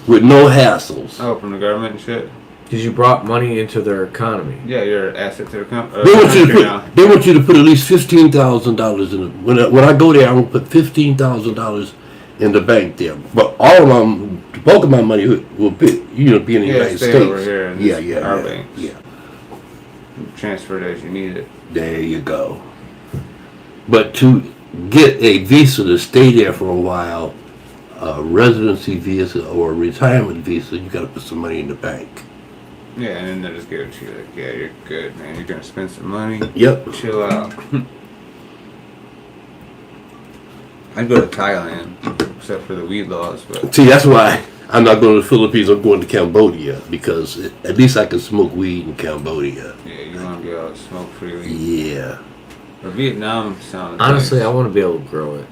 with no hassles. Oh, from the government and shit. Because you brought money into their economy. Yeah, you're an asset to the They want you to country now. put. They want you to put at least $15,000 in it. When I go there, I'm gonna put $15,000 in the bank there. But all of the bulk of my money will be in the United stay States. over here in our banks. Yeah. Transfer it as you need it. There you go. But to get a visa to stay there for a while, a residency visa or a retirement visa, you got to put some money in the bank. Yeah, and then they just give it to you like, yeah, you're good, man. You're gonna spend some money. Yep. Chill out. I'd go to Thailand, except for the weed laws, but See, that's why I'm not going to the Philippines. I'm going to Cambodia because at least I can smoke weed in Cambodia. yeah, you want to be able to smoke freely. Yeah. Or Vietnam sounds Honestly, I nice. want to be able to grow it.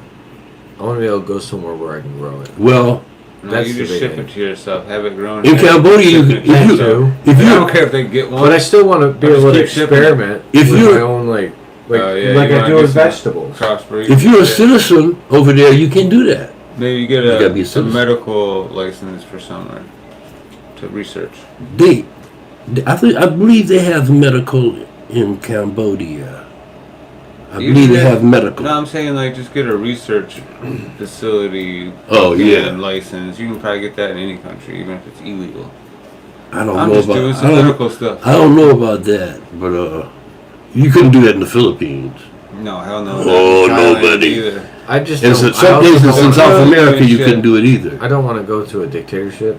I want to be able to go somewhere where I can grow it. Well, No, That's you the just big ship thing. it to yourself, have it grown. in here, Cambodia, ship you, it to yourself. if I you don't care if they get one. But I still want to be I'll able to just keep shipping it. experiment If with you're- my own like Oh, yeah, like you I wanna do do with some vegetables. crossbreed. if you're a Yeah. citizen over there, you can do that. Maybe you get You gotta be a a citizen. medical license for somewhere to research. I believe they have medical in Cambodia. I Even believe they if- have medical. No, I'm saying like just get a research facility. Oh, yeah. License. You can probably get that in any country, even if it's illegal. I don't I'm know just about. doing I some don't, medical stuff. I don't know about that, but You couldn't do that in the Philippines. No, hell no. Oh, not in Thailand nobody. Either. I just And don't, some places in South America, you couldn't do it either. I don't want to go to a dictatorship.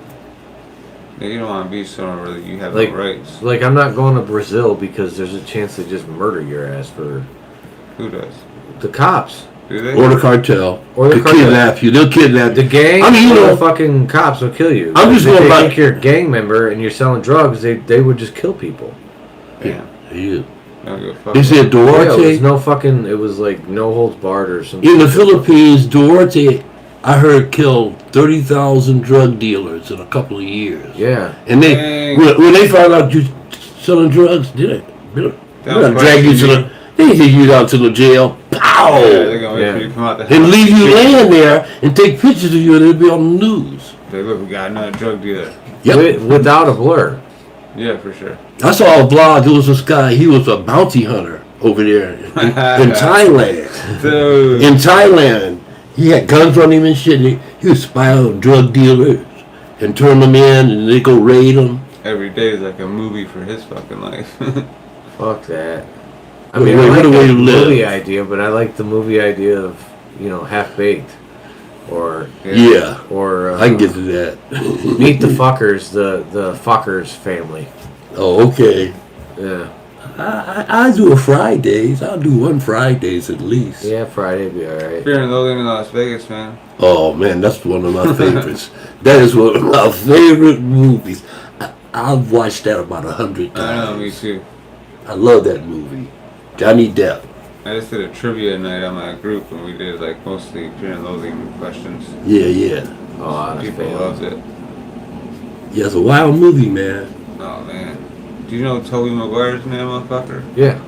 Yeah, you don't want to be somewhere where you have Like- no rights. Like, I'm not going to Brazil because there's a chance they just murder your ass for Who does? the cops. Do they? Or the cartel. Or the They cartel. kidnap you. They'll kidnap The you. gang, I mean, you or know- the fucking cops will kill you. I'm just if going they by- think you're a gang member and you're selling drugs, they would just kill people. Damn. Yeah. Don't give a fuck. They said Yeah, it Duarte. was no fucking. It was like no holds barred or something. In the Philippines, Duarte, I heard, killed 30,000 drug dealers in a couple of years. Yeah. And they, Dang. when they found out you selling drugs, they're gonna drag you to the, they take you out to the jail, pow, Yeah, they're gonna wait Yeah. for you to come out the house. and leave you laying there and take pictures of you and it'll be on the news. They look, we got another drug dealer. Yep. Without a blur. Yeah, for sure. I saw a blog. There was this guy. He was a bounty hunter over there in Thailand. Dude. In Thailand, he had guns on him and shit. And he would spy on drug dealers and turn them in, and they go raid them. Every day is like a movie for his fucking life. Fuck that. I Wait, mean, wait, I what like a way the to live. movie idea, but I like the movie idea of, Half Baked, or Yeah, or I can get to that. Meet the Fuckers, the Fuckers family. Oh, okay. Yeah. I do a Fridays. I'll do one Fridays at least. Yeah, Friday would be alright. Fear and Loathing in Las Vegas, man. Oh man, that's one of my favorites. That is one of my favorite movies. I've watched that about 100 times. I know, me too. I love that movie. Johnny Depp. I just did a trivia night on my group, and we did like mostly Fear and Loathing questions. Yeah, yeah. Oh, that's People fail. loved it. Yeah, it's a wild movie, man. Oh man. Do you know Tobey Maguire's name, motherfucker? Yeah.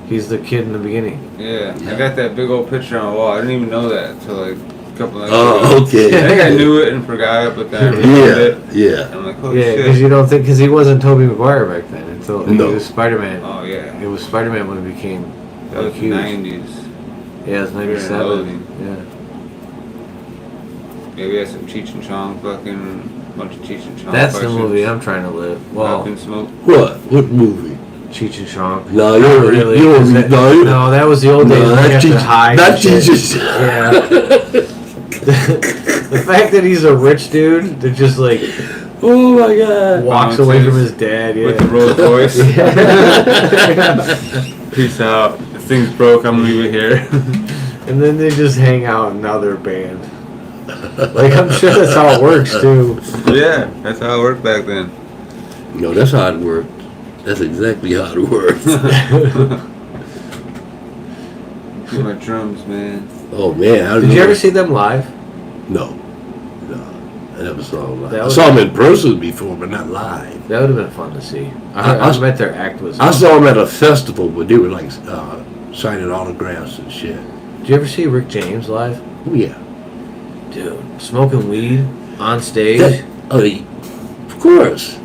He's the kid in the beginning. Yeah. Yeah. I got that big old picture on the wall. I didn't even know that until like a couple nights Oh, ago. I okay. think I knew it and forgot it, but then I remembered it. Yeah. I'm like, holy Yeah, because shit. you don't think, because he wasn't Tobey Maguire back then until he No. was Spider-Man. Oh yeah. It was Spider-Man when he became That was the huge. 90s. Yeah, it was Fear and 97. Loathing. Yeah. Yeah, we had some Cheech and Chong fucking bunch of Cheech and Chong That's the questions. movie I'm trying to live. Well, Fucking smoke. What? What movie? Cheech and Chong. No, you Not don't. really. You don't. 'cause that, No, you, no, that was the old days no, when you that's have to Jesus. hide. Not and shit. Jesus. Yeah. The fact that he's a rich dude that just like Oh my God. walks away from his dad. Yeah. With the Rolls Royce. Yeah. Peace out. This thing's broke. I'm leaving here. And then they just hang out and now they're banned. Like, I'm sure that's how it works too. Yeah, that's how it worked back then. No, that's how it worked. That's exactly how it worked. Do my drums, man. Oh man, I Did you ever see them live? No, no, I never saw them live. That I was- saw them in person before, but not live. That would have been fun to see. I- I bet their act was. I saw them at a festival, but they were like signing autographs and shit. Did you ever see Rick James live? Oh yeah, Dude, smoking weed on stage that, of course.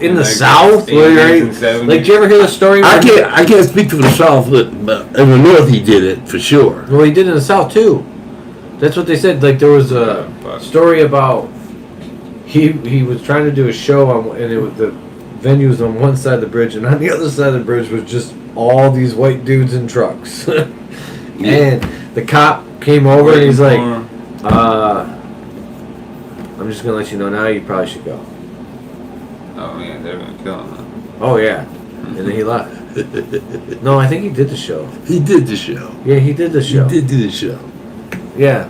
in the Like South. 80s Where and you're, 70s. like, did you ever hear the story? I where- can't speak for the South, but in the North he did it for sure. Well, he did in the South too. That's what they said. Like, there was a Fuck. story about he was trying to do a show on, and it was the venue was on one side of the bridge, and on the other side of the bridge was just all these white dudes in trucks. And the cop came over and he's like, I'm just gonna let you know now. You probably should go. Oh man, they're gonna kill him. Oh yeah, and then he left. No, I think he did the show. He did the show. Yeah, he did the show. He did do the show. Yeah,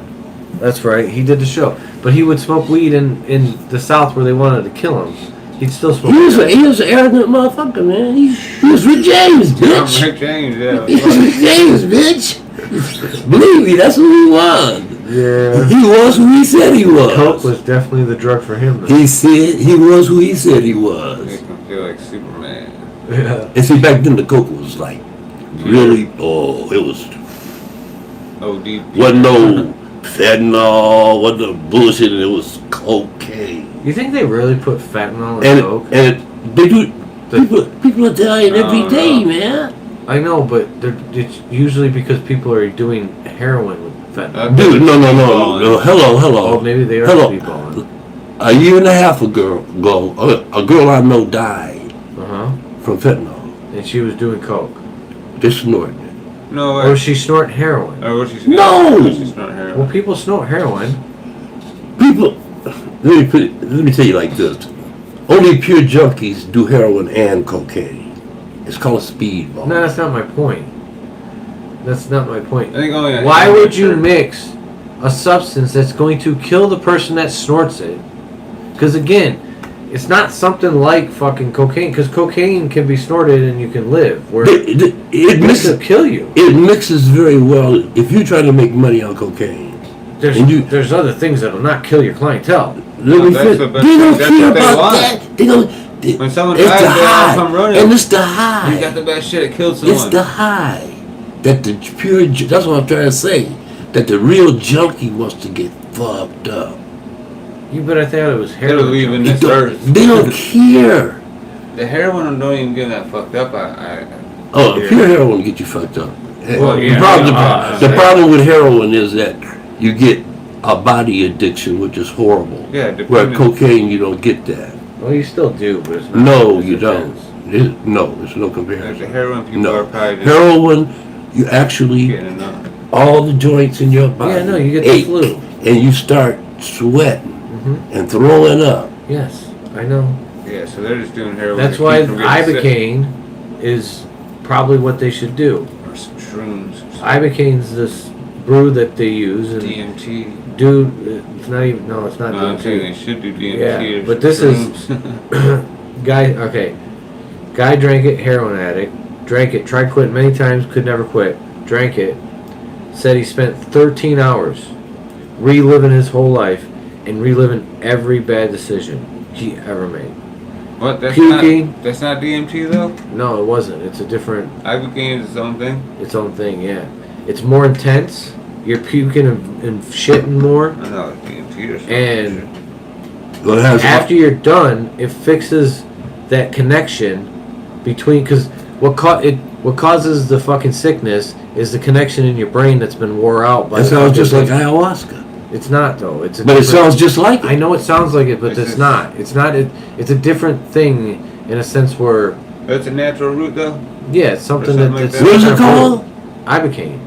that's right. He did the show, but he would smoke weed in the South where they wanted to kill him. He'd still smoke. He was an arrogant motherfucker, man. He was Rick James, I'm bitch. Rick James, yeah. He was Rick James, bitch. Believe me, that's who he was. Yeah, He was who he said he was. coke was definitely the drug for him. Though. He said he was who he said he Make was. him feel like Superman. Yeah, And see, back then the coke was like really, it was OD. wasn't no fentanyl, wasn't no bullshit, and it was cocaine. you think they really put fentanyl in And coke? and they do. People are dying every Oh, day, no. man. I know, but it's usually because people are doing heroin with fentanyl. Dude, no. Hello. Oh, maybe they are Hello. speedballing. A year and a half ago, a girl I know died Uh huh. from fentanyl. and she was doing coke, They snorted. No or way. she snorting heroin. Or was she? No! Was she snorting heroin? Well, people snort heroin. People, let me tell you like this. Only pure junkies do heroin and cocaine. It's called speedball. No, that's not my point. That's not my point. I think only a Why would you amateur- mix a substance that's going to kill the person that snorts it? Because again, it's not something like fucking cocaine. Because cocaine can be snorted and you can live. Where It it mixes. could kill you. It mixes very well. If you're trying to make money on cocaine, There's and you- there's other things that'll not kill your clientele. let me that's fin- the best they don't thing. That's care what they about want. that. They don't. When someone It's dies, the they all high, come running. and it's the You high. got the best shit. It killed someone. It's the high that the pure. That's what I'm trying to say. That the real junkie wants to get fucked up. You bet I thought it was They're leaving heroin. this earth. They don't care. The heroin don't even get that fucked up. Oh, Yeah. pure heroin will get you fucked up. Well, The yeah, problem- the yeah. problem with heroin is that you get a body addiction, which is horrible. Yeah, Where depending. cocaine, you don't get that. Well, you still do, but it's not. No, as you don't. intense. No, there's no Like the comparison. heroin people No. are probably just Heroin, you actually, getting enough. all the joints in your body Yeah, no, you get the ache, flu. and you start sweating Hmm. and throwing up. Yes, I know. Yeah, so they're just doing heroin. That's to why keep from getting sick. ibogaine is probably what they should do. Or some shrooms. Ibocaine's this brew that they use, and DMT. dude, it's not even. No, it's not No, I'm saying they DMT. should do DMT. Yeah, or but this is- shrooms. Guy drank it, heroin addict, drank it, tried quitting many times, could never quit, drank it, said he spent 13 hours reliving his whole life and reliving every bad decision he ever made. What? Puking. That's not DMT though. No, it wasn't. It's a different, Ibogaine is its own thing. its own thing, yeah. It's more intense, you're puking and shitting more, I know it's DMT or something. and Well, it has after you're done, it fixes that connection between, because what causes the fucking sickness is the connection in your brain that's been wore out by That the sounds just like fucking- ayahuasca. It's not though. It's a But it different- sounds just like I it. know it sounds like it, but It's it's just- not. It's not. It's a different thing in a sense where, That's a natural root though. yeah, it's something something that, like that's that. What is it kind of cool. called? Ibogaine.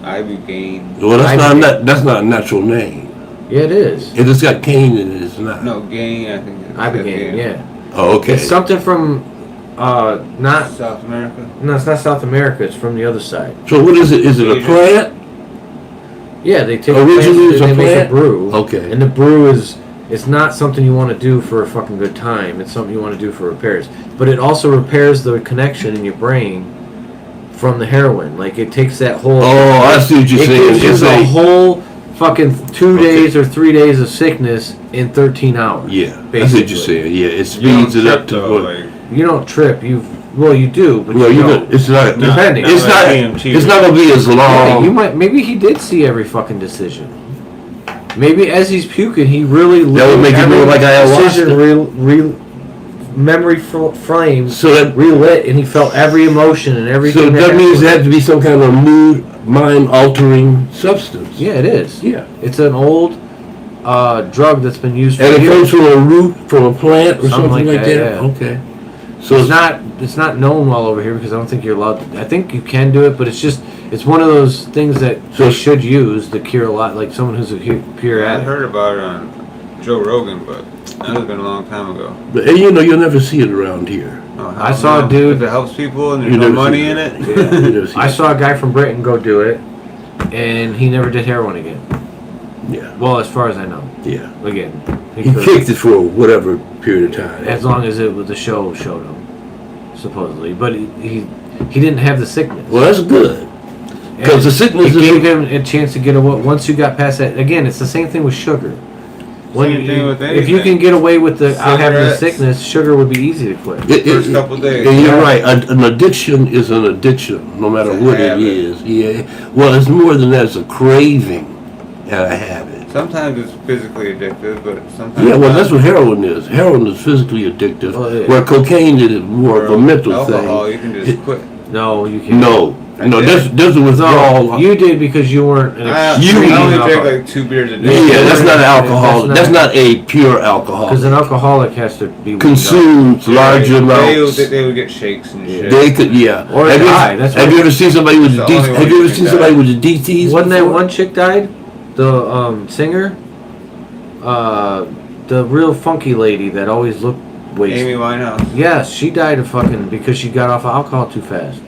Ibogaine. Well, that's Ibogaine. that's not a natural name. Yeah, it is. If it's got cane in it, it's not. No, gain. I think. It's Ibogaine. Yeah. Oh, okay. It's something from, not. South America. No, it's not South America. It's from the other side. So what is it? Is it a Asia. plant? Yeah, they take Originally plants it's a and they make a plant? brew. Okay. And the brew is, it's not something you want to do for a fucking good time. It's something you want to do for repairs. But it also repairs the connection in your brain from the heroin. Like it takes that whole. Oh, I see what you're It saying. gives you It's the a whole fucking 2 Okay. days or 3 days of sickness in 13 hours. yeah. That's what basically. you're saying. Yeah, it You don't speeds it up trip, to though, what? like, You don't trip. Well, you do, but Well, you you don't. know, it's not. Depending. It's Not not. like DMT. It's not gonna be as Yeah, long. you might. Maybe he did see every fucking decision. Maybe as he's puking, he really That would make it every more like ayahuasca. decision memory flames So that relit, and he felt every emotion and everything. so that means it happened. had to be some kind of mood, mind altering substance. Yeah, it is. Yeah. It's an old drug that's been used for And it years. comes from a root, from a plant, or something like that. yeah. Okay. So It's not known well over here because I don't think you're allowed. I think you can do it, but it's one of those things that So- they should use to cure a lot, like someone who's a pure I addict. heard about it on Joe Rogan, but that has been a long time ago. But and you know, you'll never see it around here. Oh, I hell saw a no. dude- If it helps people and You there's no never money see in it. it. Yeah, you never see I it. saw a guy from Britain go do it, and he never did heroin again. Yeah, Well, as far as I know, yeah. again, He could've- kicked it for whatever period of time. as long as it was the show showed him, supposedly. But he didn't have the sickness. Well, that's good. And 'cause the sickness it is- gave him a chance to get away. Once you got past that, again, it's the same thing with sugar. Same thing with if you anything. can get away with the out having the Cigarettes. sickness, sugar would be easy to quit. First couple days. And you're Yeah. right. An addiction is an addiction, no matter It's a what it habit. is. Yeah. Well, it's more than that. It's a craving and a habit. Sometimes it's physically addictive, but sometimes Yeah, well, not. that's what heroin is. Heroin is physically addictive, Oh, yeah. where cocaine is more of a mental alcohol, thing. you can just quit. No, you can't. No, no, did. there's a withdrawal. You did because you weren't an I extreme only alcoholic. drink like 2 beers a day. Yeah, that's not alcohol. That's That's not a pure alcohol. Because an alcoholic has to be weaned Consumes large amounts. They would get shakes and shit. They could, yeah. Or have, die, you, that's have what- you ever seen somebody with a That's the only Have you one ever you seen can somebody die. with a DTs? Wasn't that before? one chick died? The singer? The real funky lady that always looked wasted. Amy Winehouse. Yes, she died of fucking because she got off of alcohol too fast.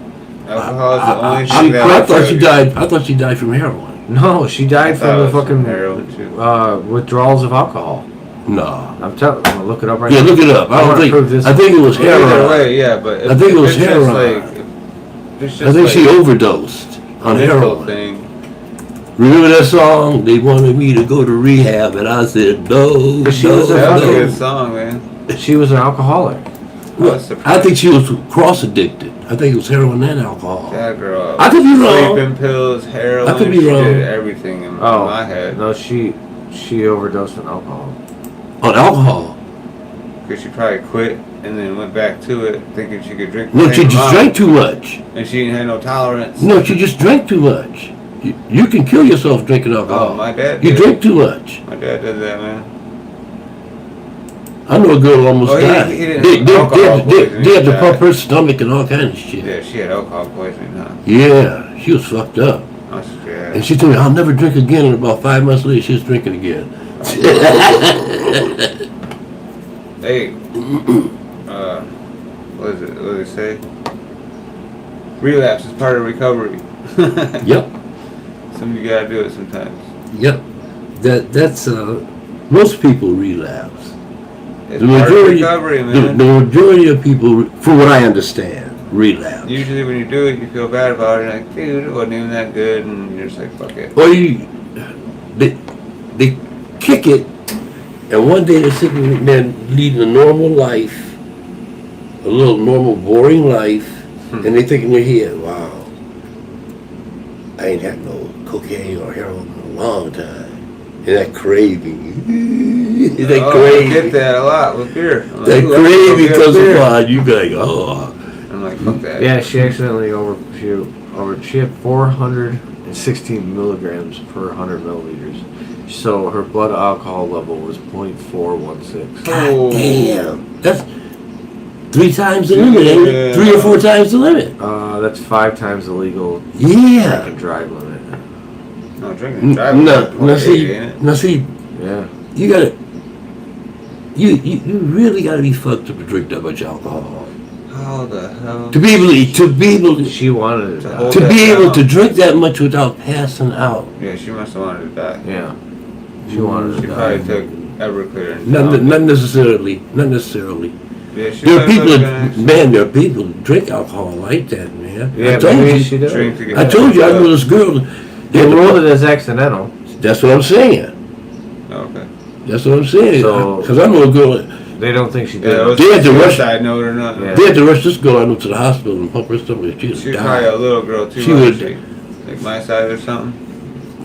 Alcohol is the only I thing that thought she you. died. I thought she died from heroin. No, she died thought from it the was fucking heroin too. withdrawals of alcohol. No. I'm telling. I'm gonna look it up right Yeah, now. look it up. I don't wanna think. prove this. I think it was Either heroin. way, yeah, but I think it was it's just heroin. like, it's just I think she like overdosed on a mental heroin. thing. Remember that song? They wanted me to go to rehab, and I said no. But she was a That was a fucking- good song, man. She was an alcoholic. I was surprised. I think she was cross addicted. I think it was heroin and alcohol. That girl. I could be wrong. Sleeping pills, heroin. I could be she wrong. did everything in Oh, my head. no, she overdosed on alcohol. On alcohol. Because she probably quit and then went back to it thinking she could drink. the No, same she just amount, drank too much. and she didn't have no tolerance. No, she just drank too much. You can kill yourself drinking alcohol. Oh, my dad You did. drink too much. My dad did that, man. I know a girl almost Oh, he died. didn't They, have they, alcohol they, poisoning, they had to he pump died. her stomach and all kinds of shit. Yeah, she had alcohol poisoning, huh? Yeah, she was fucked up. Oh, she And had. she told me, I'll never drink again. And about 5 months later, she was drinking again. Hey, what is it? What do they say? Relapse is part of recovery. Yep, Something you gotta do it sometimes. yep. That's most people relapse. It's part of recovery, man. the majority of people, from what I understand, relapse. Usually when you do it, you feel bad about it. You're like, dude, it wasn't even that good, and you're just like, fuck it. Or they kick it, and one day they're sitting there leading a normal life, a little normal, boring life, and they think in their head, wow, I ain't had no cocaine or heroin in a long time. And that craving, that I craving, get that a lot with beer. I'm like, that "Ooh, I'm gonna go craving get comes beer." upon you, be like, oh. I'm like, fuck that. Yeah, she accidentally she had 416 milligrams per 100 milliliters. So her blood alcohol level was 0.416. Oh. Damn, that's 3 times the limit, ain't it? Yeah. 3 or 4 times the limit. That's 5 times the legal Yeah. drink and drive limit. No, drinking and driving. No, is point eight, ain't it? now see, Yeah. you gotta, you really gotta be fucked up to drink that much alcohol. How the hell? To be able to, She wanted it. To out. hold to that be able down. to drink that much without passing out. Yeah, she must have wanted to die. Yeah. She wanted She it. probably took Everclear and Not necessarily, not necessarily. Yeah, she There are probably people, took an man, there are people who drink alcohol like that, man. Yeah, I told maybe you, she does. drink to get I told you, I know this girl. They ruled it as accidental. That's what I'm saying. Oh, okay. That's what I'm saying. So- Because I know a girl. They don't think she did. Yeah, it was They had to rush- suicide note or nothing. Yeah. They had to rush this girl. I know to the hospital and pump her stomach. She was She was probably a dying. little girl too. She wasn't would- like my size or something.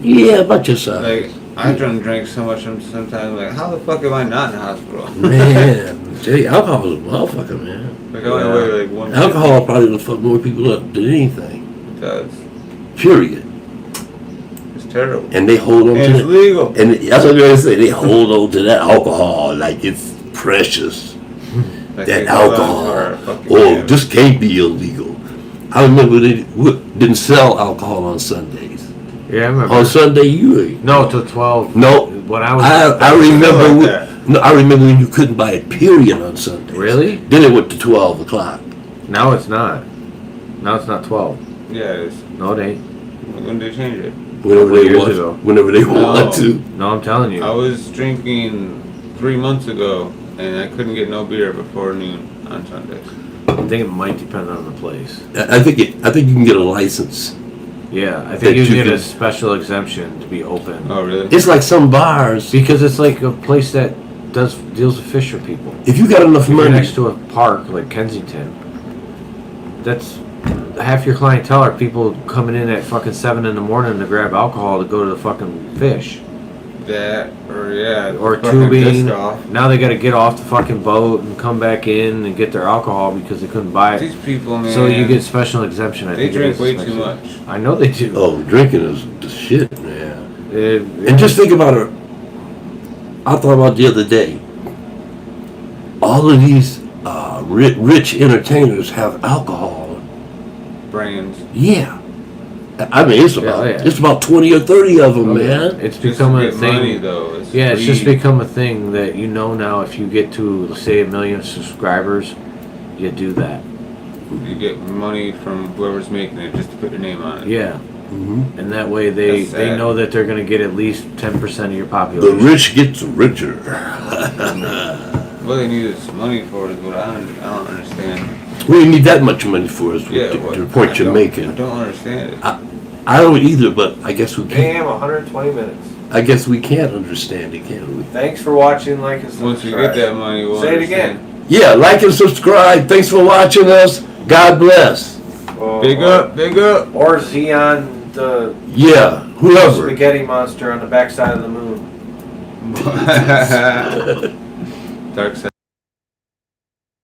Yeah, about your size. Like I drink so much sometimes. Like how the fuck am I not in the hospital? Man, tell you, alcohol is a motherfucker, man. Like I only weigh like 1. Alcohol probably will fuck more people up than anything. It does. Period. It's terrible. And they hold on And to it's it. legal. And that's what I'm gonna say. They hold on to that alcohol like it's precious. Like That they hold on to alcohol. our fucking Oh, cannabis. this can't be illegal. I remember they didn't sell alcohol on Sundays. Yeah, I remember. On Sunday, you No, till 12. no. When I was. I remember. like when- that. No, I remember when you couldn't buy it. Period on Sundays. Really? Then it went to 12 o'clock. Now it's not. Now it's not 12. Yeah, it's, No, it ain't. when they change it. Whenever Couple they years want. ago. Whenever they No. want to. No, I'm telling you. I was drinking 3 months ago, and I couldn't get no beer before noon on Sundays. I think it might depend on the place. I think you can get a license. Yeah, I That think you you need can- a special exemption to be open. Oh really? It's like some bars. Because it's like a place that deals with fisher people. If you got enough If you're money, next to a park like Kensington, that's half your clientele are people coming in at fucking 7 in the morning to grab alcohol to go to the fucking fish. That or fucking tubing. disc golf. Now they got to get off the fucking boat and come back in and get their alcohol because they couldn't buy it. These people, man. So you get special exemption. I They think it drink is way special. too much. I know they do. Oh, drinking is the shit, man. It- And just think about it. I thought about the other day. All of these rich entertainers have alcohol. Brands. Yeah. I mean, it's about yeah. it's about 20 or 30 of them, Oh, yeah. man. It's Just to become a get thing. money, though. It's Yeah, it's just greed. become a thing that you know now. If you get to, let's say, 1 million subscribers, you do that. You get money from whoever's making it just to put your name on it. Yeah, Hmm. and that way they That's sad. know that they're going to get at least 10% of your The population. rich gets richer. What they need is money for is what I don't understand. We didn't need that much money for us. Yeah, the, what- the point I you're don't- making. I don't understand it. I don't either, but I guess we can't. Damn, 120 minutes. I guess we can't understand it, can we? Thanks for watching, like, and subscribe. Once we get that money, we'll Say it understand. again. Yeah, like and subscribe. Thanks for watching us. God bless. Big up, big up. Or Xeon, the Yeah, whoever. spaghetti monster on the backside of the moon. Dark side.